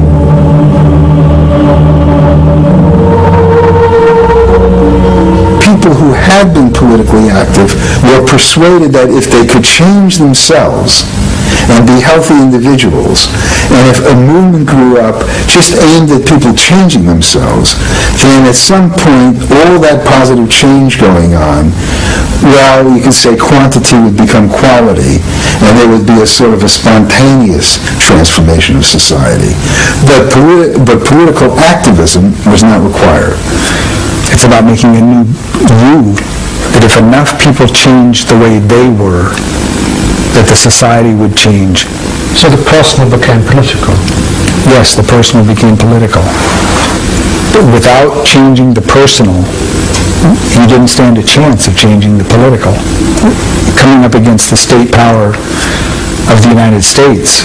People who had been politically active were persuaded that if they could change themselves and be healthy individuals, and if a movement grew up just aimed at people changing themselves, then at some point all that positive change going on, well, you could say quantity would become quality, and there would be a sort of a spontaneous transformation of society. But political activism was not required. It's about making a new you, that if enough people changed the way they were, that the society would change. So the personal became political? Yes, the personal became political. But without changing the personal, you didn't stand a chance of changing the political. Coming up against the state power of the United States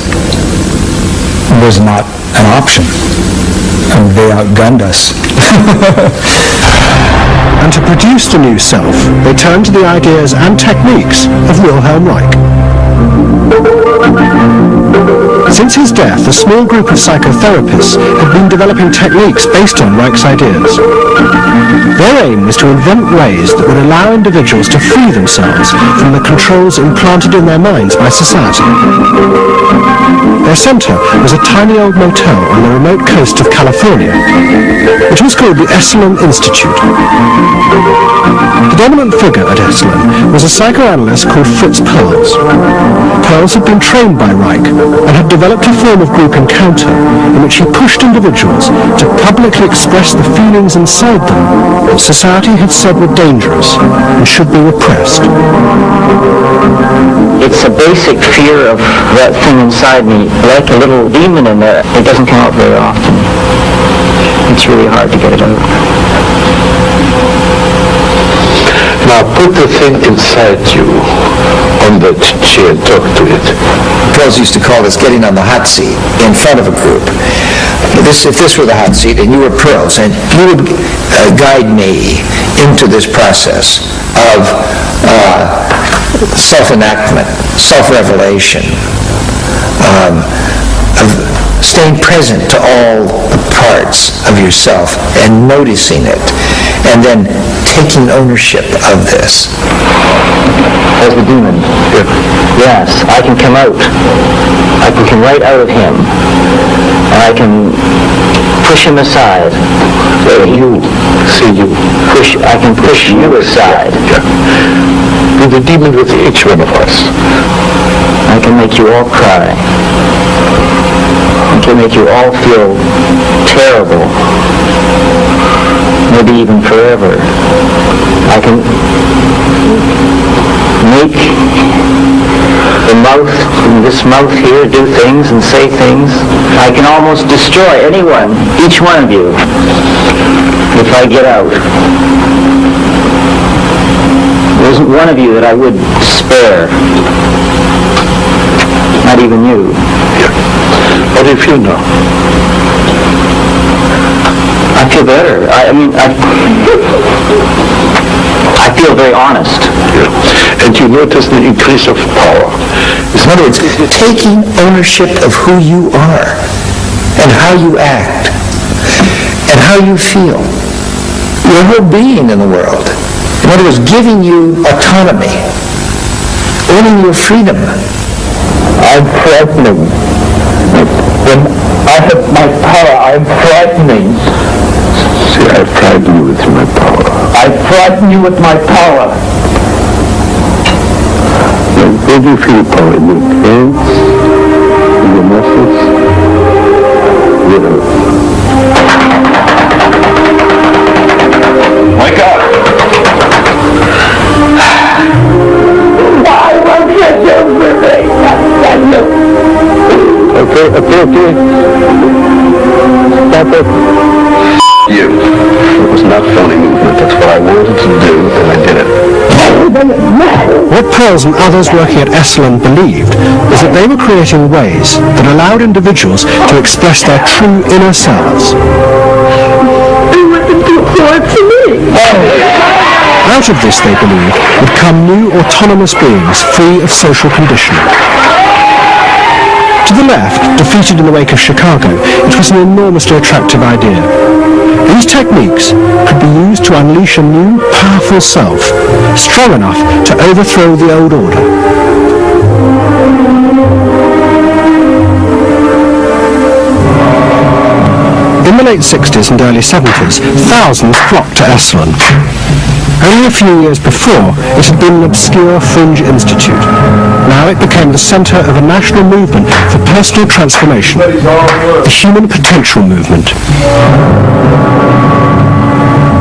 was not an option. And they outgunned us. And to produce the new self, they turned to the ideas and techniques of Wilhelm Reich. Since his death, a small group of psychotherapists had been developing techniques based on Reich's ideas. Their aim was to invent ways that would allow individuals to free themselves from the controls implanted in their minds by society. Their center was a tiny old motel on the remote coast of California. It was called the Esalen Institute. The dominant figure at Esalen was a psychoanalyst called Fritz Perls. Perls had been trained by Reich and had developed a form of group encounter in which he pushed individuals to publicly express the feelings inside them that society had said were dangerous and should be repressed. It's a basic fear of that thing inside me, like a little demon in there. It doesn't come out very often. It's really hard to get it out. Now put the thing inside you on that chair, talk to it. Girls used to call this getting on the hot seat in front of a group. if this were the hot seat and you were Pearls, and you would guide me into this process of self-enactment, self-revelation, of staying present to all the parts of yourself and noticing it, and then taking ownership of this. As the demon, yes, I can come out. I can come right out of him, and I can push him aside. I can push you aside. With the demon with each one of us. I can make you all cry. I can make you all feel terrible. Maybe even forever. I can make this mouth here, do things and say things. I can almost destroy anyone, each one of you, if I get out. There isn't one of you that I would spare. Not even you. Yeah. How do you feel now? I feel better. I feel very honest. Yeah. And you notice the increase of power. In other words, taking ownership of who you are and how you act and how you feel. Your whole being in the world. In other words, giving you autonomy, owning your freedom. I'm frightening. When I have my power, I'm frightening. See, I frighten you with my power. I frighten you with my power. Where do you feel power? In your hands? In your muscles? Wake up! Why won't you do for me? Okay. Stop it. You. It was not phony movement. That's what I wanted to do, and I did it. What Pearls and others working at Esalen believed was that they were creating ways that allowed individuals to express their true inner selves. Out of this, they believed, would come new autonomous beings free of social conditioning. To the left, defeated in the wake of Chicago, it was an enormously attractive idea. These techniques could be used to unleash a new, powerful self, strong enough to overthrow the old order. In the late 60s and early 70s, thousands flocked to Esalen. Only a few years before, it had been an obscure fringe institute. Now it became the centre of a national movement for personal transformation, the Human Potential Movement.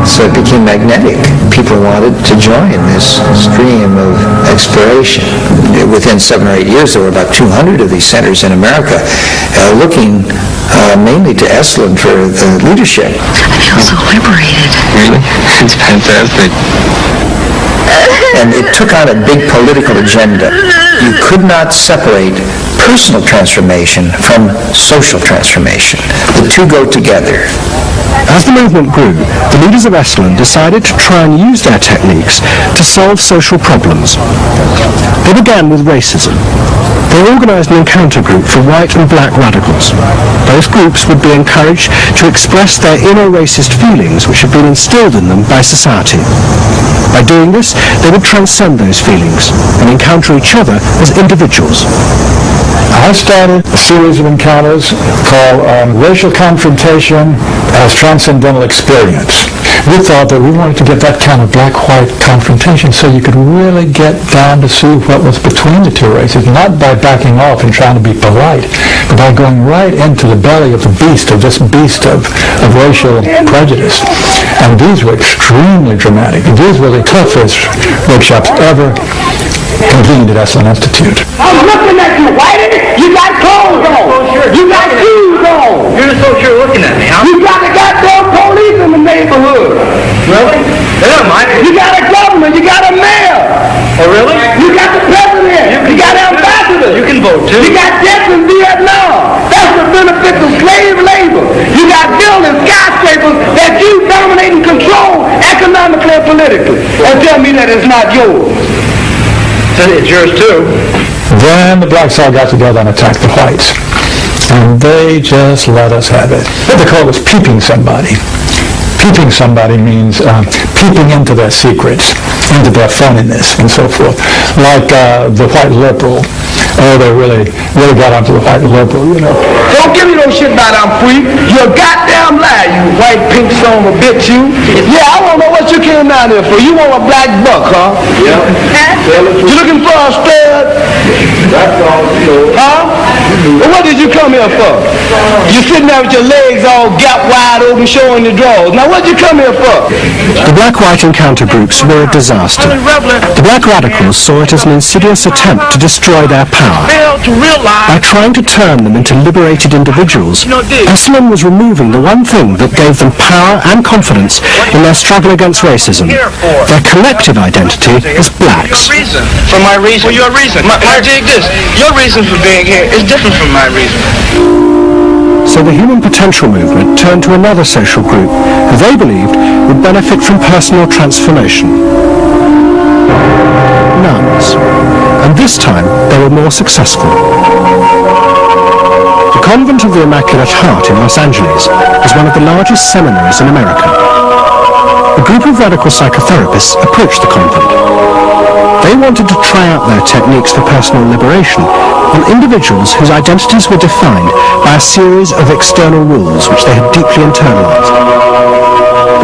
So it became magnetic. People wanted to join this stream of exploration. Within 7 or 8 years, there were about 200 of these centers in America, looking mainly to Esalen for leadership. I feel so liberated. Really? It's fantastic. And it took on a big political agenda. You could not separate personal transformation from social transformation. The two go together. As the movement grew, the leaders of Esalen decided to try and use their techniques to solve social problems. They began with racism. They organised an encounter group for white and black radicals. Both groups would be encouraged to express their inner racist feelings which had been instilled in them by society. By doing this, they would transcend those feelings and encounter each other as individuals. I started a series of encounters called Racial Confrontation as Transcendental Experience. We thought that we wanted to get that kind of black-white confrontation so you could really get down to see what was between the two races, not by backing off and trying to be polite, but by going right into the belly of the beast, of this beast of racial prejudice. And these were extremely dramatic. These were the toughest workshops ever convened at Esalen Institute. I'm looking at you, Whitey. You got clothes on. You got shoes on. You're so sure looking at me, huh? You got the goddamn police in the neighborhood. Really? Yeah, Mike. You got a governor. You got a mayor. Oh, really? You got the president. You got ambassadors. You can vote, too. You got deaths in Vietnam. That's the benefits of slave labor. tell me that it's not yours? It's yours too. Then the blacks all got together and attacked the whites. And they just let us have it. What they call was peeping somebody. Peeping somebody means peeping into their secrets, into their funniness, and so forth. Like the white liberal. Oh, they really got onto the white liberal, you know. Don't give me no shit about I'm free. You're a goddamn liar, you white pink son of a bitch, you. Yeah, I don't know what you came down here for. You want a black buck, huh? Yeah. You looking for a stud? That's all, huh? Well, what did you come here for? You're sitting there with your legs all gap wide open, showing your drawers. Now, what did you come here for? The black-white encounter groups were a disaster. The black radicals saw it as an insidious attempt to destroy their power. By trying to turn them into liberated individuals, Esalen was removing the one thing that gave them power and confidence in their struggle against racism, their collective identity as blacks. For my reason. For your reason. I dig this. Your reason for being here is different from my reason. So the human potential movement turned to another social group who they believed would benefit from personal transformation. Nuns. And this time they were more successful. The Convent of the Immaculate Heart in Los Angeles was one of the largest seminaries in America. A group of radical psychotherapists approached the convent. They wanted to try out their techniques for personal liberation on individuals whose identities were defined by a series of external rules which they had deeply internalized.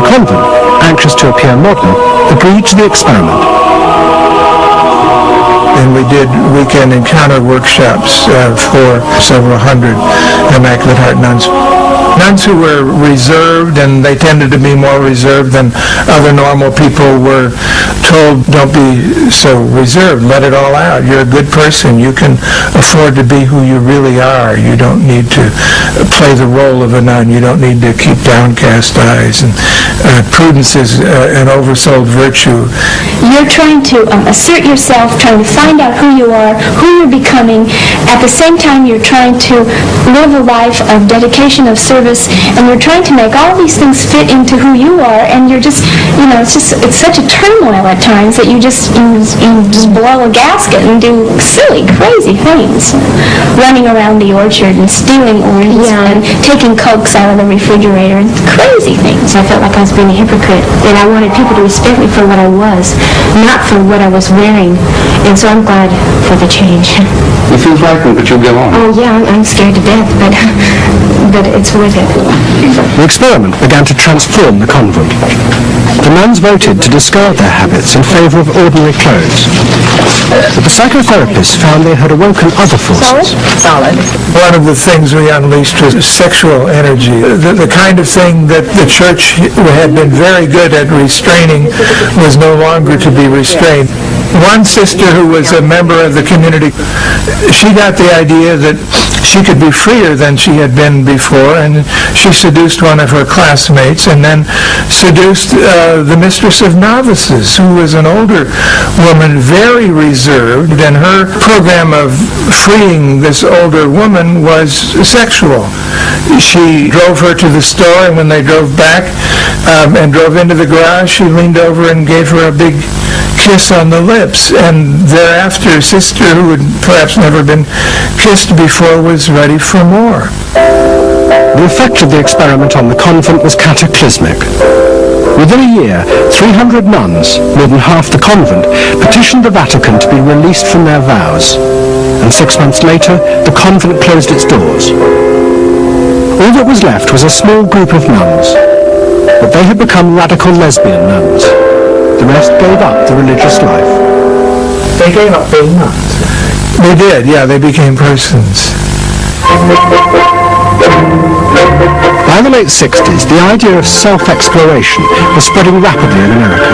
The convent, anxious to appear modern, agreed to the experiment. And we did weekend encounter workshops for several hundred Immaculate Heart nuns. Nuns who were reserved, and they tended to be more reserved than other normal people, were told, don't be so reserved, let it all out. You're a good person. You can afford to be who you really are. You don't need to play the role of a nun. You don't need to keep downcast eyes. And prudence is an oversold virtue. You're trying to assert yourself, trying to find out who you are, who you're becoming. At the same time, you're trying to live a life of dedication, of service, and you're trying to make all these things fit into who you are, and you're just, it's such a turmoil at times that you just blow a gasket and do silly, crazy things. Running around the orchard and stealing oranges and taking Cokes out of the refrigerator and crazy things. I felt like I was being a hypocrite, and I wanted people to respect me for what I was, not for what I was wearing. And so I'm glad for the change. You feel frightened, but you'll go on. Oh yeah, I'm scared to death, but it's worth it. The experiment began to transform the convent. The nuns voted to discard their habits in favor of ordinary clothes. But the psychotherapists found they had awoken other forces. Solid. One of the things we unleashed was sexual energy, the kind of thing that the church had been very good at restraining was no longer to be restrained. One sister who was a member of the community, she got the idea that she could be freer than she had been before, and she seduced one of her classmates and then seduced the mistress of novices, who was an older woman, very reserved, and her program of freeing this older woman was sexual. She drove her to the store, and when they drove back and drove into the garage, she leaned over and gave her a big kiss on the lips, and thereafter sister, who had perhaps never been kissed before, was ready for more. The effect of the experiment on the convent was cataclysmic. Within a year, 300 nuns, more than half the convent, petitioned the Vatican to be released from their vows, and 6 months later, the convent closed its doors. All that was left was a small group of nuns, but they had become radical lesbian nuns. The rest gave up the religious life. They gave up being nuns. They did, yeah, they became persons. By the late 60s, the idea of self-exploration was spreading rapidly in America.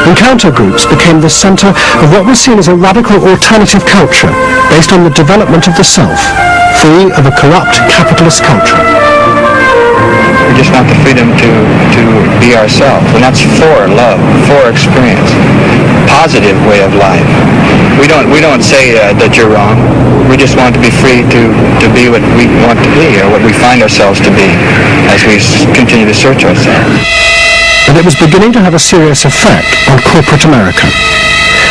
Encounter groups became the center of what was seen as a radical alternative culture based on the development of the self, free of a corrupt capitalist culture. We just want the freedom to be ourselves, and that's for love, for experience, positive way of life. We don't say that you're wrong. We just want to be free to be what we want to be, or what we find ourselves to be, as we continue to search ourselves. and it was beginning to have a serious effect on corporate America,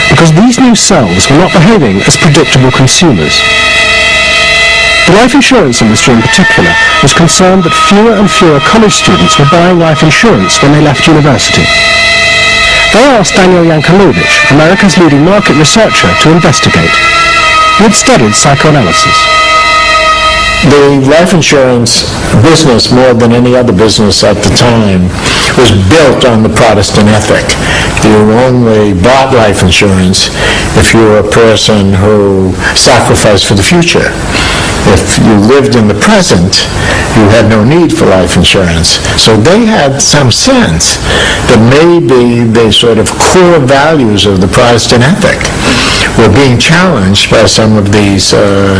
because these new selves were not behaving as predictable consumers. The life insurance industry in particular was concerned that fewer and fewer college students were buying life insurance when they left university. They asked Daniel Yankelovich, America's leading market researcher, to investigate. He had studied psychoanalysis. The life insurance business, more than any other business at the time, was built on the Protestant ethic. You only bought life insurance if you were a person who sacrificed for the future. If you lived in the present, you had no need for life insurance. So they had some sense that maybe the sort of core values of the Protestant ethic were being challenged by some of these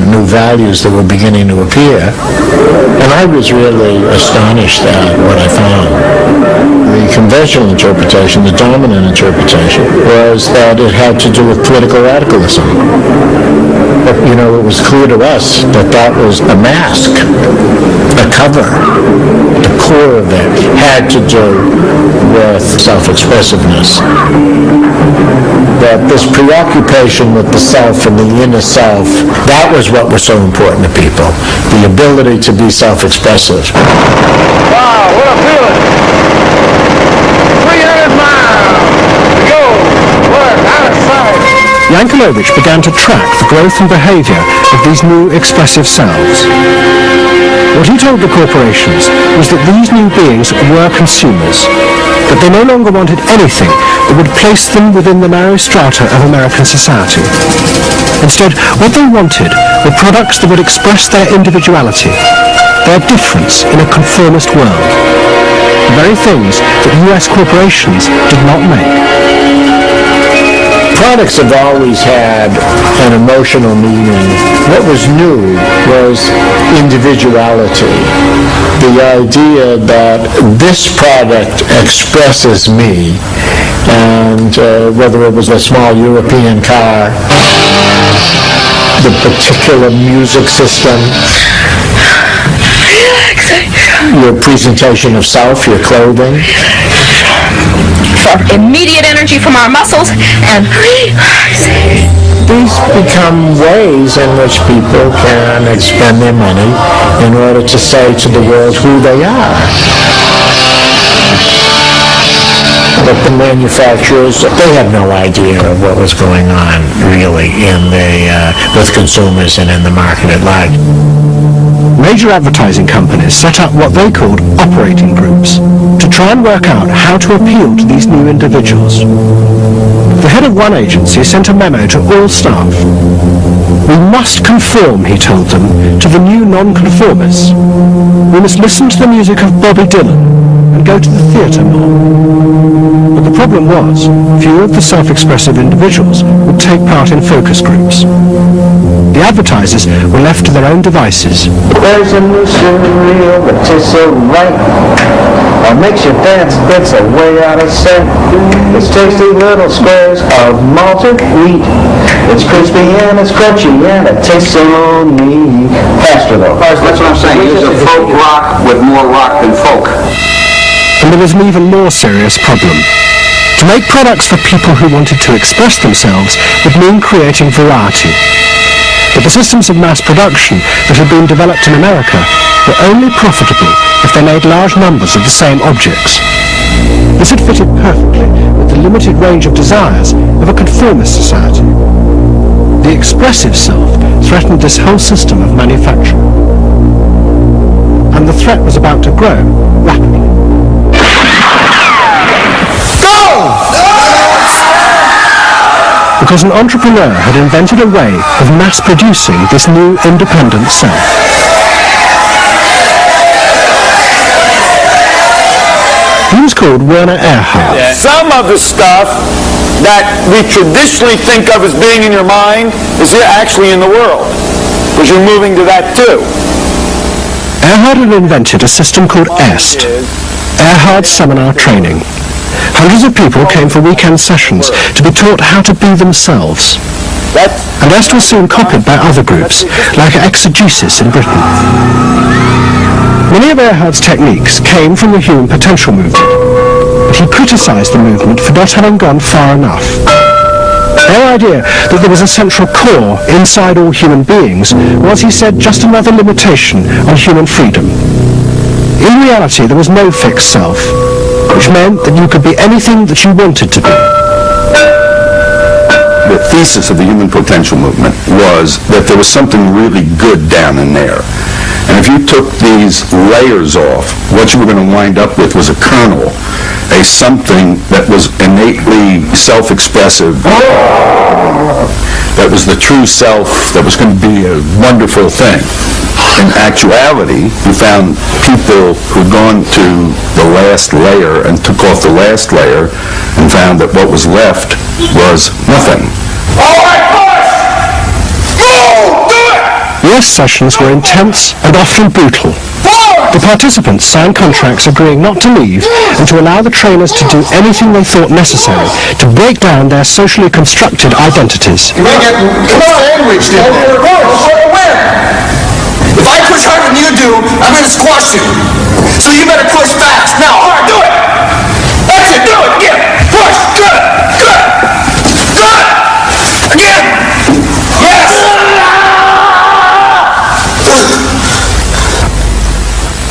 new values that were beginning to appear. And I was really astonished at what I found. The conventional interpretation, the dominant interpretation, was that it had to do with political radicalism. But, you know, it was clear to us that that was a mask, a cover. The core of it had to do with self-expressiveness. That this preoccupation with the self and the inner self, that was what was so important to people. The ability to be self-expressive. Wow, what a feeling! 300 miles to go, work, out of sight. Yankelovich began to track the growth and behavior of these new expressive selves. What he told the corporations was that these new beings were consumers, that they no longer wanted anything that would place them within the narrow strata of American society. Instead, what they wanted were products that would express their individuality, their difference in a conformist world, the very things that US corporations did not make. Products have always had an emotional meaning. What was new was individuality. The idea that this product expresses me, and whether it was a small European car, the particular music system, your presentation of self, your clothing. For immediate energy from our muscles and relaxing. These become ways in which people can expend their money in order to say to the world who they are. But the manufacturers, they had no idea of what was going on really with consumers and in the market at large. Major advertising companies set up what they called operating groups to try and work out how to appeal to these new individuals. The head of one agency sent a memo to all staff. We must conform, he told them, to the new non-conformists. We must listen to the music of Bobby Dylan and go to the theatre more. But the problem was, few of the self-expressive individuals would take part in focus groups. The advertisers were left to their own devices. There's a new cereal that tastes so right, or makes you dance, it's a way out of sight. It's tasty little squares of malted wheat. It's crispy and it's crunchy and it tastes so neat. Faster though. That's what I'm saying. It's a folk rock with more rock than folk. And there was an even more serious problem. To make products for people who wanted to express themselves would mean creating variety. But the systems of mass production that had been developed in America were only profitable if they made large numbers of the same objects. This had fitted perfectly with the limited range of desires of a conformist society. The expressive self threatened this whole system of manufacturing. And the threat was about to grow rapidly. Because an entrepreneur had invented a way of mass-producing this new independent self. He was called Werner Erhard. Some of the stuff that we traditionally think of as being in your mind is actually in the world, because you're moving to that too. Erhard had invented a system called EST, Erhard Seminar Training. Hundreds of people came for weekend sessions to be taught how to be themselves. And EST was soon copied by other groups, like exegesis in Britain. Many of Erhard's techniques came from the human potential movement, but but he criticised the movement for not having gone far enough. Their idea that there was a central core inside all human beings was, he said, just another limitation on human freedom. In reality, there was no fixed self, which meant that you could be anything that you wanted to be. The thesis of the human potential movement was that there was something really good down in there. And if you took these layers off, what you were going to wind up with was a kernel, a something that was innately self-expressive, that was the true self, that was going to be a wonderful thing. In actuality, you found people who'd gone to the last layer and took off the last layer and found that what was left was nothing. All right, push! Move! Do it! Yes, sessions were intense and often brutal. The participants signed contracts agreeing not to leave and to allow the trainers to do anything they thought necessary to break down their socially constructed identities. You may get sandwiched in there. Where? If I push harder than you do, I'm going to squash you. So you better push fast. Now, hard, do it! That's it, do it! Again! Push! Good! Good! Good! Again! Yes!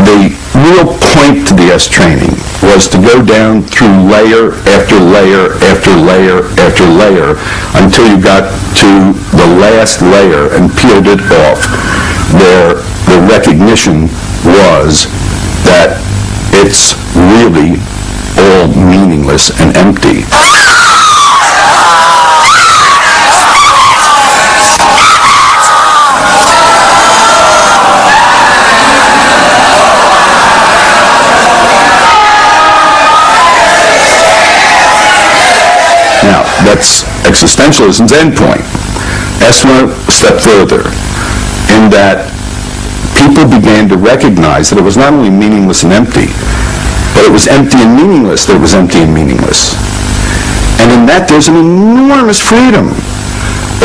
The real point to the S training was to go down through layer after layer after layer after layer until you got to the last layer and peeled it off, where the recognition was that it's really all meaningless and empty. Now, that's existentialism's endpoint. S went a step further in that people began to recognize that it was not only meaningless and empty, but it was empty and meaningless that it was empty and meaningless. And in that, there's an enormous freedom.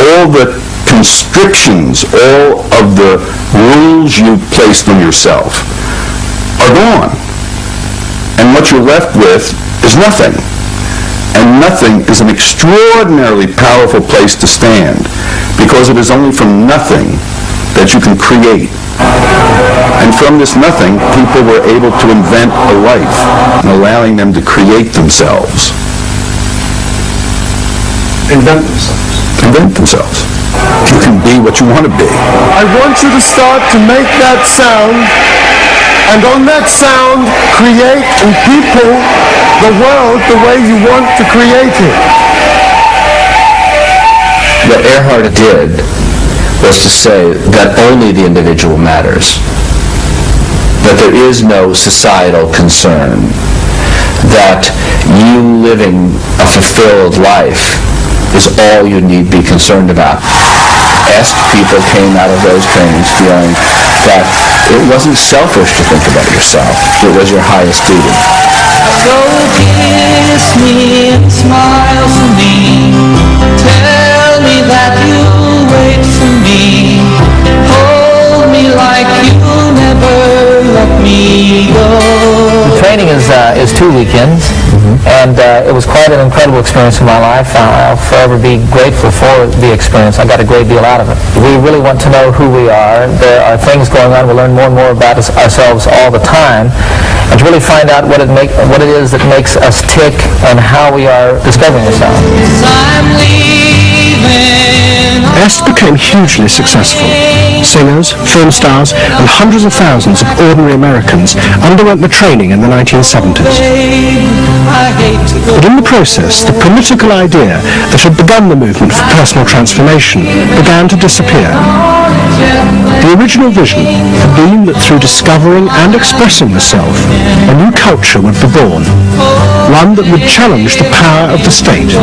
All the constrictions, all of the rules you placed on yourself are gone. And what you're left with is nothing. And nothing is an extraordinarily powerful place to stand, because it is only from nothing that you can create. And from this nothing, people were able to invent a life, and allowing them to create themselves. Invent themselves. Invent themselves. You can be what you want to be. I want you to start to make that sound, and on that sound, create in people the world the way you want to create it. What Earhart did was to say that only the individual matters, that there is no societal concern, that you living a fulfilled life is all you need be concerned about. Ask people came out of those trainings feeling that it wasn't selfish to think about yourself, it was your highest duty. So kiss me and smile for me. Tell me that you'll wait for me. Hold me like you'll never let me go. The training is 2 weekends, and it was quite an incredible experience in my life. I'll forever be grateful for the experience. I got a great deal out of it. We really want to know who we are. There are things going on. We learn more and more about ourselves all the time, and to really find out what it is that makes us tick and how we are discovering ourselves. Est became hugely successful. Singers, film stars, and hundreds of thousands of ordinary Americans underwent the training in the 1970s. But in the process, the political idea that had begun the movement for personal transformation began to disappear. The original vision had been that through discovering and expressing the self, a new culture would be born, one that would challenge the power of the state.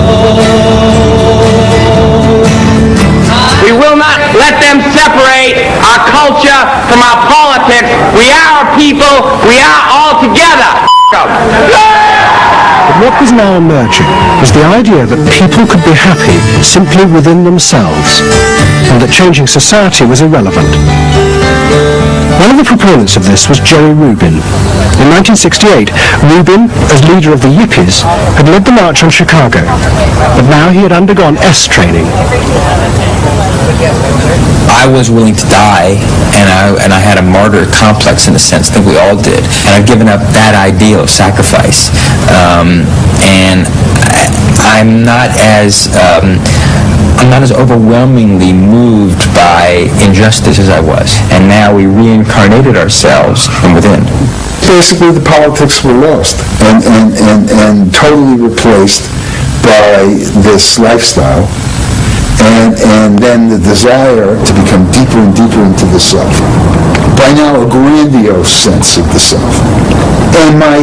We will not let them separate our culture from our politics. We are a people. We are all together. But what was now emerging was the idea that people could be happy simply within themselves, and that changing society was irrelevant. One of the proponents of this was Jerry Rubin. In 1968, Rubin, as leader of the Yippies, had led the march on Chicago, but now he had undergone S training. I was willing to die, and I had a martyr complex in a sense. I think we all did. And I've given up that ideal of sacrifice. And I'm not as overwhelmingly moved by injustice as I was. And now we reincarnated ourselves from within. Basically, the politics were lost and totally replaced by this lifestyle. And then the desire to become deeper and deeper into the self. By now, a grandiose sense of the self. And my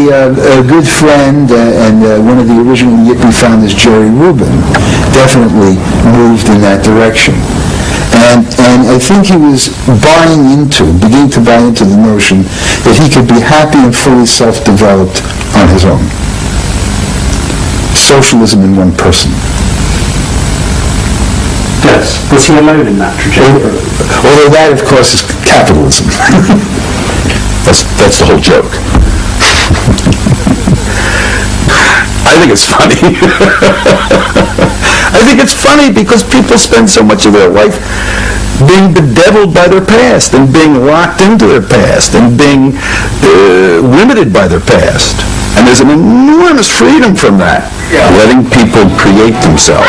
good friend and one of the original Yippie founders, Jerry Rubin, definitely moved in that direction. And I think he was beginning to buy into the notion that he could be happy and fully self-developed on his own. Socialism in one person. Yes. Was he alone in that trajectory? Although that, of course, is capitalism. That's the whole joke. I think it's funny. I think it's funny because people spend so much of their life being bedeviled by their past and being locked into their past and being limited by their past. And there's an enormous freedom from that. Yeah. Letting people create themselves.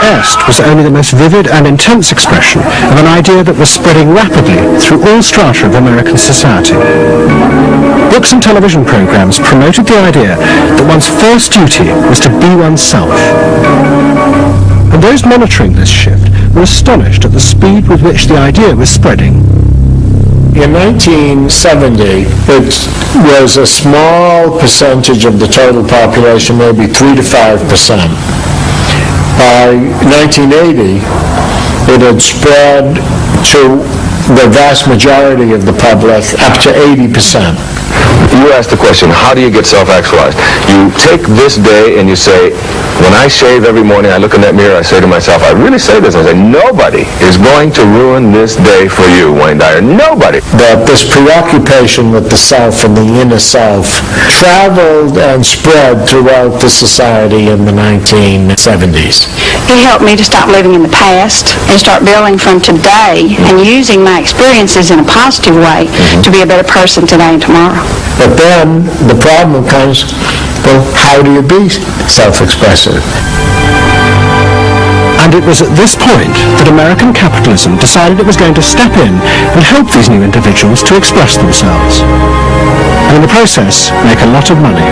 Est was only the most vivid and intense expression of an idea that was spreading rapidly through all strata of American society. Books and television programs promoted the idea that one's first duty was to be oneself. And those monitoring this shift were astonished at the speed with which the idea was spreading. In 1970, it was a small percentage of the total population, maybe 3 to 5%. By 1980, it had spread to the vast majority of the public, up to 80%. You asked the question, how do you get self-actualized? You take this day and you say, when I shave every morning, I look in that mirror, I say to myself, I really say this, I say, nobody is going to ruin this day for you, Wayne Dyer. Nobody. That this preoccupation with the self and the inner self traveled and spread throughout the society in the 1970s. It helped me to stop living in the past and start building from today and using my experiences in a positive way to be a better person today and tomorrow. But then the problem comes, well, how do you be self-expressive? And it was at this point that American capitalism decided it was going to step in and help these new individuals to express themselves. And in the process, make a lot of money.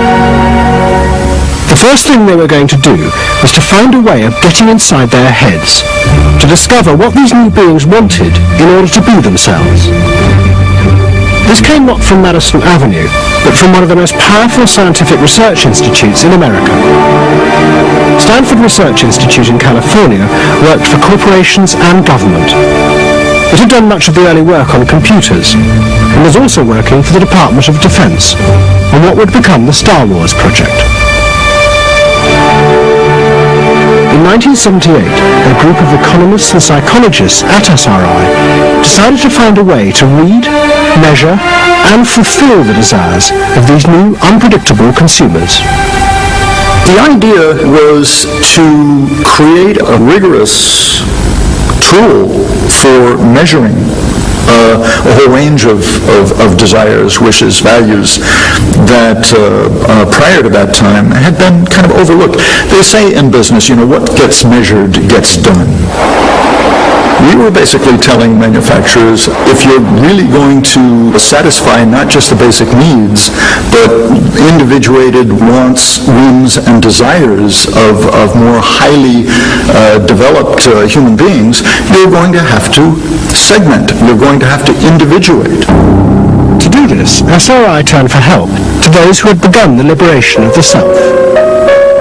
The first thing they were going to do was to find a way of getting inside their heads, to discover what these new beings wanted in order to be themselves. This came not from Madison Avenue, but from one of the most powerful scientific research institutes in America. Stanford Research Institute in California worked for corporations and government. It had done much of the early work on computers, and was also working for the Department of Defense on what would become the Star Wars project. In 1978, a group of economists and psychologists at SRI decided to find a way to read, measure, and fulfill the desires of these new, unpredictable consumers. The idea was to create a rigorous tool for measuring a whole range of desires, wishes, values that prior to that time had been kind of overlooked. They say in business, what gets measured gets done. We were basically telling manufacturers, if you're really going to satisfy not just the basic needs, but individuated wants, whims, and desires of more highly developed human beings, you're going to have to segment. You're going to have to individuate. To do this, SRI turned for help to those who had begun the liberation of the self.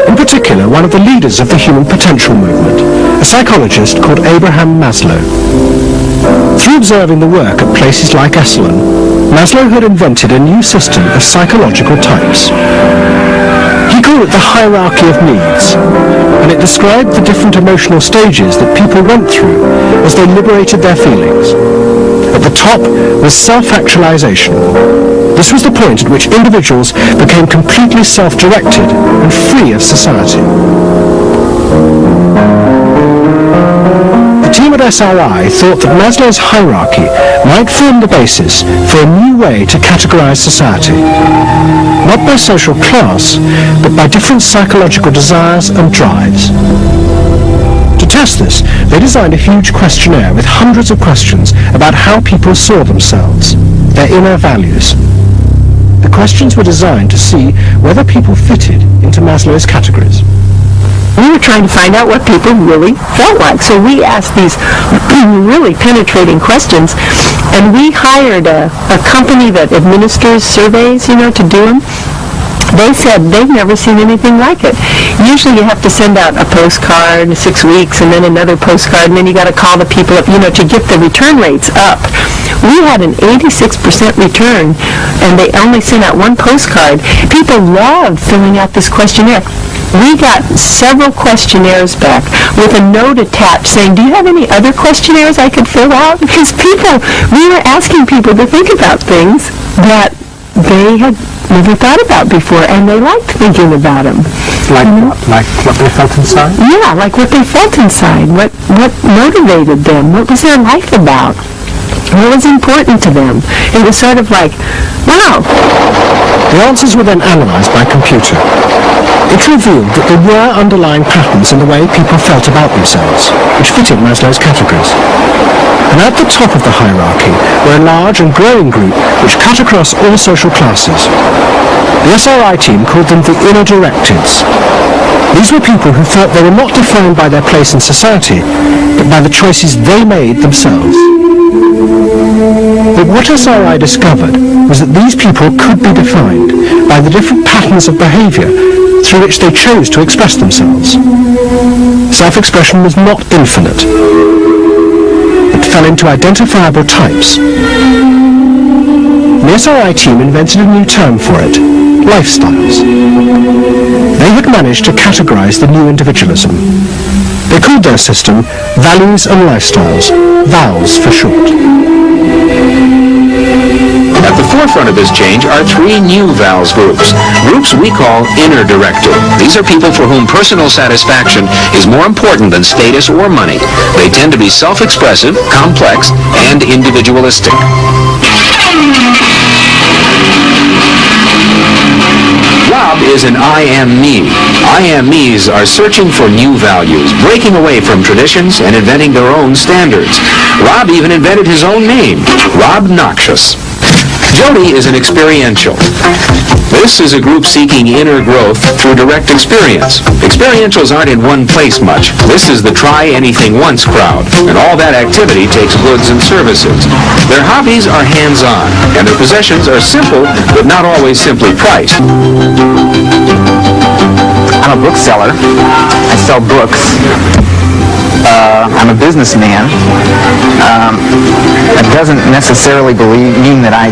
In particular, one of the leaders of the human potential movement, a psychologist called Abraham Maslow. Through observing the work at places like Esalen, Maslow had invented a new system of psychological types. He called called it the hierarchy of needs, and it described the different emotional stages that people went through as they liberated their feelings. At the top was self-actualization. This was the point at which individuals became completely self-directed and free of society. The team at SRI thought that Maslow's hierarchy might form the basis for a new way to categorize society, not by social class, but by different psychological desires and drives. To test this, they designed a huge questionnaire with hundreds of questions about how people saw themselves, their inner values. The questions were designed to see whether people fitted into Maslow's categories. We were trying to find out what people really felt like. So we asked these really penetrating questions, and we hired a company that administers surveys, to do them. They said they've never seen anything like it. Usually you have to send out a postcard 6 weeks and then another postcard, and then you got to call the people up, to get the return rates up. We had an 86% return, and they only sent out one postcard. People loved filling out this questionnaire. We got several questionnaires back with a note attached saying, do you have any other questionnaires I could fill out? Because we were asking people to think about things that they had never thought about before, and they liked thinking about them. Like what they felt inside? Yeah, like what they felt inside. What motivated them? What was their life about? What was important to them? It was sort of like, wow. The answers were then analyzed by computer. It revealed that there were underlying patterns in the way people felt about themselves, which fitted Maslow's categories. And at the top of the hierarchy were a large and growing group which cut across all social classes. The SRI team called them the inner directives. These were people who thought they were not defined by their place in society, but by the choices they made themselves. But what SRI discovered was that these people could be defined by the different patterns of behavior through which they chose to express themselves. Self-expression was not infinite. It fell into identifiable types. The SRI team invented a new term for it, lifestyles. They had managed to categorize the new individualism. They called their system Values and Lifestyles, VALS for short. At the forefront of this change are three new VALS groups we call inner directive. These are people for whom personal satisfaction is more important than status or money. They tend to be self-expressive, complex, and individualistic. Rob is an I am me. I am me's are searching for new values, breaking away from traditions and inventing their own standards. Rob even invented his own name, Rob Noxious. Jody is an experiential. This is a group seeking inner growth through direct experience. Experientials aren't in one place much. This is the try-anything-once crowd, and all that activity takes goods and services. Their hobbies are hands-on, and their possessions are simple, but not always simply priced. I'm a bookseller. I sell books. I'm a businessman. It doesn't necessarily mean that I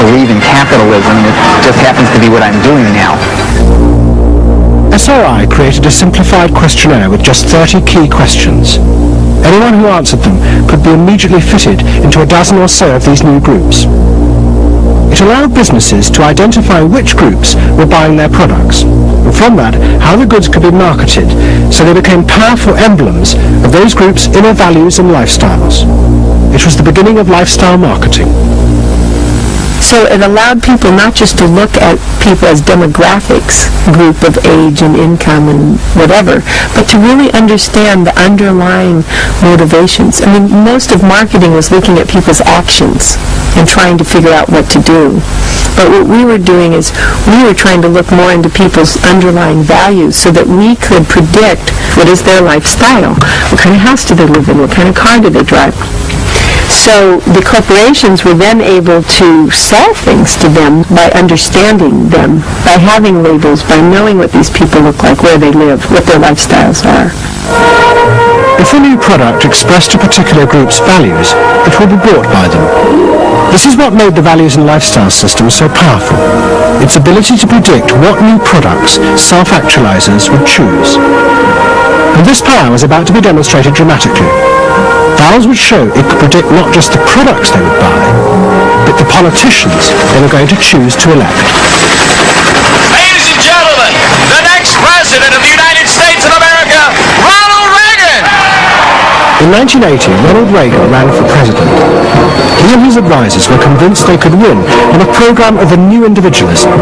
believe in capitalism. It just happens to be what I'm doing now. SRI created a simplified questionnaire with just 30 key questions. Anyone who answered them could be immediately fitted into a dozen or so of these new groups. It allowed businesses to identify which groups were buying their products, and from that, how the goods could be marketed, so they became powerful emblems of those groups' inner values and lifestyles. It was the beginning of lifestyle marketing. So it allowed people not just to look at people as demographics, group of age and income and whatever, but to really understand the underlying motivations. I mean, most of marketing was looking at people's actions and trying to figure out what to do. But what we were doing is we were trying to look more into people's underlying values so that we could predict what is their lifestyle. What kind of house do they live in? What kind of car do they drive? So the corporations were then able to sell things to them by understanding them, by having labels, by knowing what these people look like, where they live, what their lifestyles are. If a new product expressed a particular group's values, it would be bought by them. This is what made the values and lifestyle system so powerful, its ability to predict what new products self-actualizers would choose. And this power was about to be demonstrated dramatically. Vowels would show it could predict not just the products they would buy, but the politicians they were going to choose to elect. Ladies and gentlemen, the next President of the United States of America, Ronald Reagan! In 1980, Ronald Reagan ran for president. He and his advisors were convinced they could win on a program of a new individualism.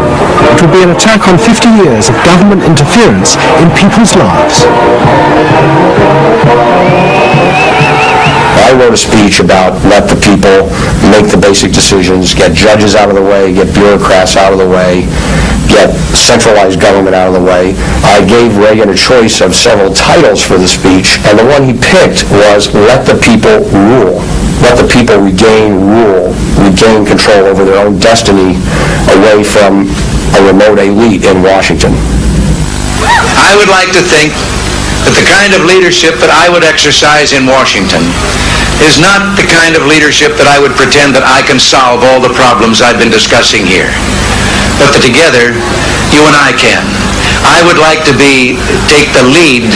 It would be an attack on 50 years of government interference in people's lives. I wrote a speech about let the people make the basic decisions, get judges out of the way, get bureaucrats out of the way, get centralized government out of the way. I gave Reagan a choice of several titles for the speech, and the one he picked was Let the People Rule. Let the people regain rule, regain control over their own destiny away from a remote elite in Washington. I would like to think that the kind of leadership that I would exercise in Washington is not the kind of leadership that I would pretend that I can solve all the problems I've been discussing here, but that together, you and I can. I would like to take the lead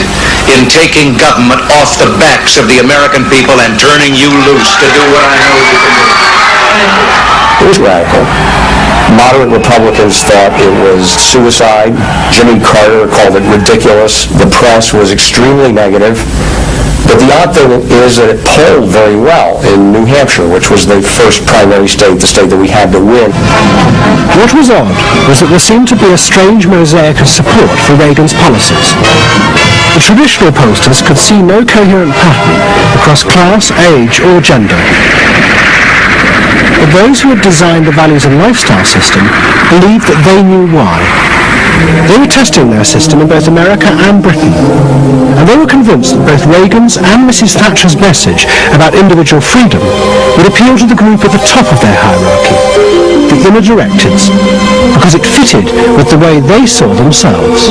in taking government off the backs of the American people and turning you loose to do what I know you can do. It was radical. Moderate Republicans thought it was suicide. Jimmy Carter called it ridiculous. The press was extremely negative. But the odd thing is that it polled very well in New Hampshire, which was the first primary state, the state that we had to win. What was odd was that there seemed to be a strange mosaic of support for Reagan's policies. The traditional pollsters could see no coherent pattern across class, age, or gender. But those who had designed the values and lifestyle system believed that they knew why. They were testing their system in both America and Britain, and they were convinced that both Reagan's and Mrs. Thatcher's message about individual freedom would appeal to the group at the top of their hierarchy, the inner directeds, because it fitted with the way they saw themselves.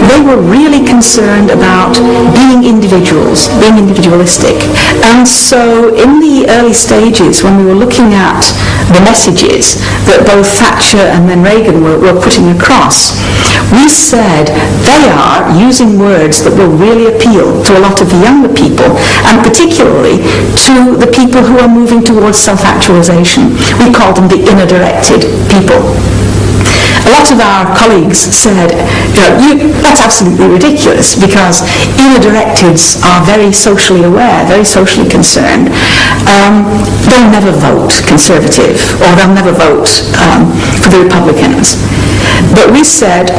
They were really concerned about being individuals, being individualistic. And so in the early stages, when we were looking at the messages that both Thatcher and then Reagan were putting across, we said they are using words that will really appeal to a lot of the younger people, and particularly to the people who are moving towards self-actualization. We call them the inner-directed people. A lot of our colleagues said, that's absolutely ridiculous, because inner-directeds are very socially aware, very socially concerned. They'll never vote Conservative, or they'll never vote for the Republicans. But we said,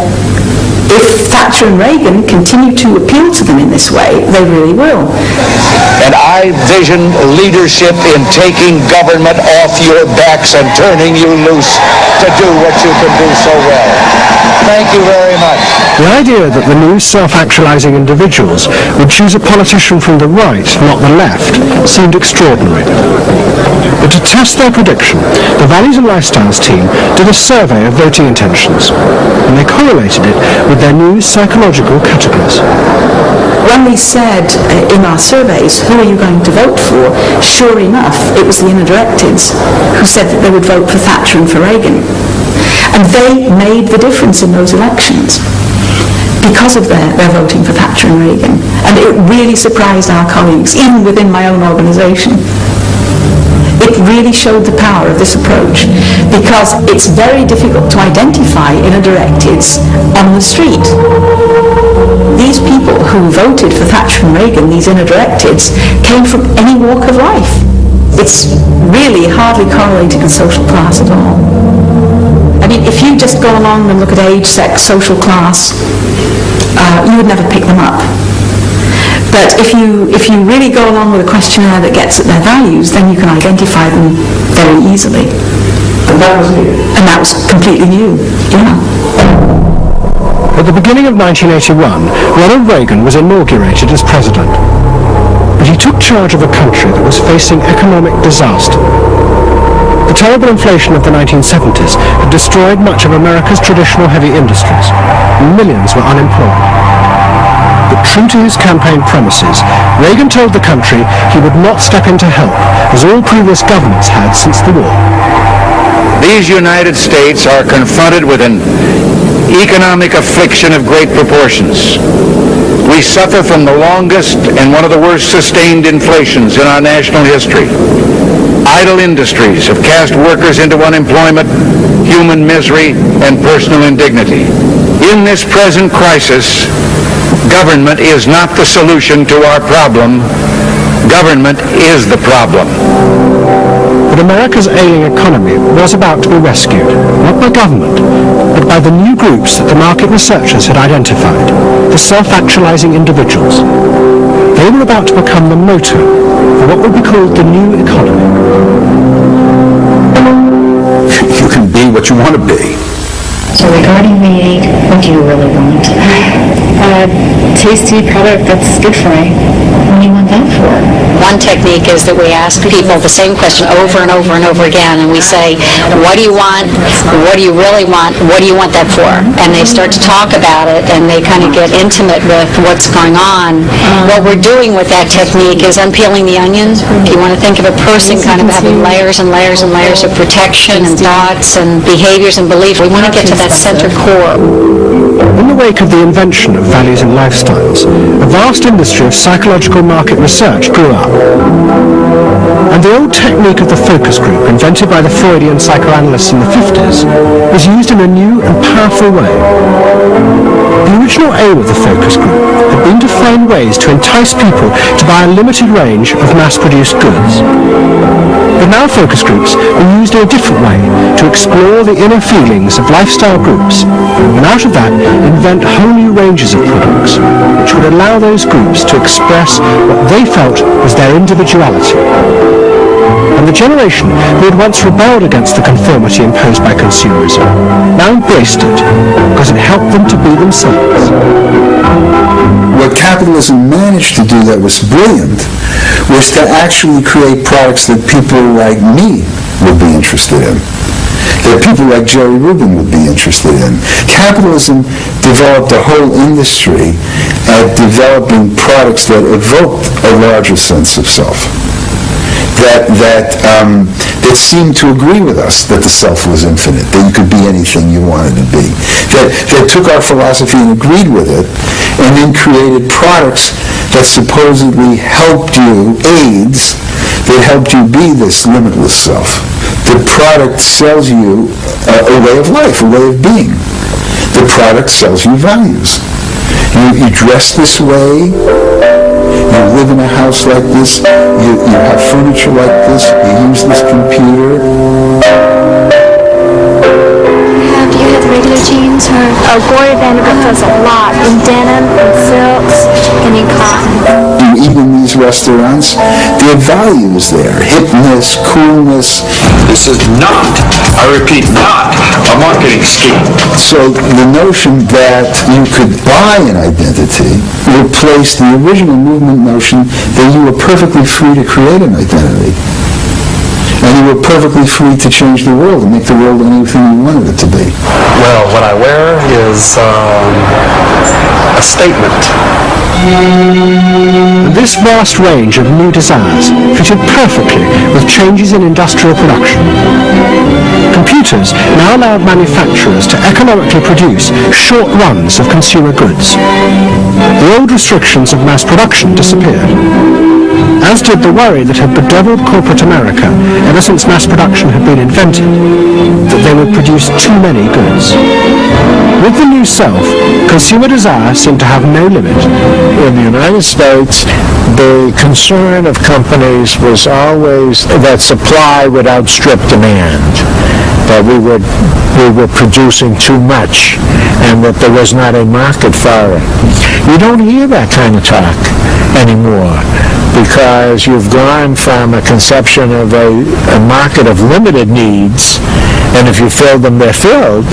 if Thatcher and Reagan continue to appeal to them in this way, they really will. And I vision leadership in taking government off your backs and turning you loose to do what you can do so well. Thank you very much. The idea that the new self-actualizing individuals would choose a politician from the right, not the left, seemed extraordinary. But to test their prediction, the Values and Lifestyles team did a survey of voting intentions, and they correlated it with their new psychological categories. When we said in our surveys, who are you going to vote for, sure enough, it was the inner-directeds who said that they would vote for Thatcher and for Reagan. And they made the difference in those elections because of their voting for Thatcher and Reagan. And it really surprised our colleagues, even within my own organisation. It really showed the power of this approach, because it's very difficult to identify inner-directeds on the street. These people who voted for Thatcher and Reagan, these inner-directeds, came from any walk of life. It's really hardly correlated with social class at all. I mean, if you just go along and look at age, sex, social class, you would never pick them up. But if you really go along with a questionnaire that gets at their values, then you can identify them very easily. And that was new. And that was completely new, yeah. At the beginning of 1981, Ronald Reagan was inaugurated as president. But he took charge of a country that was facing economic disaster. The terrible inflation of the 1970s had destroyed much of America's traditional heavy industries, and millions were unemployed. But true to his campaign promises, Reagan told the country he would not step in to help, as all previous governments had since the war. These United States are confronted with an economic affliction of great proportions. We suffer from the longest and one of the worst sustained inflations in our national history. Idle industries have cast workers into unemployment, human misery, and personal indignity. In this present crisis, government is not the solution to our problem. Government is the problem. But America's ailing economy was about to be rescued, not by government, but by the new groups that the market researchers had identified, the self-actualizing individuals. They were about to become the motor for what would be called the new economy. You can be what you want to be. So regarding me, what do you really want? A tasty product that's good for me. What do you want that for? One technique is that we ask people the same question over and over and over again, and we say, what do you want? What do you really want? What do you want that for? And they start to talk about it, and they kind of get intimate with what's going on. What we're doing with that technique is unpeeling the onion. If you want to think of a person kind of having layers and layers and layers of protection and thoughts and behaviors and beliefs, we want to get to that center core. In the wake of the invention of values and lifestyles, a vast industry of psychological market research grew up. And the old technique of the focus group, invented by the Freudian psychoanalysts in the 50s, was used in a new and powerful way. The original aim of the focus group had been to find ways to entice people to buy a limited range of mass-produced goods. But now focus groups are used in a different way to explore the inner feelings of lifestyle groups, and out of that invent whole new ranges of products, which would allow those groups to express what they felt was their individuality. And the generation who had once rebelled against the conformity imposed by consumerism now embraced it because it helped them to be themselves. What capitalism managed to do that was brilliant was to actually create products that people like me would be interested in, that people like Jerry Rubin would be interested in. Capitalism developed a whole industry at developing products that evoked a larger sense of self, that seemed to agree with us that the self was infinite, that you could be anything you wanted to be, that took our philosophy and agreed with it, and then created products that supposedly helped you, aids, that helped you be this limitless self. The product sells you a way of life, a way of being. The product sells you values. You dress this way, you live in a house like this, you have furniture like this, you use this computer. Do you have regular jeans or? Gloria Vanderbilt does a lot in denim, in silks, and in cotton. You eat in these restaurants, there are values there, hipness, coolness. This is not, I repeat, not a marketing scheme. So the notion that you could buy an identity replaced the original movement notion that you were perfectly free to create an identity. And you were perfectly free to change the world and make the world anything you wanted it to be. Well, what I wear is a statement. This vast range of new desires fitted perfectly with changes in industrial production. Computers now allowed manufacturers to economically produce short runs of consumer goods. The old restrictions of mass production disappeared, as did the worry that had bedeviled corporate America ever since mass production had been invented, that they would produce too many goods. With the new self, consumer desire seemed to have no limit. In the United States, the concern of companies was always that supply would outstrip demand, that we were producing too much, and that there was not a market for it. You don't hear that kind of talk anymore, because you've gone from a conception of a market of limited needs, and if you fill them, they're filled,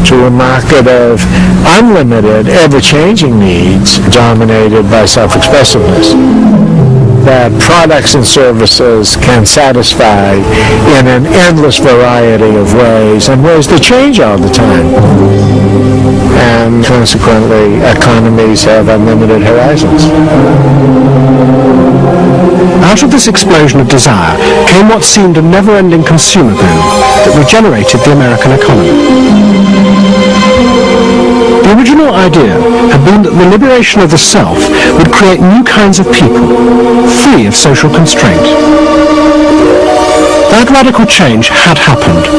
to a market of unlimited, ever-changing needs dominated by self-expressiveness. that products and services can satisfy in an endless variety of ways, and ways that change all the time. And consequently, economies have unlimited horizons. Out of this explosion of desire came what seemed a never-ending consumer boom that regenerated the American economy. The original idea had been that the liberation of the self would create new kinds of people, free of social constraint. That radical change had happened,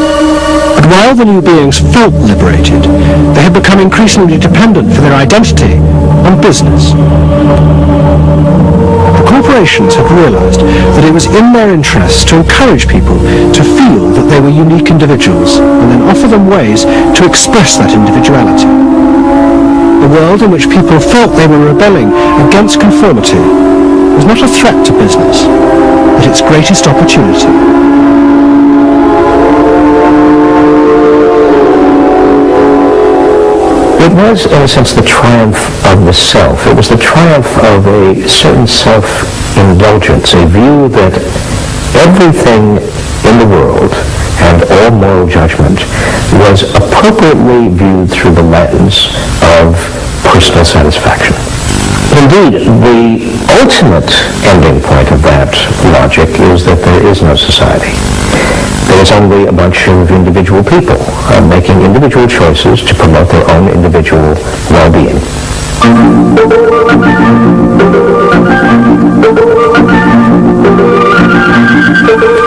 but while the new beings felt liberated, they had become increasingly dependent for their identity on business. The corporations had realized that it was in their interests to encourage people to feel that they were unique individuals and then offer them ways to express that individuality. A world in which people felt they were rebelling against conformity was not a threat to business, but its greatest opportunity. It was, in a sense, the triumph of the self. It was the triumph of a certain self-indulgence, a view that everything in the world and all moral judgment was appropriately viewed through the lens of personal satisfaction. Indeed, the ultimate ending point of that logic is that there is no society. There is only a bunch of individual people making individual choices to promote their own individual well-being.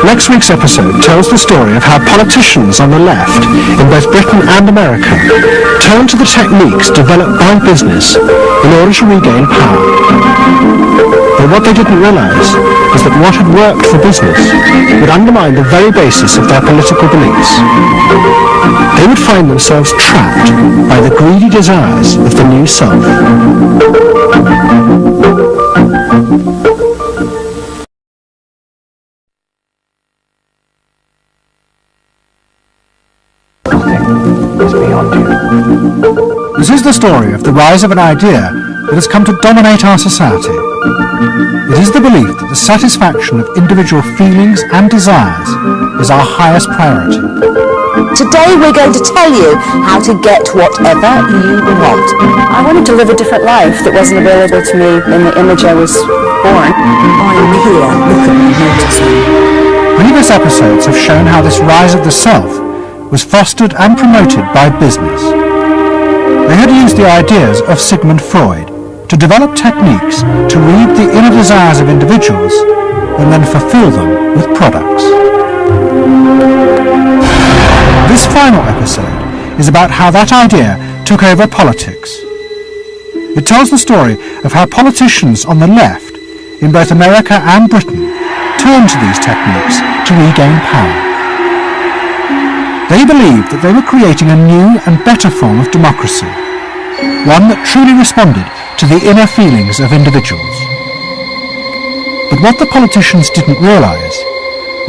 Next week's episode tells the story of how politicians on the left, in both Britain and America, turned to the techniques developed by business in order to regain power. But what they didn't realize was that what had worked for business would undermine the very basis of their political beliefs. They would find themselves trapped by the greedy desires of the new self. This is the story of the rise of an idea that has come to dominate our society. It is the belief that the satisfaction of individual feelings and desires is our highest priority. Today we're going to tell you how to get whatever you want. I wanted to live a different life that wasn't available to me in the image I was born. I'm here, look at me, notice me. Previous episodes have shown how this rise of the self was fostered and promoted by business. They had used the ideas of Sigmund Freud to develop techniques to read the inner desires of individuals and then fulfill them with products. This final episode is about how that idea took over politics. It tells the story of how politicians on the left, in both America and Britain, turned to these techniques to regain power. They believed that they were creating a new and better form of democracy, one that truly responded to the inner feelings of individuals. But what the politicians didn't realize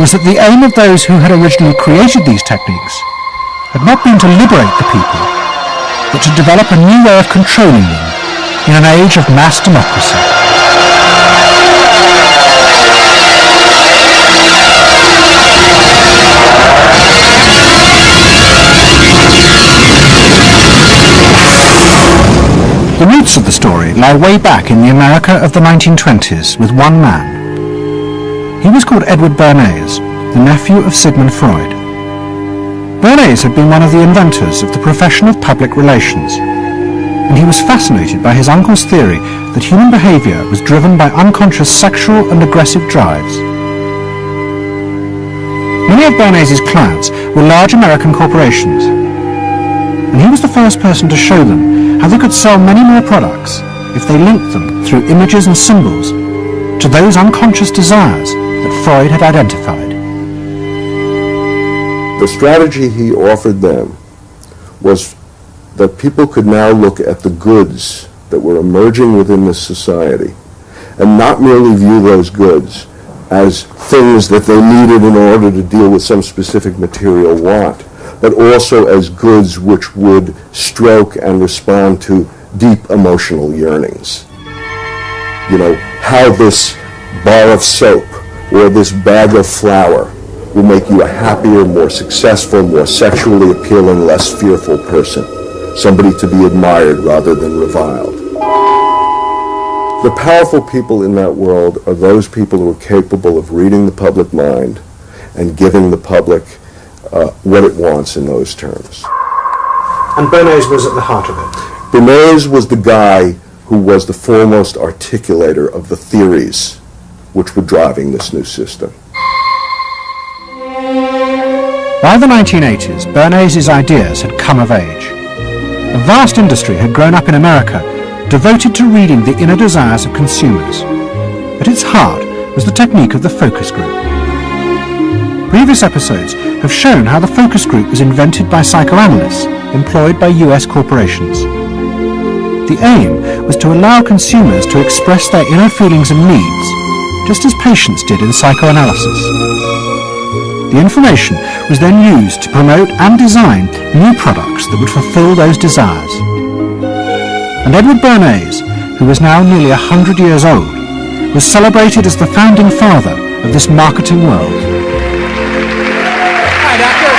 was that the aim of those who had originally created these techniques had not been to liberate the people, but to develop a new way of controlling them in an age of mass democracy. The roots of the story lie way back in the America of the 1920s with one man. He was called Edward Bernays, the nephew of Sigmund Freud. Bernays had been one of the inventors of the profession of public relations, and he was fascinated by his uncle's theory that human behavior was driven by unconscious sexual and aggressive drives. Many of Bernays' clients were large American corporations, and he was the first person to show them how they could sell many more products if they linked them through images and symbols to those unconscious desires that Freud had identified. The strategy he offered them was that people could now look at the goods that were emerging within this society and not merely view those goods as things that they needed in order to deal with some specific material want, but also as goods which would stroke and respond to deep emotional yearnings. You know, how this bar of soap or this bag of flour will make you a happier, more successful, more sexually appealing, less fearful person. Somebody to be admired rather than reviled. The powerful people in that world are those people who are capable of reading the public mind and giving the public what it wants in those terms. And Bernays was at the heart of it. Bernays was the guy who was the foremost articulator of the theories which were driving this new system. By the 1980s, Bernays' ideas had come of age. A vast industry had grown up in America, devoted to reading the inner desires of consumers. At its heart was the technique of the focus group. Previous episodes have shown how the focus group was invented by psychoanalysts employed by US corporations. The aim was to allow consumers to express their inner feelings and needs, just as patients did in psychoanalysis. The information was then used to promote and design new products that would fulfill those desires. And Edward Bernays, who was now nearly 100 years old, was celebrated as the founding father of this marketing world. Hi, Doctor.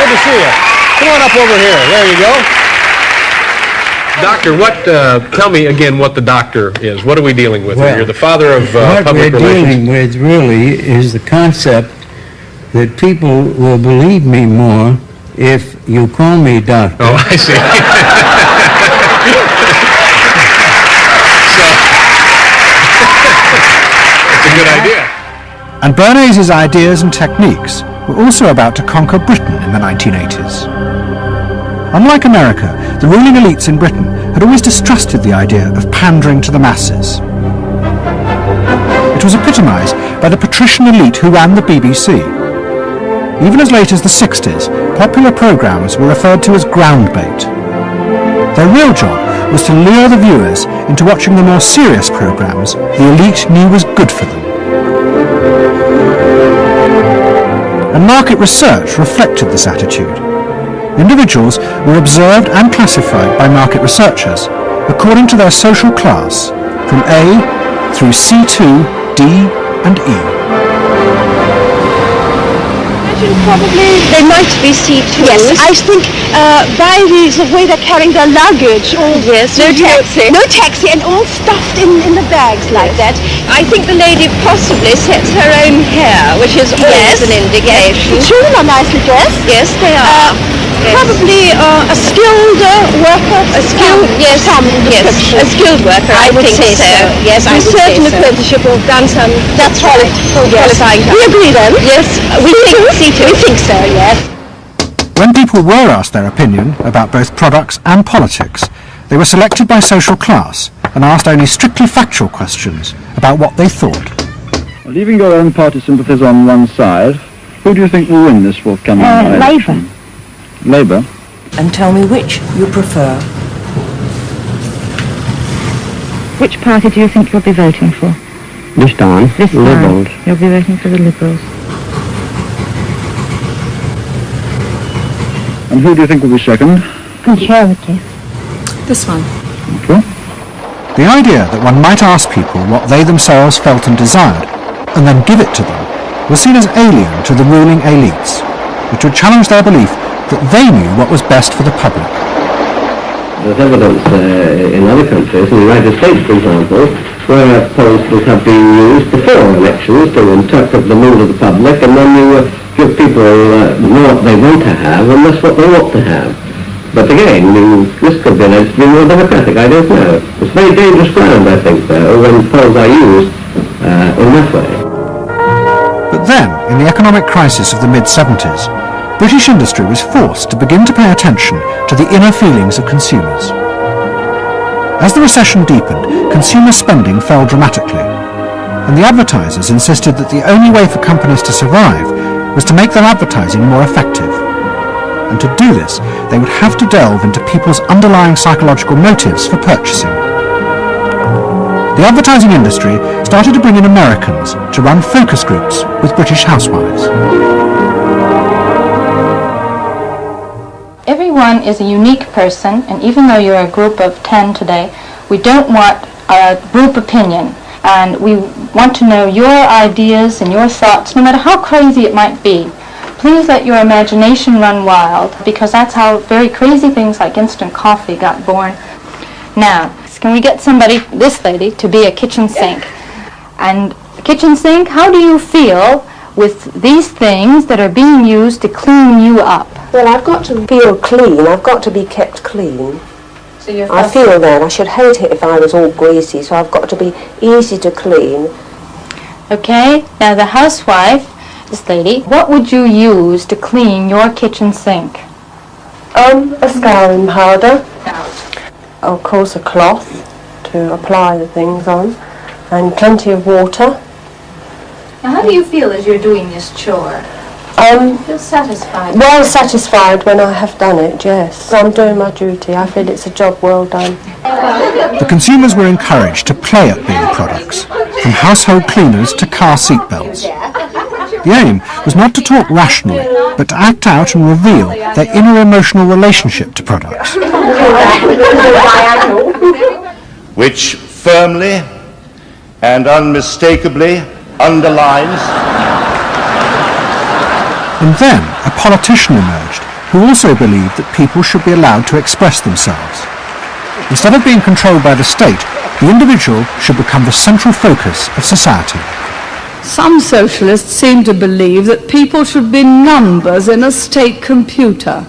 Good to see you. Come on up over here. There you go. Doctor, tell me again what the doctor is. What are we dealing with here? You're the father of public relations. What we're dealing with really is the concept that people will believe me more if you call me doctor. Oh, I see. That's a good idea. And Bernays' ideas and techniques were also about to conquer Britain in the 1980s. Unlike America, the ruling elites in Britain had always distrusted the idea of pandering to the masses. It was epitomised by the patrician elite who ran the BBC. Even as late as the 60s, popular programmes were referred to as ground bait. Their real job was to lure the viewers into watching the more serious programmes the elite knew was good for them. And market research reflected this attitude. Individuals were observed and classified by market researchers according to their social class, from A through C2, D and E. Probably they might be C2s. Yes, I think by the way they're carrying their luggage, all yes, no taxi, and all stuffed in the bags like that. I think the lady possibly sets her own hair, which is always an indication. The children are nicely dressed. Yes, they are. Probably a skilled worker. A skilled, yes, a skilled worker. I would say so. Yes, I would say so. Certain apprenticeship or done some. That's right. Qualifying. We agree then. Yes, we think so. Yes. When people were asked their opinion about both products and politics, they were selected by social class and asked only strictly factual questions about what they thought. Well, leaving your own party sympathies on one side, who do you think will win this forthcoming election? Labour. Labour? And tell me which you prefer. Which party do you think you'll be voting for? This time? This time. Liberals. You'll be voting for the Liberals. And who do you think will be second? Conservative. This one. Okay. The idea that one might ask people what they themselves felt and desired, and then give it to them, was seen as alien to the ruling elites, which would challenge their belief that they knew what was best for the public. There's evidence in other countries, in the United States for example, where polls have been used before elections to interpret the mood of the public, and then you give people what they want to have and less what they want to have. But again, this could be alleged to be more democratic, I don't know. It's very dangerous ground, I think, though, when polls are used in that way. But then, in the economic crisis of the mid-70s, British industry was forced to begin to pay attention to the inner feelings of consumers. As the recession deepened, consumer spending fell dramatically, and the advertisers insisted that the only way for companies to survive was to make their advertising more effective. And to do this, they would have to delve into people's underlying psychological motives for purchasing. The advertising industry started to bring in Americans to run focus groups with British housewives. Everyone is a unique person, and even though you're a group of 10 today, we don't want a group opinion. And we want to know your ideas and your thoughts, no matter how crazy it might be. Please let your imagination run wild, because that's how very crazy things like instant coffee got born. Now, can we get somebody, this lady, to be a kitchen sink? And kitchen sink, how do you feel with these things that are being used to clean you up? Well, I've got to feel clean. I've got to be kept clean. So you're I feel that. I should hate it if I was all greasy, so I've got to be easy to clean. Okay, now the housewife, this lady, what would you use to clean your kitchen sink? A scouring powder. Of course, a cloth to apply the things on, and plenty of water. Now, how do you feel as you're doing this chore? Feel satisfied? Well satisfied when I have done it, yes. I'm doing my duty. I feel it's a job well done. The consumers were encouraged to play at being products, from household cleaners to car seat belts. The aim was not to talk rationally, but to act out and reveal their inner emotional relationship to products. Which firmly and unmistakably underlines. And then a politician emerged who also believed that people should be allowed to express themselves. Instead of being controlled by the state, the individual should become the central focus of society. Some socialists seem to believe that people should be numbers in a state computer.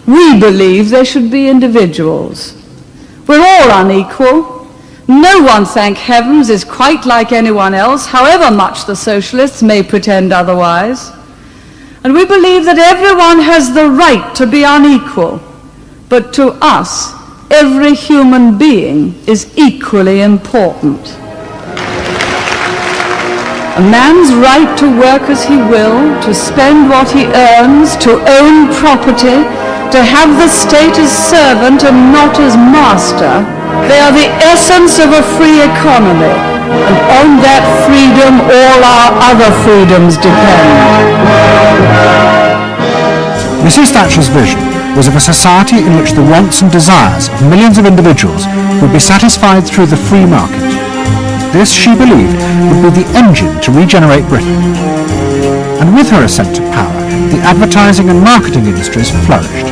We believe they should be individuals. We're all unequal. No one, thank heavens, is quite like anyone else, however much the socialists may pretend otherwise. And we believe that everyone has the right to be unequal, but to us, every human being is equally important. A man's right to work as he will, to spend what he earns, to own property, to have the state as servant and not as master, they are the essence of a free economy, and on that freedom all our other freedoms depend. Mrs. Thatcher's vision was of a society in which the wants and desires of millions of individuals would be satisfied through the free market. This, she believed, would be the engine to regenerate Britain. And with her ascent to power, the advertising and marketing industries flourished.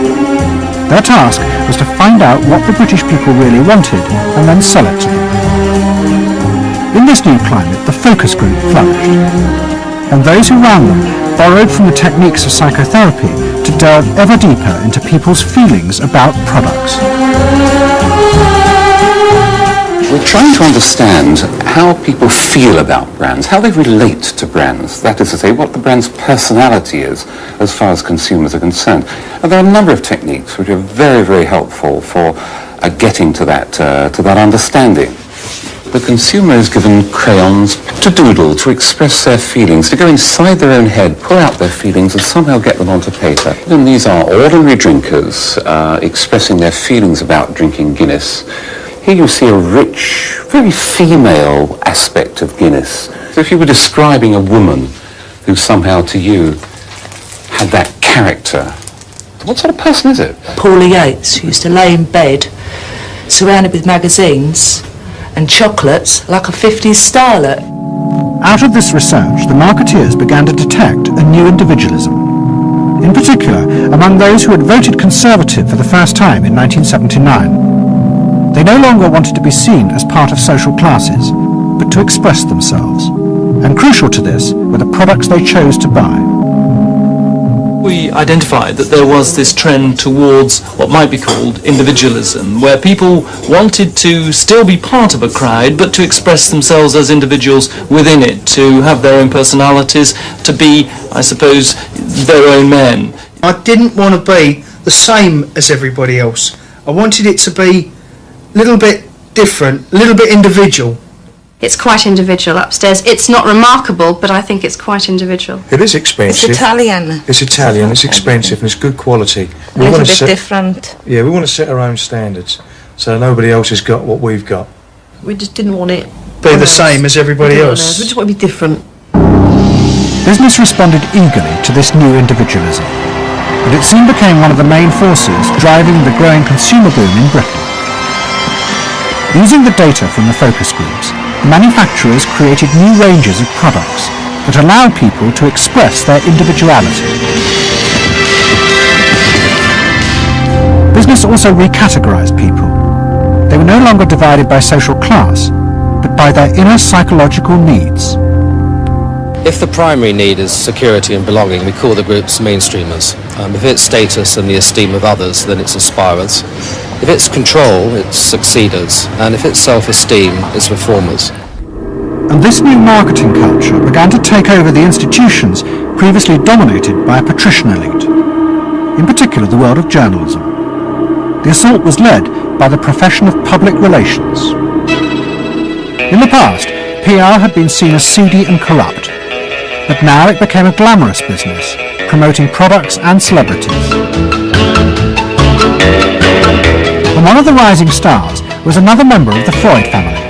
Their task was to find out what the British people really wanted and then sell it to them. In this new climate, the focus group flourished. And those who ran them borrowed from the techniques of psychotherapy to delve ever deeper into people's feelings about products. We're trying to understand how people feel about brands, how they relate to brands, that is to say, what the brand's personality is as far as consumers are concerned. And there are a number of techniques which are very, very helpful for getting to that understanding. The consumer is given crayons to doodle, to express their feelings, to go inside their own head, pull out their feelings and somehow get them onto paper. And these are ordinary drinkers expressing their feelings about drinking Guinness. Here you see a rich, very female aspect of Guinness. So if you were describing a woman who somehow to you had that character, what sort of person is it? Paula Yates, who used to lay in bed, surrounded with magazines and chocolates like a 50s starlet. Out of this research, the marketeers began to detect a new individualism. In particular, among those who had voted Conservative for the first time in 1979. They no longer wanted to be seen as part of social classes, but to express themselves. And crucial to this were the products they chose to buy. We identified that there was this trend towards what might be called individualism, where people wanted to still be part of a crowd, but to express themselves as individuals within it, to have their own personalities, to be, I suppose, their own men. I didn't want to be the same as everybody else. I wanted it to be a little bit different, a little bit individual. It's quite individual upstairs. It's not remarkable, but I think it's quite individual. It is expensive. It's Italian. It's Italian, it's expensive, and it's good quality. A little bit different. Yeah, we want to set our own standards, so nobody else has got what we've got. We just didn't want it Be the same as everybody else. We just want to be different. Business responded eagerly to this new individualism, and it soon became one of the main forces driving the growing consumer boom in Britain. Using the data from the focus groups, manufacturers created new ranges of products that allowed people to express their individuality. Business also recategorized people. They were no longer divided by social class, but by their inner psychological needs. If the primary need is security and belonging, we call the groups mainstreamers. If it's status and the esteem of others, then it's aspirers. If it's control, it's succeeders. And if it's self-esteem, it's reformers. And this new marketing culture began to take over the institutions previously dominated by a patrician elite, in particular the world of journalism. The assault was led by the profession of public relations. In the past, PR had been seen as seedy and corrupt, but now it became a glamorous business, promoting products and celebrities. And one of the rising stars was another member of the Freud family,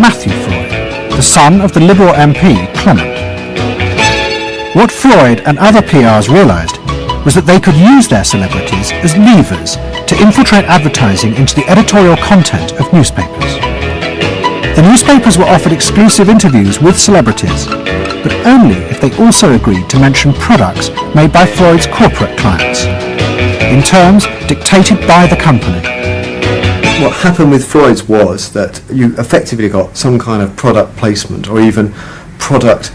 Matthew Freud, the son of the Liberal MP Clement. What Freud and other PRs realised was that they could use their celebrities as levers to infiltrate advertising into the editorial content of newspapers. The newspapers were offered exclusive interviews with celebrities, but only if they also agreed to mention products made by Freud's corporate clients, in terms dictated by the company. What happened with Freud's was that you effectively got some kind of product placement, or even product,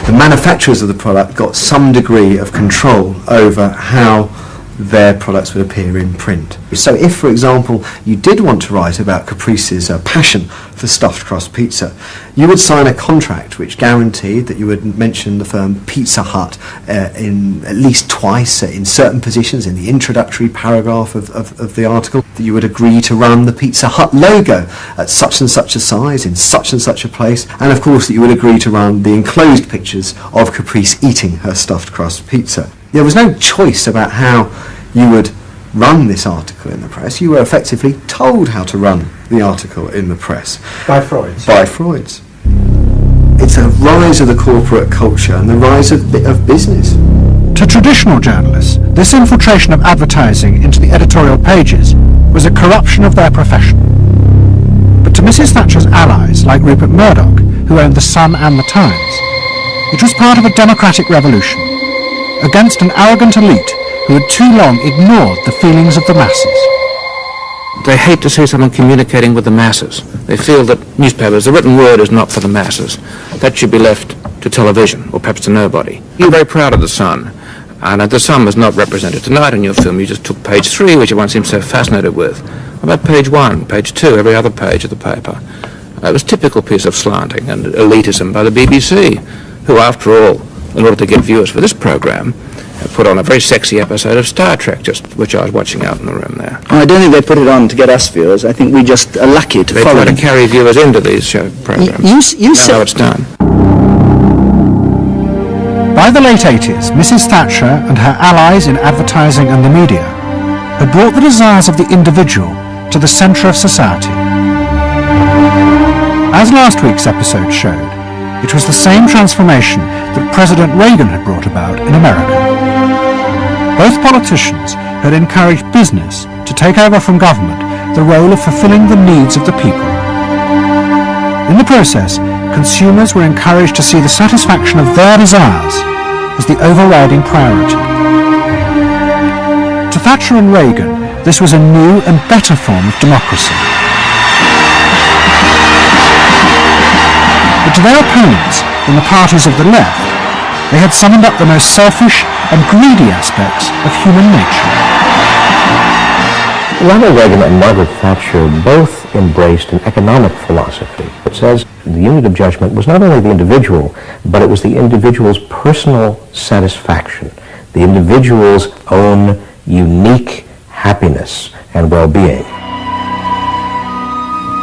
the manufacturers of the product got some degree of control over how their products would appear in print. So if, for example, you did want to write about Caprice's passion for stuffed crust pizza, you would sign a contract which guaranteed that you would mention the firm Pizza Hut in at least twice in certain positions in the introductory paragraph of the article, that you would agree to run the Pizza Hut logo at such and such a size in such and such a place, and of course that you would agree to run the enclosed pictures of Caprice eating her stuffed crust pizza. There was no choice about how you would run this article in the press. You were effectively told how to run the article in the press. By Freud's? By Freud's. It's a rise of the corporate culture and the rise of business. To traditional journalists, this infiltration of advertising into the editorial pages was a corruption of their profession. But to Mrs. Thatcher's allies, like Rupert Murdoch, who owned The Sun and The Times, it was part of a democratic revolution against an arrogant elite who had too long ignored the feelings of the masses. They hate to see someone communicating with the masses. They feel that newspapers, the written word is not for the masses. That should be left to television, or perhaps to nobody. You're very proud of The Sun, and The Sun was not represented tonight in your film. You just took page 3, which everyone seems so fascinated with. What about page 1, page 2, every other page of the paper? It was a typical piece of slanting and elitism by the BBC, who, after all, in order to get viewers for this program, put on a very sexy episode of Star Trek, which I was watching out in the room there. I don't think they put it on to get us viewers. I think we just are lucky to follow. They try to carry viewers into these show programs. You That's how it's done. By the late 80s, Mrs. Thatcher and her allies in advertising and the media had brought the desires of the individual to the centre of society. As last week's episode showed, it was the same transformation that President Reagan had brought about in America. Both politicians had encouraged business to take over from government the role of fulfilling the needs of the people. In the process, consumers were encouraged to see the satisfaction of their desires as the overriding priority. To Thatcher and Reagan, this was a new and better form of democracy. But to their opponents in the parties of the left, they had summoned up the most selfish and greedy aspects of human nature. Ronald Reagan and Margaret Thatcher both embraced an economic philosophy that says the unit of judgment was not only the individual, but it was the individual's personal satisfaction, the individual's own unique happiness and well-being.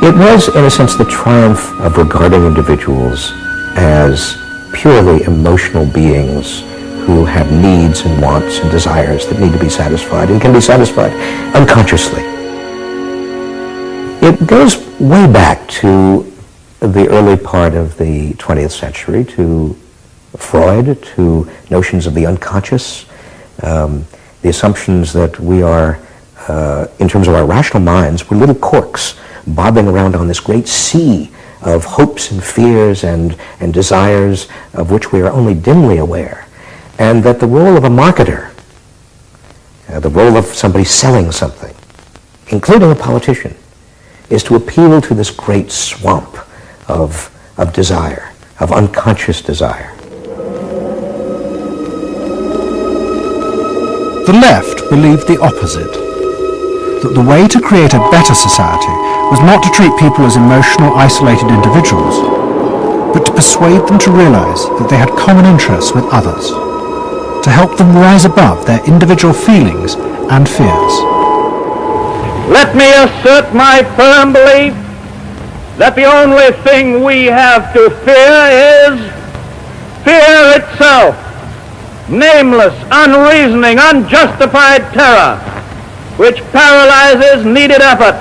It was, in a sense, the triumph of regarding individuals as purely emotional beings who have needs and wants and desires that need to be satisfied and can be satisfied unconsciously. It goes way back to the early part of the 20th century, to Freud, to notions of the unconscious, the assumptions that we are, in terms of our rational minds, we're little corks bobbing around on this great sea of hopes and fears and desires of which we are only dimly aware, and that the role of a marketer, the role of somebody selling something, including a politician, is to appeal to this great swamp of desire, of unconscious desire. The left believed the opposite, that the way to create a better society was not to treat people as emotional, isolated individuals, but to persuade them to realize that they had common interests with others, to help them rise above their individual feelings and fears. Let me assert my firm belief that the only thing we have to fear is fear itself. Nameless, unreasoning, unjustified terror, which paralyzes needed efforts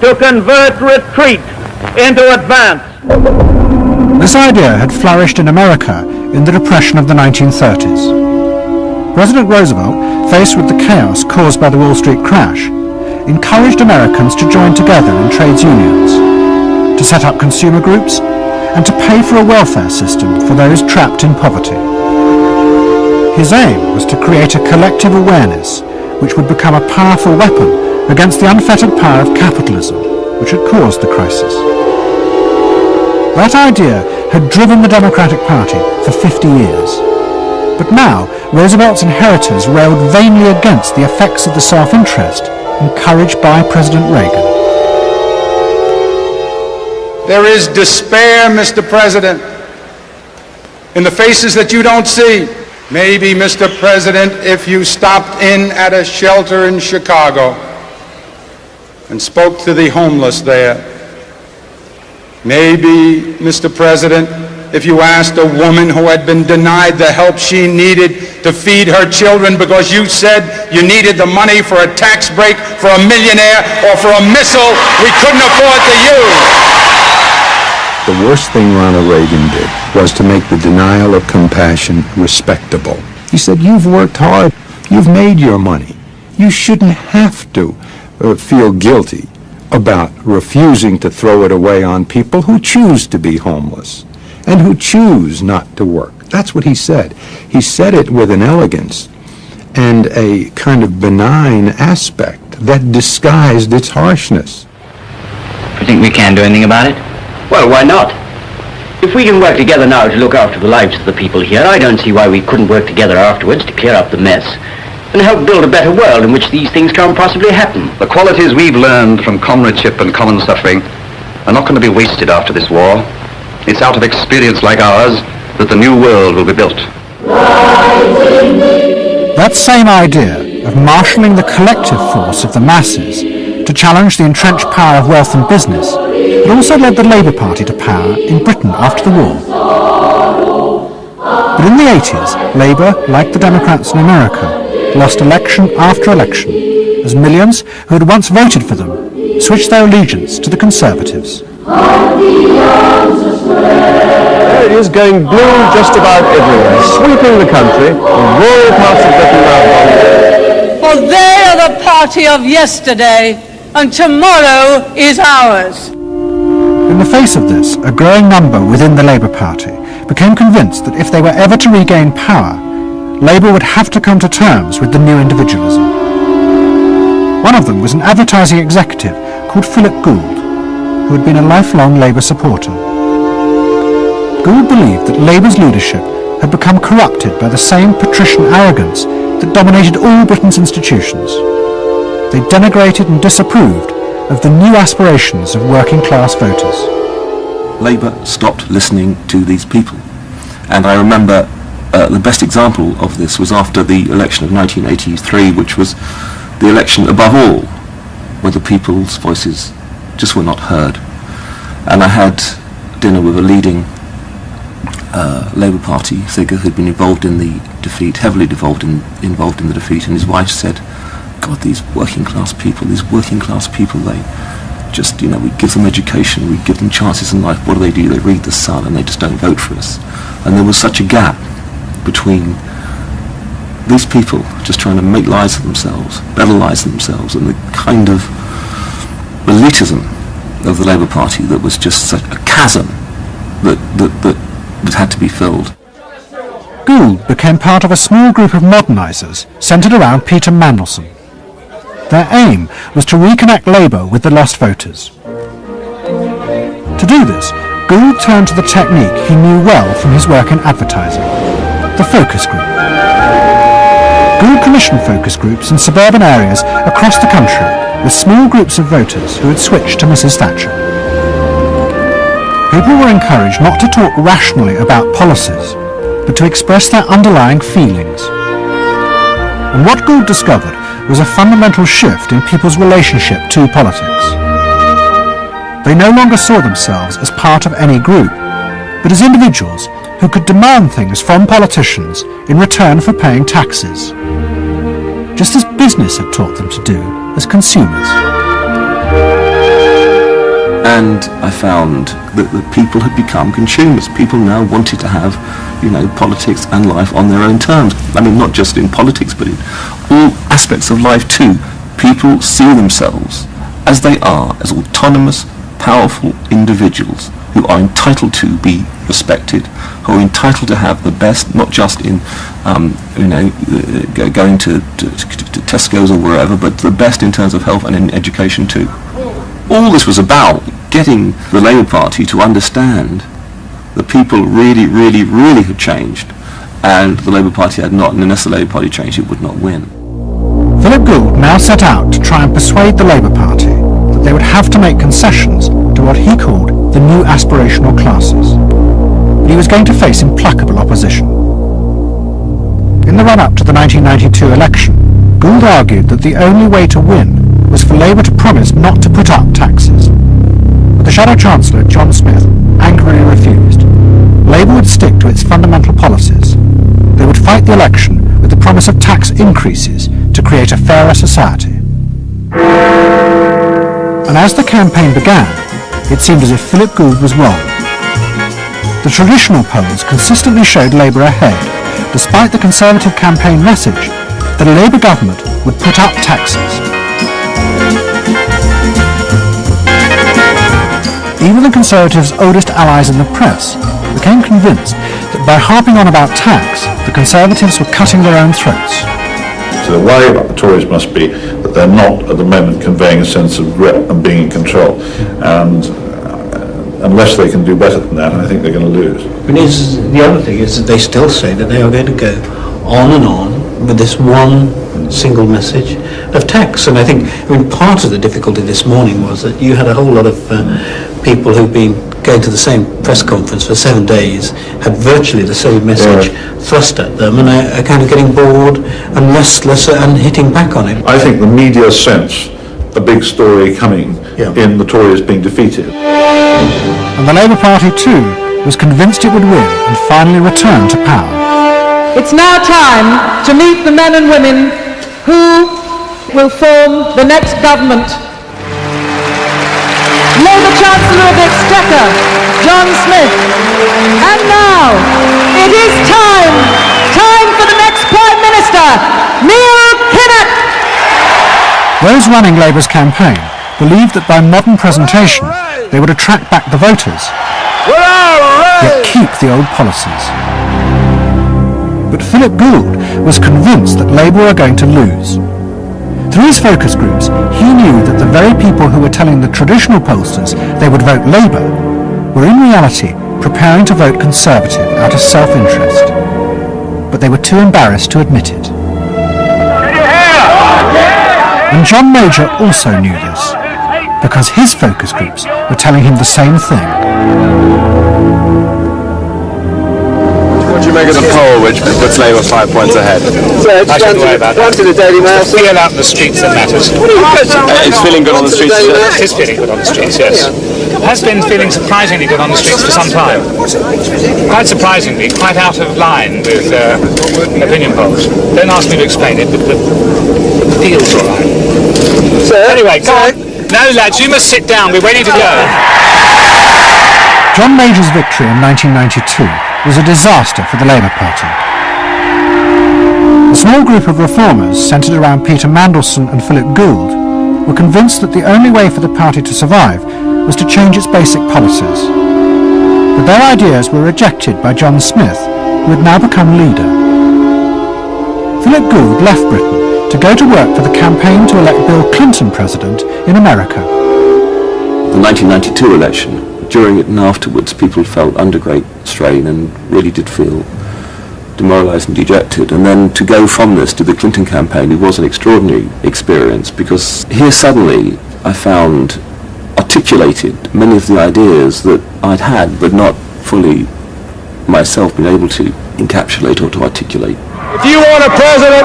to convert retreat into advance. This idea had flourished in America in the Depression of the 1930s. President Roosevelt, faced with the chaos caused by the Wall Street crash, encouraged Americans to join together in trades unions, to set up consumer groups, and to pay for a welfare system for those trapped in poverty. His aim was to create a collective awareness which would become a powerful weapon against the unfettered power of capitalism, which had caused the crisis. That idea had driven the Democratic Party for 50 years. But now, Roosevelt's inheritors railed vainly against the effects of the self-interest encouraged by President Reagan. There is despair, Mr. President, in the faces that you don't see. Maybe, Mr. President, if you stopped in at a shelter in Chicago and spoke to the homeless there. Maybe, Mr. President, if you asked a woman who had been denied the help she needed to feed her children because you said you needed the money for a tax break for a millionaire or for a missile we couldn't afford to use. The worst thing Ronald Reagan did was to make the denial of compassion respectable. He said, you've worked hard, you've made your money. You shouldn't have to feel guilty about refusing to throw it away on people who choose to be homeless and who choose not to work. That's what he said. He said it with an elegance and a kind of benign aspect that disguised its harshness. You think we can do anything about it? Well, why not? If we can work together now to look after the lives of the people here, I don't see why we couldn't work together afterwards to clear up the mess and help build a better world in which these things can't possibly happen. The qualities we've learned from comradeship and common suffering are not going to be wasted after this war. It's out of experience like ours that the new world will be built. That same idea of marshalling the collective force of the masses to challenge the entrenched power of wealth and business had also led the Labour Party to power in Britain after the war. But in the 80s, Labour, like the Democrats in America, lost election after election as millions who had once voted for them switched their allegiance to the Conservatives. There it is, going blue just about everywhere, sweeping the country, in rural parts of Britain now. For they are the party of yesterday, and tomorrow is ours. In the face of this, a growing number within the Labour Party became convinced that if they were ever to regain power, Labour would have to come to terms with the new individualism. One of them was an advertising executive called Philip Gould, who had been a lifelong Labour supporter. Gould believed that Labour's leadership had become corrupted by the same patrician arrogance that dominated all Britain's institutions. They denigrated and disapproved of the new aspirations of working-class voters. Labour stopped listening to these people. And I remember the best example of this was after the election of 1983, which was the election above all, where the people's voices just were not heard. And I had dinner with a leading Labour Party figure who'd been involved in the defeat, heavily involved in the defeat, and his wife said, God, these working class people, they just, we give them education, we give them chances in life. What do? They read the Sun and they just don't vote for us. And there was such a gap between these people just trying to make lives for themselves, better lives for themselves, and the kind of elitism of the Labour Party that was just such a chasm that had to be filled. Gould became part of a small group of modernisers centred around Peter Mandelson. Their aim was to reconnect Labour with the lost voters. To do this, Gould turned to the technique he knew well from his work in advertising, the focus group. Gould commissioned focus groups in suburban areas across the country with small groups of voters who had switched to Mrs. Thatcher. People were encouraged not to talk rationally about policies, but to express their underlying feelings. And what Gould discovered was a fundamental shift in people's relationship to politics. They no longer saw themselves as part of any group, but as individuals who could demand things from politicians in return for paying taxes, just as business had taught them to do as consumers. And I found that people had become consumers. People now wanted to have, politics and life on their own terms. I mean, not just in politics, but in all aspects of life too. People see themselves as they are, as autonomous, powerful individuals who are entitled to be respected, who are entitled to have the best, not just in, going to Tesco's or wherever, but the best in terms of health and in education too. All this was about getting the Labour Party to understand that people really, really, really had changed, and the Labour Party had not, and unless the Labour Party changed, it would not win. Philip Gould now set out to try and persuade the Labour Party that they would have to make concessions to what he called the new aspirational classes. But he was going to face implacable opposition. In the run-up to the 1992 election, Gould argued that the only way to win was for Labour to promise not to put up taxes. But the Shadow Chancellor, John Smith, angrily refused. Labour would stick to its fundamental policies. They would fight the election with the promise of tax increases to create a fairer society. And as the campaign began, it seemed as if Philip Gould was wrong. The traditional polls consistently showed Labour ahead, despite the Conservative campaign message that a Labour government would put up taxes. Even the Conservatives' oldest allies in the press became convinced that by harping on about tax, the Conservatives were cutting their own throats. So the worry about the Tories must be that they're not at the moment conveying a sense of grip and being in control, and unless they can do better than that, I think they're going to lose. But the other thing is that they still say that they are going to go on and on with this one single message of tax. And I think, part of the difficulty this morning was that you had a whole lot of people who've been going to the same press conference for 7 days, had virtually the same message thrust at them, and are kind of getting bored and restless and hitting back on it. I think the media sense a big story coming in the Tories being defeated. And the Labour Party too was convinced it would win and finally return to power. It's now time to meet the men and women who will form the next government. Labour Chancellor of the Exchequer, John Smith. And now, it is time for the next Prime Minister, Neil Kinnock. Those running Labour's campaign believed that by modern presentation they would attract back the voters, yet keep the old policies. But Philip Gould was convinced that Labour were going to lose. Through his focus groups, he knew that the very people who were telling the traditional pollsters they would vote Labour were in reality preparing to vote Conservative out of self-interest. But they were too embarrassed to admit it. And John Major also knew this, because his focus groups were telling him the same thing. What do you make of the poll which puts Labour 5 points ahead? I shouldn't worry about that. To the Daily Mail. It's the feel out in the streets that matters. It's feeling good on the streets. It is feeling good on the streets, yes. It has been feeling surprisingly good on the streets for some time. Quite surprisingly, quite out of line with opinion polls. Don't ask me to explain it, but the feel's all right. Anyway, go on. No, lads, you must sit down. We're ready to go. John Major's victory in 1992 was a disaster for the Labour Party. A small group of reformers centred around Peter Mandelson and Philip Gould were convinced that the only way for the party to survive was to change its basic policies. But their ideas were rejected by John Smith, who had now become leader. Philip Gould left Britain to go to work for the campaign to elect Bill Clinton president in America. The 1992 election, during it and afterwards, people felt under great strain and really did feel demoralised and dejected. And then to go from this to the Clinton campaign, it was an extraordinary experience, because here suddenly I found articulated many of the ideas that I'd had but not fully myself been able to encapsulate or to articulate. If you want a president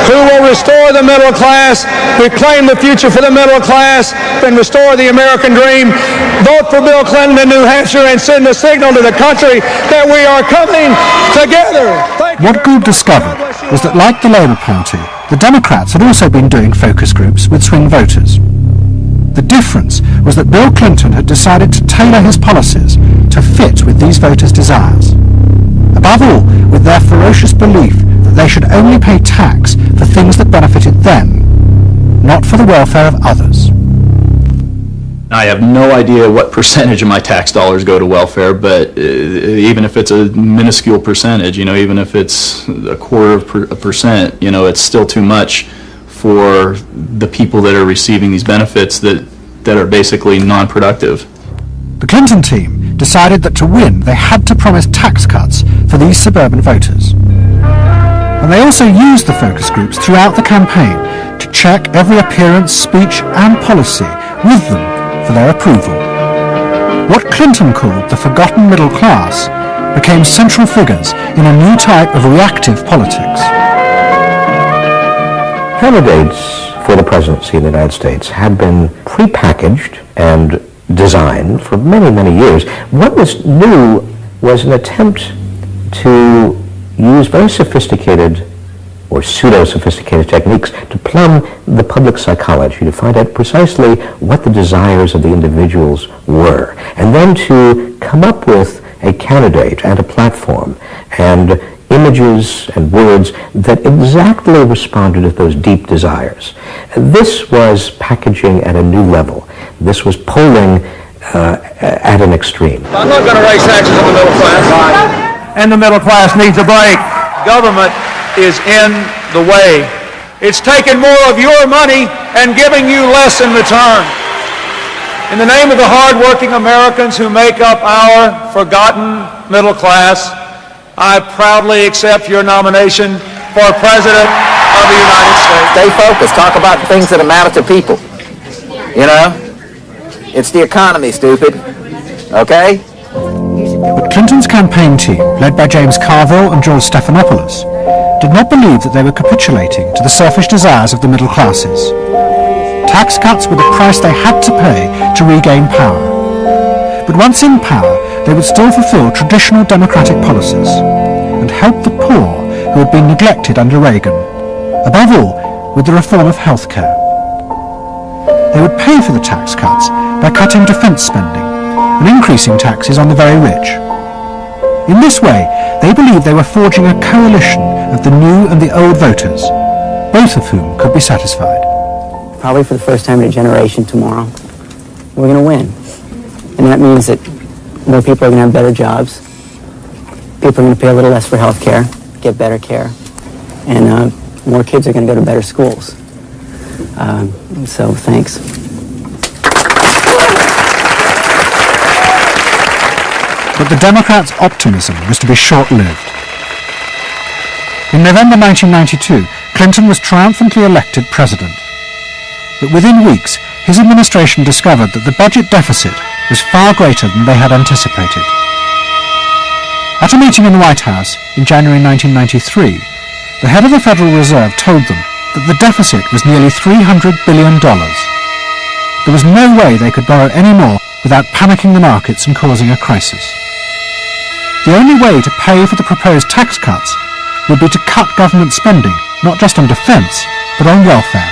who will restore the middle class, reclaim the future for the middle class, and restore the American dream, vote for Bill Clinton in New Hampshire and send a signal to the country that we are coming together. What Gould discovered was that, like the Labour Party, the Democrats had also been doing focus groups with swing voters. The difference was that Bill Clinton had decided to tailor his policies to fit with these voters' desires. Above all, with their ferocious belief that they should only pay tax for things that benefited them, not for the welfare of others. I have no idea what percentage of my tax dollars go to welfare, but even if it's a minuscule percentage, even if it's a quarter of a percent, it's still too much for the people that are receiving these benefits that are basically non-productive. The Clinton team decided that to win they had to promise tax cuts for these suburban voters. And they also used the focus groups throughout the campaign to check every appearance, speech and policy with them for their approval. What Clinton called the forgotten middle class became central figures in a new type of reactive politics. Candidates for the presidency of the United States had been prepackaged and designed for many, many years. What was new was an attempt to use very sophisticated or pseudo-sophisticated techniques to plumb the public psychology, to find out precisely what the desires of the individuals were, and then to come up with a candidate and a platform and images and words that exactly responded to those deep desires. This was packaging at a new level. This was polling at an extreme. I'm not going to raise taxes on the middle class. And the middle class needs a break. Government is in the way. It's taking more of your money and giving you less in return. In the name of the hard-working Americans who make up our forgotten middle class, I proudly accept your nomination for President of the United States. Stay focused. Talk about things that matter to people. It's the economy, stupid. Okay? But Clinton's campaign team, led by James Carville and George Stephanopoulos, did not believe that they were capitulating to the selfish desires of the middle classes. Tax cuts were the price they had to pay to regain power. But once in power, they would still fulfill traditional democratic policies and help the poor who had been neglected under Reagan, above all with the reform of healthcare. They would pay for the tax cuts by cutting defence spending and increasing taxes on the very rich. In this way, they believed they were forging a coalition of the new and the old voters, both of whom could be satisfied. Probably for the first time in a generation tomorrow, we're going to win. And that means that more people are going to have better jobs. People are going to pay a little less for health care, get better care. And more kids are going to go to better schools. So thanks. But the Democrats' optimism was to be short-lived. In November 1992, Clinton was triumphantly elected president. But within weeks, his administration discovered that the budget deficit was far greater than they had anticipated. At a meeting in the White House in January 1993, the head of the Federal Reserve told them that the deficit was nearly $300 billion. There was no way they could borrow any more without panicking the markets and causing a crisis. The only way to pay for the proposed tax cuts would be to cut government spending, not just on defence, but on welfare.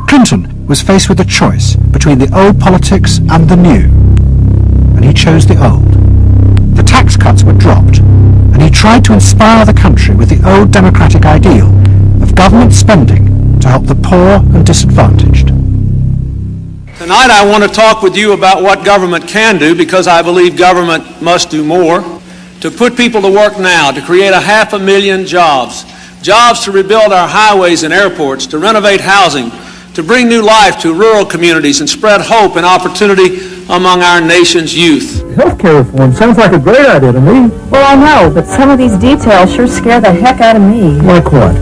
Clinton was faced with a choice between the old politics and the new, and he chose the old. The tax cuts were dropped, and he tried to inspire the country with the old democratic ideal of government spending to help the poor and disadvantaged. Tonight I want to talk with you about what government can do, because I believe government must do more. To put people to work now, to create 500,000 jobs, jobs to rebuild our highways and airports, to renovate housing, to bring new life to rural communities and spread hope and opportunity among our nation's youth. Healthcare reform sounds like a great idea to me. Well, I know, but some of these details sure scare the heck out of me. Like what?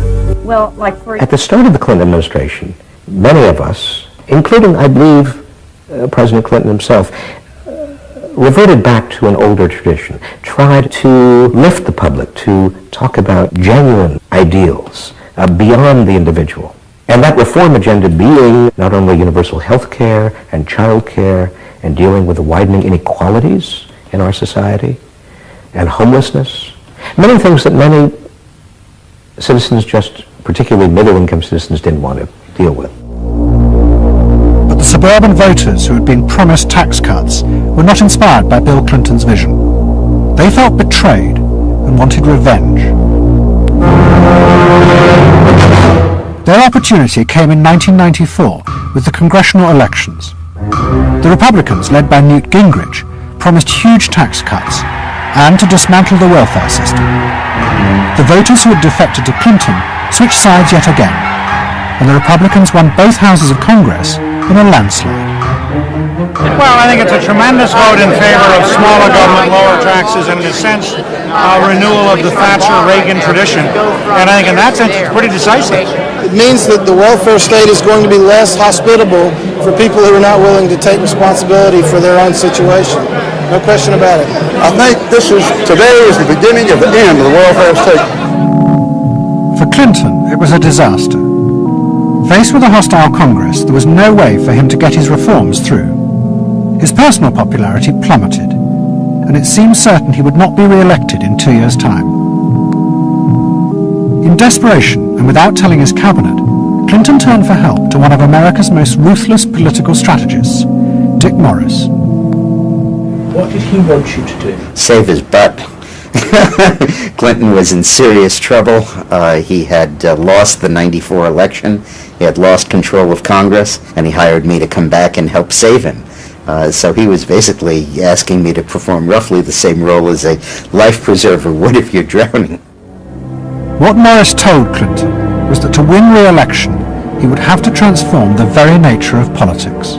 Well, like for... At the start of the Clinton administration, many of us, including, I believe, President Clinton himself, reverted back to an older tradition, tried to lift the public, to talk about genuine ideals beyond the individual. And that reform agenda being not only universal health care and child care and dealing with the widening inequalities in our society and homelessness, many things that many citizens, just particularly middle-income citizens, didn't want to deal with. But the suburban voters who had been promised tax cuts were not inspired by Bill Clinton's vision. They felt betrayed and wanted revenge. Their opportunity came in 1994 with the congressional elections. The Republicans, led by Newt Gingrich, promised huge tax cuts and to dismantle the welfare system. The voters who had defected to Clinton switched sides yet again, and the Republicans won both houses of Congress in a landslide. Well, I think it's a tremendous vote in favor of smaller government, lower taxes, and in a sense, a renewal of the Thatcher-Reagan tradition. And I think in that sense, it's pretty decisive. It means that the welfare state is going to be less hospitable for people who are not willing to take responsibility for their own situation. No question about it. I think today is the beginning of the end of the welfare state. For Clinton, it was a disaster. Faced with a hostile Congress, there was no way for him to get his reforms through. His personal popularity plummeted, and it seemed certain he would not be re-elected in 2 years' time. In desperation, and without telling his cabinet, Clinton turned for help to one of America's most ruthless political strategists, Dick Morris. What did he want you to do? Save his butt. Clinton was in serious trouble. He had lost the '94 election. He had lost control of Congress, and he hired me to come back and help save him. So he was basically asking me to perform roughly the same role as a life preserver would if you're drowning. What Morris told Clinton was that to win re-election, he would have to transform the very nature of politics.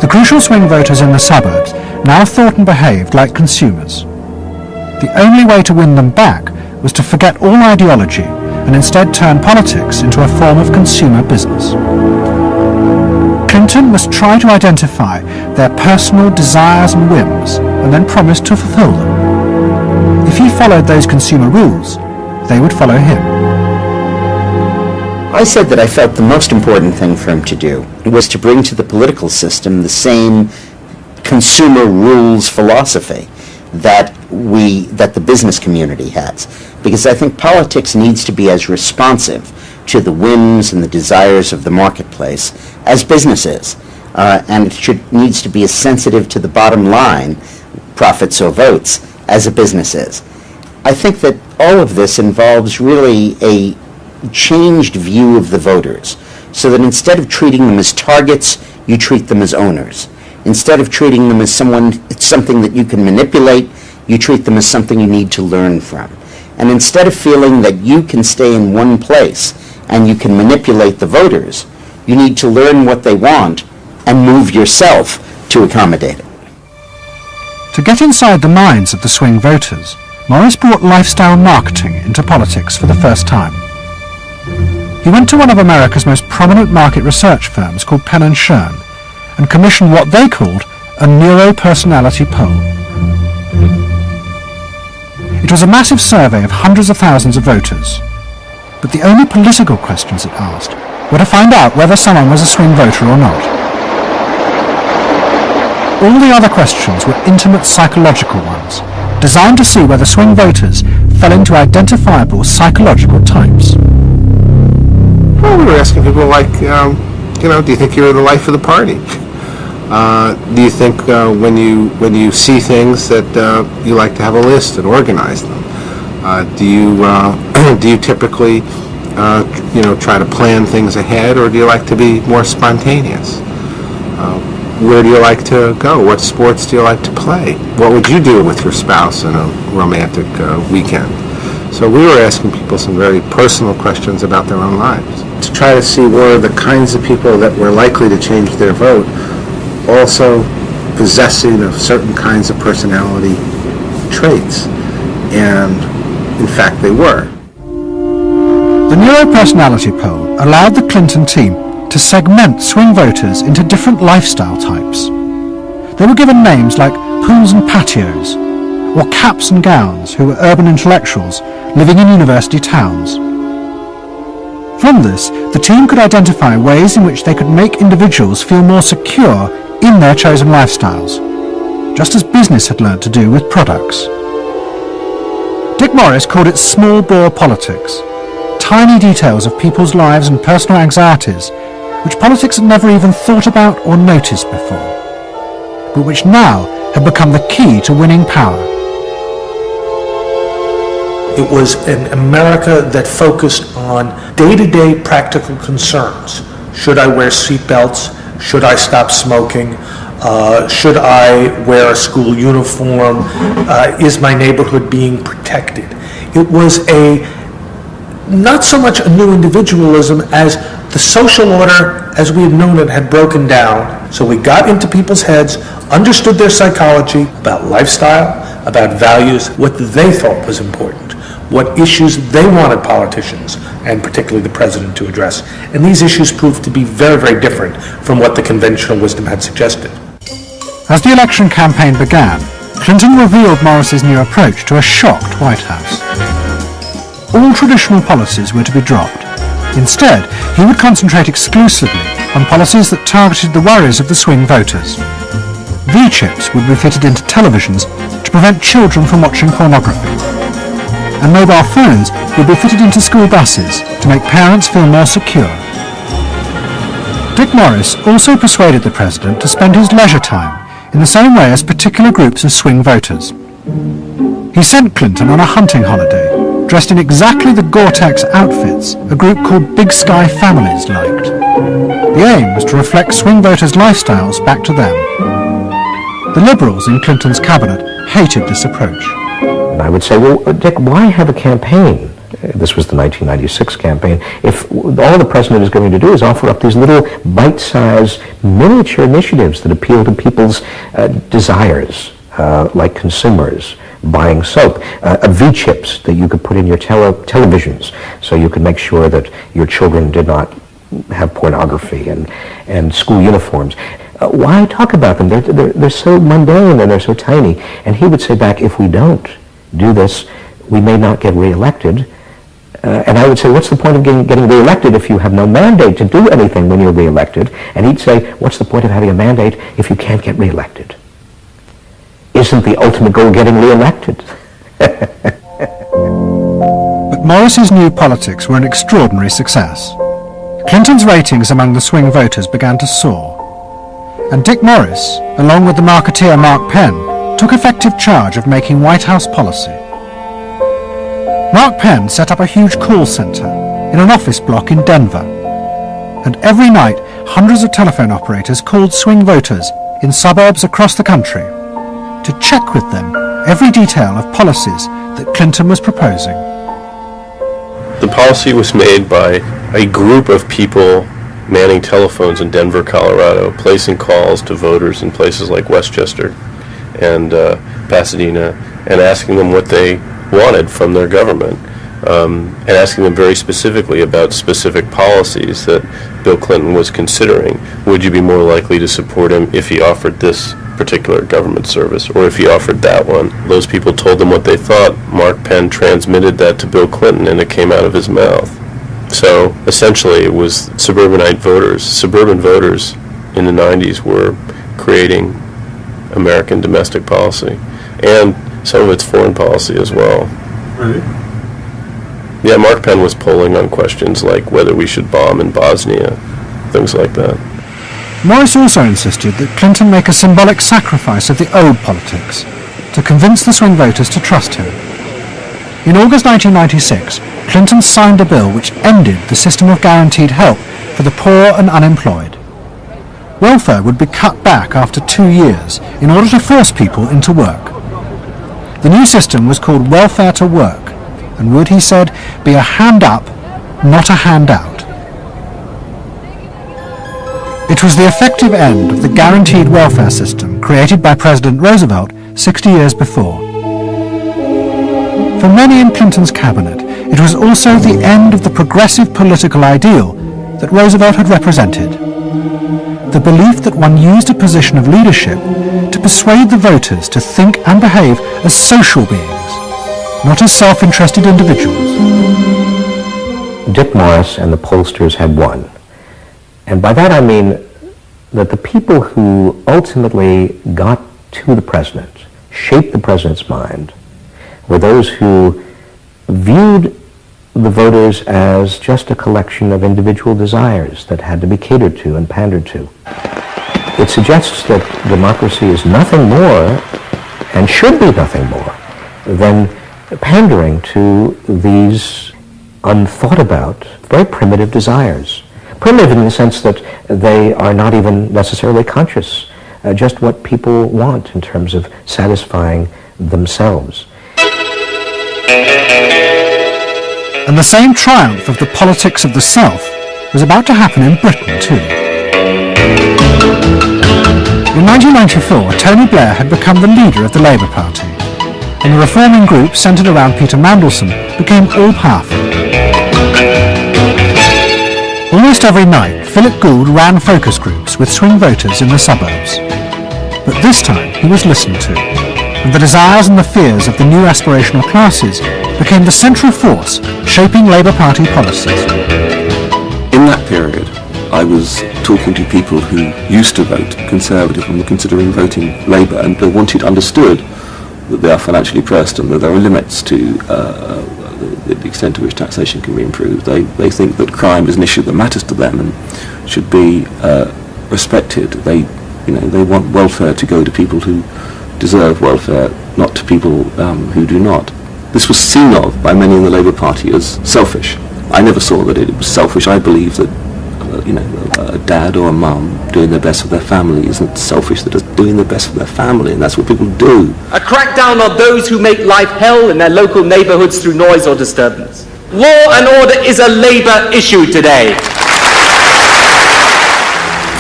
The crucial swing voters in the suburbs now thought and behaved like consumers. The only way to win them back was to forget all ideology and instead turn politics into a form of consumer business. Clinton must try to identify their personal desires and whims and then promise to fulfill them. If he followed those consumer rules, they would follow him. I said that I felt the most important thing for him to do was to bring to the political system the same consumer rules philosophy that the business community has. Because I think politics needs to be as responsive to the whims and the desires of the marketplace as business is. And it needs to be as sensitive to the bottom line, profits or votes, as a business is. I think that all of this involves really a changed view of the voters, so that instead of treating them as targets, you treat them as owners. Instead of treating them as something that you can manipulate, you treat them as something you need to learn from. And instead of feeling that you can stay in one place and you can manipulate the voters, you need to learn what they want and move yourself to accommodate it. To get inside the minds of the swing voters, Morris brought lifestyle marketing into politics for the first time. He went to one of America's most prominent market research firms called Penn & Shern and commissioned what they called a neuropersonality poll. It was a massive survey of hundreds of thousands of voters, but the only political questions it asked were to find out whether someone was a swing voter or not. All the other questions were intimate psychological ones, designed to see whether swing voters fell into identifiable psychological types. Well, we were asking people like, do you think you're the life of the party? Do you think when you see things that you like to have a list and organize them? Do you typically try to plan things ahead, or do you like to be more spontaneous? Where do you like to go? What sports do you like to play? What would you do with your spouse on a romantic weekend? So we were asking people some very personal questions about their own lives to try to see were the kinds of people that were likely to change their vote also possessing of certain kinds of personality traits. And in fact, they were. The Neuropersonality poll allowed the Clinton team to segment swing voters into different lifestyle types. They were given names like pools and patios, or caps and gowns, who were urban intellectuals living in university towns. From this, the team could identify ways in which they could make individuals feel more secure in their chosen lifestyles, just as business had learnt to do with products. Dick Morris called it small bore politics, tiny details of people's lives and personal anxieties which politics had never even thought about or noticed before, but which now had become the key to winning power. It was an America that focused on day-to-day practical concerns. Should I wear seatbelts? Should I stop smoking? Should I wear a school uniform? Is my neighborhood being protected? It was not so much a new individualism as the social order as we had known it had broken down. So we got into people's heads, understood their psychology, about lifestyle, about values, what they thought was important, what issues they wanted politicians, and particularly the president, to address. And these issues proved to be very, very different from what the conventional wisdom had suggested. As the election campaign began, Clinton revealed Morris's new approach to a shocked White House. All traditional policies were to be dropped. Instead, he would concentrate exclusively on policies that targeted the worries of the swing voters. V-chips would be fitted into televisions to prevent children from watching pornography. And mobile phones would be fitted into school buses to make parents feel more secure. Dick Morris also persuaded the president to spend his leisure time in the same way as particular groups of swing voters. He sent Clinton on a hunting holiday, dressed in exactly the Gore-Tex outfits a group called Big Sky Families liked. The aim was to reflect swing voters' lifestyles back to them. The Liberals in Clinton's cabinet hated this approach. And I would say, well, Dick, why have a campaign? This was the 1996 campaign. If all the president is going to do is offer up these little bite-sized miniature initiatives that appeal to people's desires, like consumers, buying soap, V-chips that you could put in your televisions so you could make sure that your children did not have pornography, and school uniforms. Why talk about them? They're so mundane and they're so tiny. And he would say back, if we don't do this, we may not get reelected. And I would say, what's the point of getting reelected if you have no mandate to do anything when you're reelected? And he'd say, what's the point of having a mandate if you can't get reelected? Isn't the ultimate goal getting reelected? But Morris's new politics were an extraordinary success. Clinton's ratings among the swing voters began to soar. And Dick Morris, along with the marketeer Mark Penn, took effective charge of making White House policy. Mark Penn set up a huge call centre in an office block in Denver. And every night, hundreds of telephone operators called swing voters in suburbs across the country to check with them every detail of policies that Clinton was proposing. The policy was made by a group of people manning telephones in Denver, Colorado, placing calls to voters in places like Westchester and Pasadena, and asking them what they wanted from their government, and asking them very specifically about specific policies that Bill Clinton was considering. Would you be more likely to support him if he offered this particular government service, or if he offered that one? Those people told them what they thought. Mark Penn transmitted that to Bill Clinton, and it came out of his mouth. So essentially it was suburbanite voters. Suburban voters in the 90s were creating American domestic policy, and some of its foreign policy as well. Right. Yeah, Mark Penn was polling on questions like whether we should bomb in Bosnia, things like that. Morris also insisted that Clinton make a symbolic sacrifice of the old politics to convince the swing voters to trust him. In August 1996, Clinton signed a bill which ended the system of guaranteed help for the poor and unemployed. welfare would be cut back after 2 years in order to force people into work. The new system was called welfare to work, and would, he said, be a hand up, not a handout. It was the effective end of the guaranteed welfare system created by President Roosevelt 60 years before. For many in Clinton's cabinet, it was also the end of the progressive political ideal that Roosevelt had represented. The belief that one used a position of leadership to persuade the voters to think and behave as social beings, not as self-interested individuals. Dick Morris and the pollsters had won. And by that I mean that the people who ultimately got to the president, shaped the president's mind, were those who viewed the voters as just a collection of individual desires that had to be catered to and pandered to. It suggests that democracy is nothing more, and should be nothing more, than pandering to these unthought about, very primitive desires. Primitive in the sense that they are not even necessarily conscious, just what people want in terms of satisfying themselves. And the same triumph of the politics of the self was about to happen in Britain too. In 1994, Tony Blair had become the leader of the Labour Party, and the reforming group centred around Peter Mandelson became all-powerful. Almost every night, Philip Gould ran focus groups with swing voters in the suburbs. But this time he was listened to, and the desires and the fears of the new aspirational classes became the central force shaping Labour Party policies. In that period, I was talking to people who used to vote Conservative and were considering voting Labour, and they understood that they are financially pressed and that there are limits to the extent to which taxation can be improved. They think that crime is an issue that matters to them and should be respected. They want welfare to go to people who deserve welfare, not to people who do not. This was seen of by many in the Labour Party as selfish. I never saw that it was selfish. I believe that a dad or a mum doing their best for their family isn't selfish. They're just doing their best for their family, and that's what people do. A crackdown on those who make life hell in their local neighbourhoods through noise or disturbance. Law and order is a Labour issue today.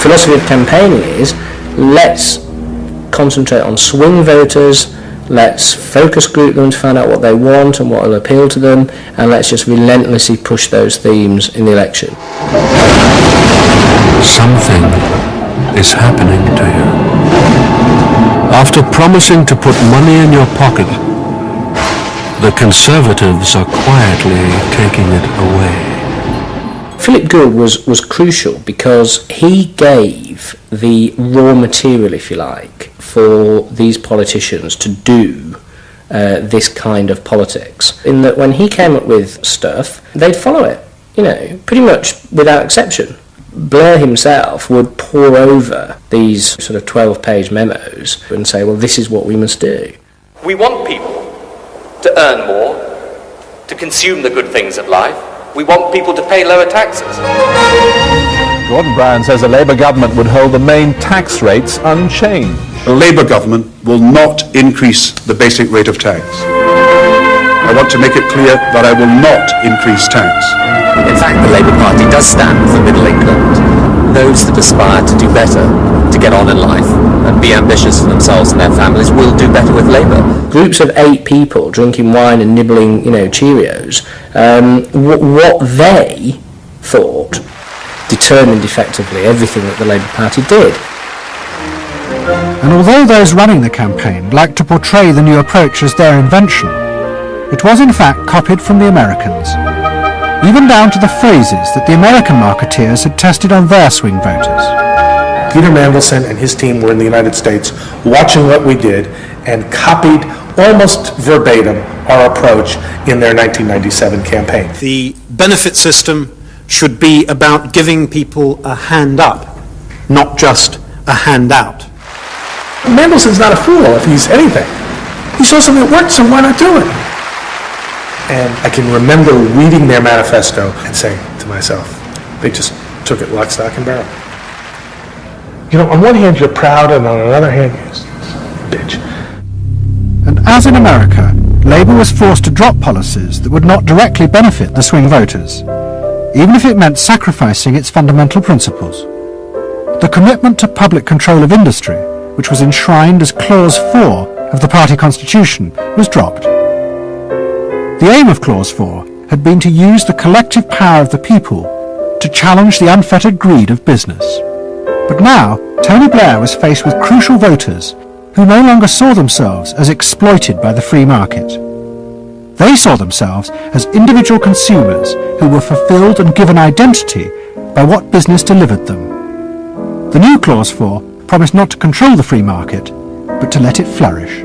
Philosophy of campaigning is, let's concentrate on swing voters, let's focus group them to find out what they want and what will appeal to them, and let's just relentlessly push those themes in the election. Something is happening to you. After promising to put money in your pocket, the Conservatives are quietly taking it away. Philip Gould was crucial because he gave the raw material, if you like, for these politicians to do this kind of politics. In that when he came up with stuff, they'd follow it, pretty much without exception. Blair himself would pore over these sort of 12-page memos and say, well, this is what we must do. We want people to earn more, to consume the good things of life. We want people to pay lower taxes. Gordon Brown says a Labour government would hold the main tax rates unchanged. A Labour government will not increase the basic rate of tax. I want to make it clear that I will not increase tax. In fact, the Labour Party does stand for middle England. Those that aspire to do better, to get on in life, and be ambitious for themselves and their families will do better with Labour. Groups of 8 people drinking wine and nibbling, Cheerios, what they thought determined effectively everything that the Labour Party did. And although those running the campaign liked to portray the new approach as their invention, it was in fact copied from the Americans, even down to the phrases that the American marketeers had tested on their swing voters. Peter Mandelson and his team were in the United States watching what we did and copied almost verbatim our approach in their 1997 campaign. The benefit system should be about giving people a hand up, not just a handout. Mandelson's not a fool if he's anything. He saw something that worked, so why not do it? And I can remember reading their manifesto and saying to myself, they just took it lock, stock, and barrel. on one hand you're proud, and on another hand, bitch. And as in America, Labour was forced to drop policies that would not directly benefit the swing voters, even if it meant sacrificing its fundamental principles. The commitment to public control of industry, which was enshrined as Clause 4 of the party constitution, was dropped. The aim of Clause 4 had been to use the collective power of the people to challenge the unfettered greed of business. But now, Tony Blair was faced with crucial voters who no longer saw themselves as exploited by the free market. They saw themselves as individual consumers who were fulfilled and given identity by what business delivered them. The new Clause 4 promised not to control the free market, but to let it flourish.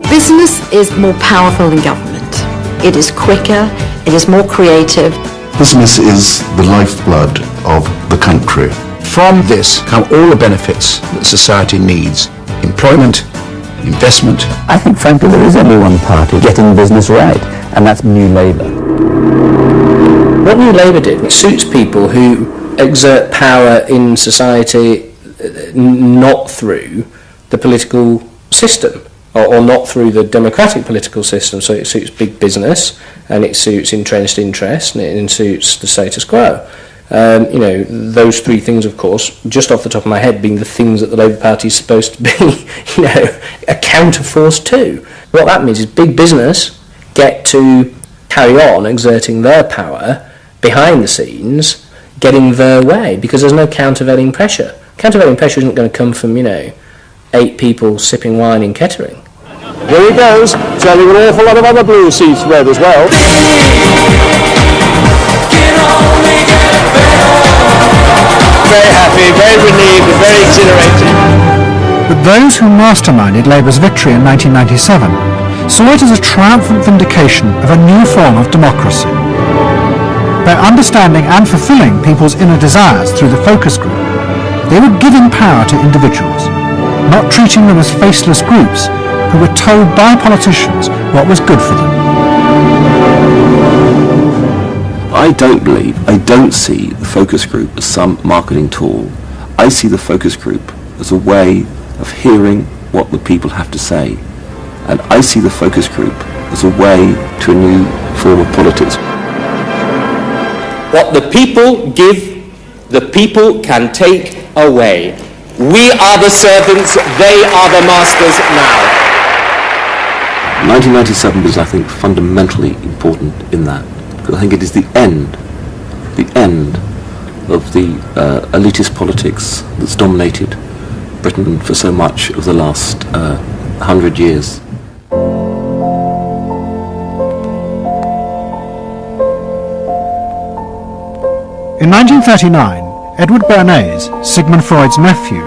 Business is more powerful than government. It is quicker, it is more creative. Business is the lifeblood of the country. From this come all the benefits that society needs. Employment, investment. I think, frankly, there is only one party getting business right, and that's New Labour. What New Labour did, it suits people who exert power in society not through the political system, or not through the democratic political system. So it suits big business, and it suits entrenched interest, and it suits the status quo. Those three things, of course, just off the top of my head, being the things that the Labour Party is supposed to be, a counterforce to. What that means is big business get to carry on exerting their power behind the scenes, getting their way, because there's no countervailing pressure. Countervailing pressure isn't going to come from, 8 people sipping wine in Kettering. Here he goes, selling an awful lot of other blue seats red as well. Very happy, very relieved, and very exhilarated. But those who masterminded Labour's victory in 1997 saw it as a triumphant vindication of a new form of democracy. By understanding and fulfilling people's inner desires through the focus group, they were giving power to individuals, not treating them as faceless groups who were told by politicians what was good for them. I don't see the focus group as some marketing tool. I see the focus group as a way of hearing what the people have to say. And I see the focus group as a way to a new form of politics. What the people give, the people can take away. We are the servants, they are the masters now. 1997 was, I think, fundamentally important in that. Because I think it is the end of the elitist politics that's dominated Britain for so much of the last 100 years. In 1939, Edward Bernays, Sigmund Freud's nephew,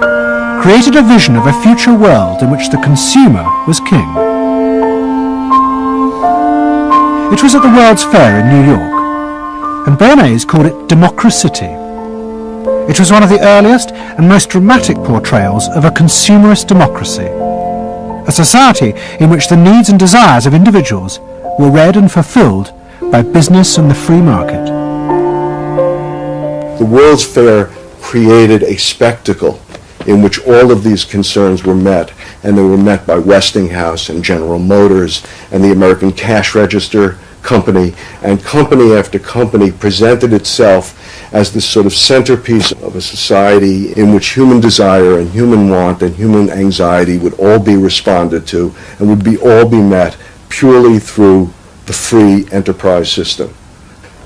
created a vision of a future world in which the consumer was king. It was at the World's Fair in New York, and Bernays called it Democracity. It was one of the earliest and most dramatic portrayals of a consumerist democracy, a society in which the needs and desires of individuals were read and fulfilled by business and the free market. The World's Fair created a spectacle in which all of these concerns were met, and they were met by Westinghouse and General Motors and the American Cash Register Company, and company after company presented itself as this sort of centerpiece of a society in which human desire and human want and human anxiety would all be responded to and would all be met purely through the free enterprise system.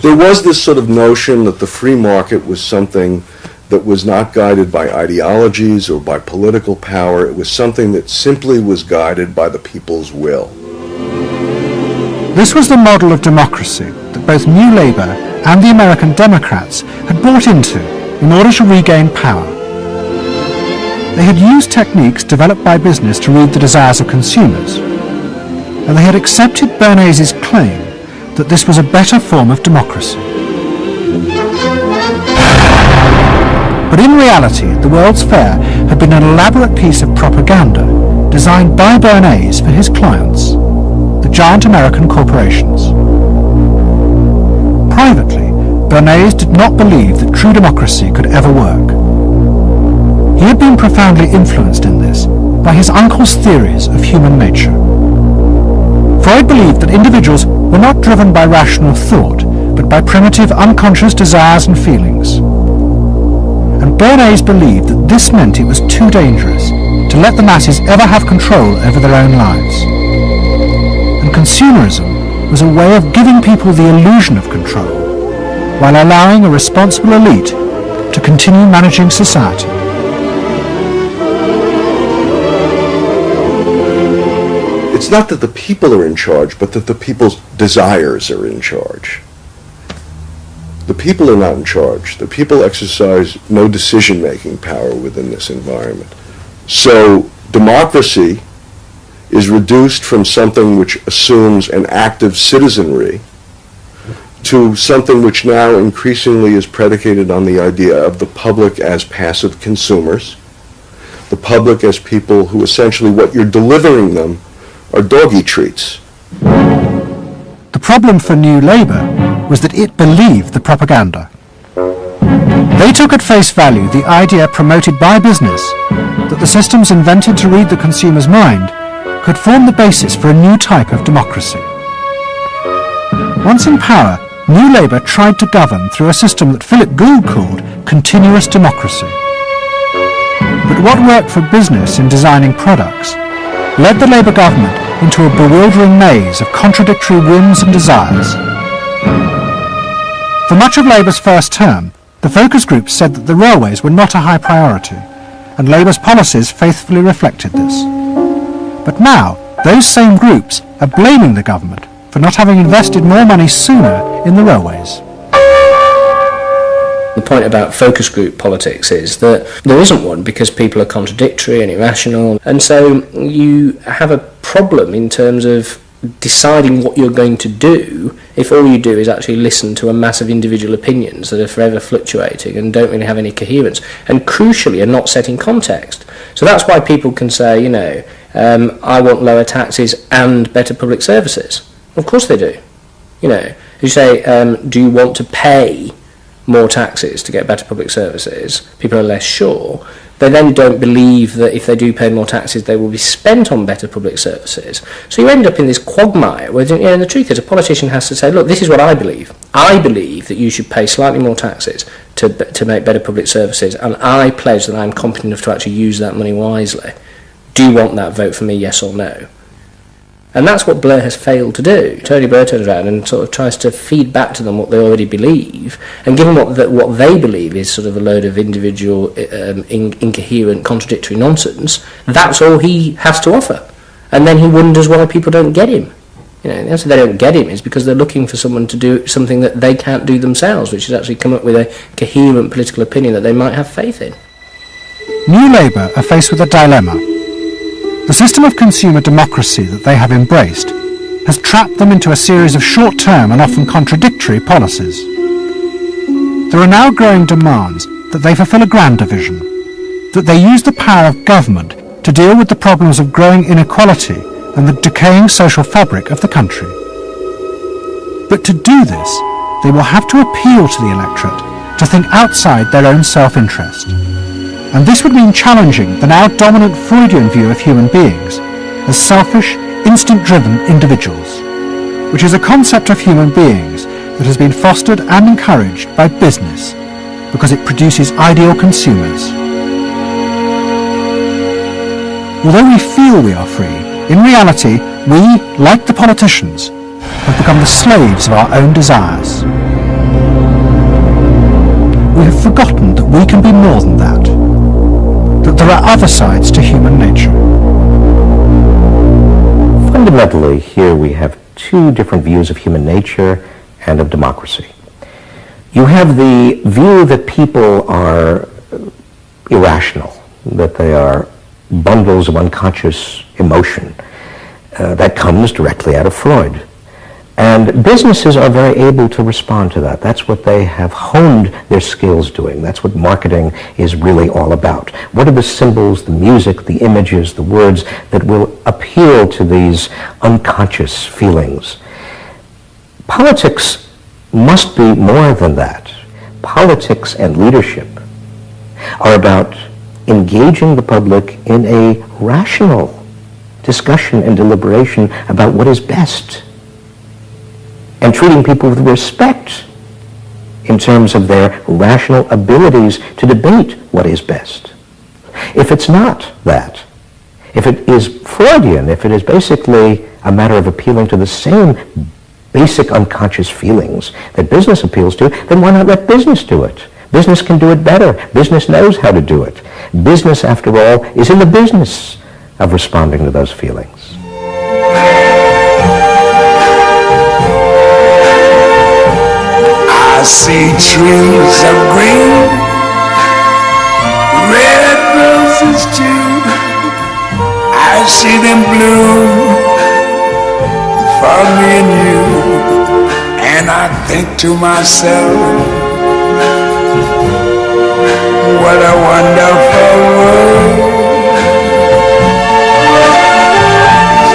There was this sort of notion that the free market was something that was not guided by ideologies or by political power. It was something that simply was guided by the people's will. This was the model of democracy that both New Labour and the American Democrats had bought into in order to regain power. They had used techniques developed by business to read the desires of consumers, and they had accepted Bernays' claim that this was a better form of democracy. But in reality, the World's Fair had been an elaborate piece of propaganda designed by Bernays for his clients, the giant American corporations. Privately, Bernays did not believe that true democracy could ever work. He had been profoundly influenced in this by his uncle's theories of human nature. Freud believed that individuals were not driven by rational thought, but by primitive unconscious desires and feelings. And Bernays believed that this meant it was too dangerous to let the masses ever have control over their own lives. And consumerism was a way of giving people the illusion of control, while allowing a responsible elite to continue managing society. It's not that the people are in charge, but that the people's desires are in charge. The people are not in charge. The people exercise no decision-making power within this environment. So democracy is reduced from something which assumes an active citizenry to something which now increasingly is predicated on the idea of the public as passive consumers, the public as people who essentially what you're delivering them are doggy treats. The problem for New Labour was that it believed the propaganda. They took at face value the idea promoted by business that the systems invented to read the consumer's mind could form the basis for a new type of democracy. Once in power, New Labour tried to govern through a system that Philip Gould called continuous democracy. But what worked for business in designing products led the Labour government into a bewildering maze of contradictory whims and desires. For much of Labour's first term, the focus groups said that the railways were not a high priority, and Labour's policies faithfully reflected this. But now, those same groups are blaming the government for not having invested more money sooner in the railways. The point about focus group politics is that there isn't one because people are contradictory and irrational, and so you have a problem in terms of deciding what you're going to do if all you do is actually listen to a mass of individual opinions that are forever fluctuating and don't really have any coherence, and crucially are not set in context. So that's why people can say, I want lower taxes and better public services. Of course they do. You say, do you want to pay more taxes to get better public services? People are less sure. They then don't believe that if they do pay more taxes, they will be spent on better public services. So you end up in this quagmire where, and the truth is, a politician has to say, look, this is what I believe. I believe that you should pay slightly more taxes to make better public services, and I pledge that I'm competent enough to actually use that money wisely. Do you want that? Vote for me, yes or no. And that's what Blair has failed to do. Tony Blair turns around and sort of tries to feed back to them what they already believe, and given what they believe is sort of a load of individual, incoherent, contradictory nonsense, that's all he has to offer. And then he wonders why people don't get him. The answer they don't get him is because they're looking for someone to do something that they can't do themselves, which is actually come up with a coherent political opinion that they might have faith in. New Labour are faced with a dilemma. The system of consumer democracy that they have embraced has trapped them into a series of short-term and often contradictory policies. There are now growing demands that they fulfil a grander vision, that they use the power of government to deal with the problems of growing inequality and the decaying social fabric of the country. But to do this, they will have to appeal to the electorate to think outside their own self-interest. And this would mean challenging the now dominant Freudian view of human beings as selfish, instinct-driven individuals, which is a concept of human beings that has been fostered and encouraged by business because it produces ideal consumers. Although we feel we are free, in reality, we, like the politicians, have become the slaves of our own desires. We have forgotten that we can be more than that, that there are other sides to human nature. Fundamentally, here we have two different views of human nature and of democracy. You have the view that people are irrational, that they are bundles of unconscious emotion. That comes directly out of Freud. And businesses are very able to respond to that. That's what they have honed their skills doing. That's what marketing is really all about. What are the symbols, the music, the images, the words that will appeal to these unconscious feelings? Politics must be more than that. Politics and leadership are about engaging the public in a rational discussion and deliberation about what is best, and treating people with respect in terms of their rational abilities to debate what is best. If it's not that, if it is Freudian, if it is basically a matter of appealing to the same basic unconscious feelings that business appeals to, then why not let business do it? Business can do it better. Business knows how to do it. Business, after all, is in the business of responding to those feelings. I see trees of green, red roses too. I see them bloom for me and you, and I think to myself, what a wonderful world.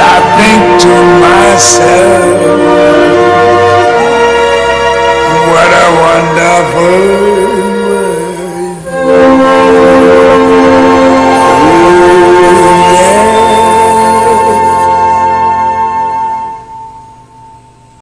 I think to myself,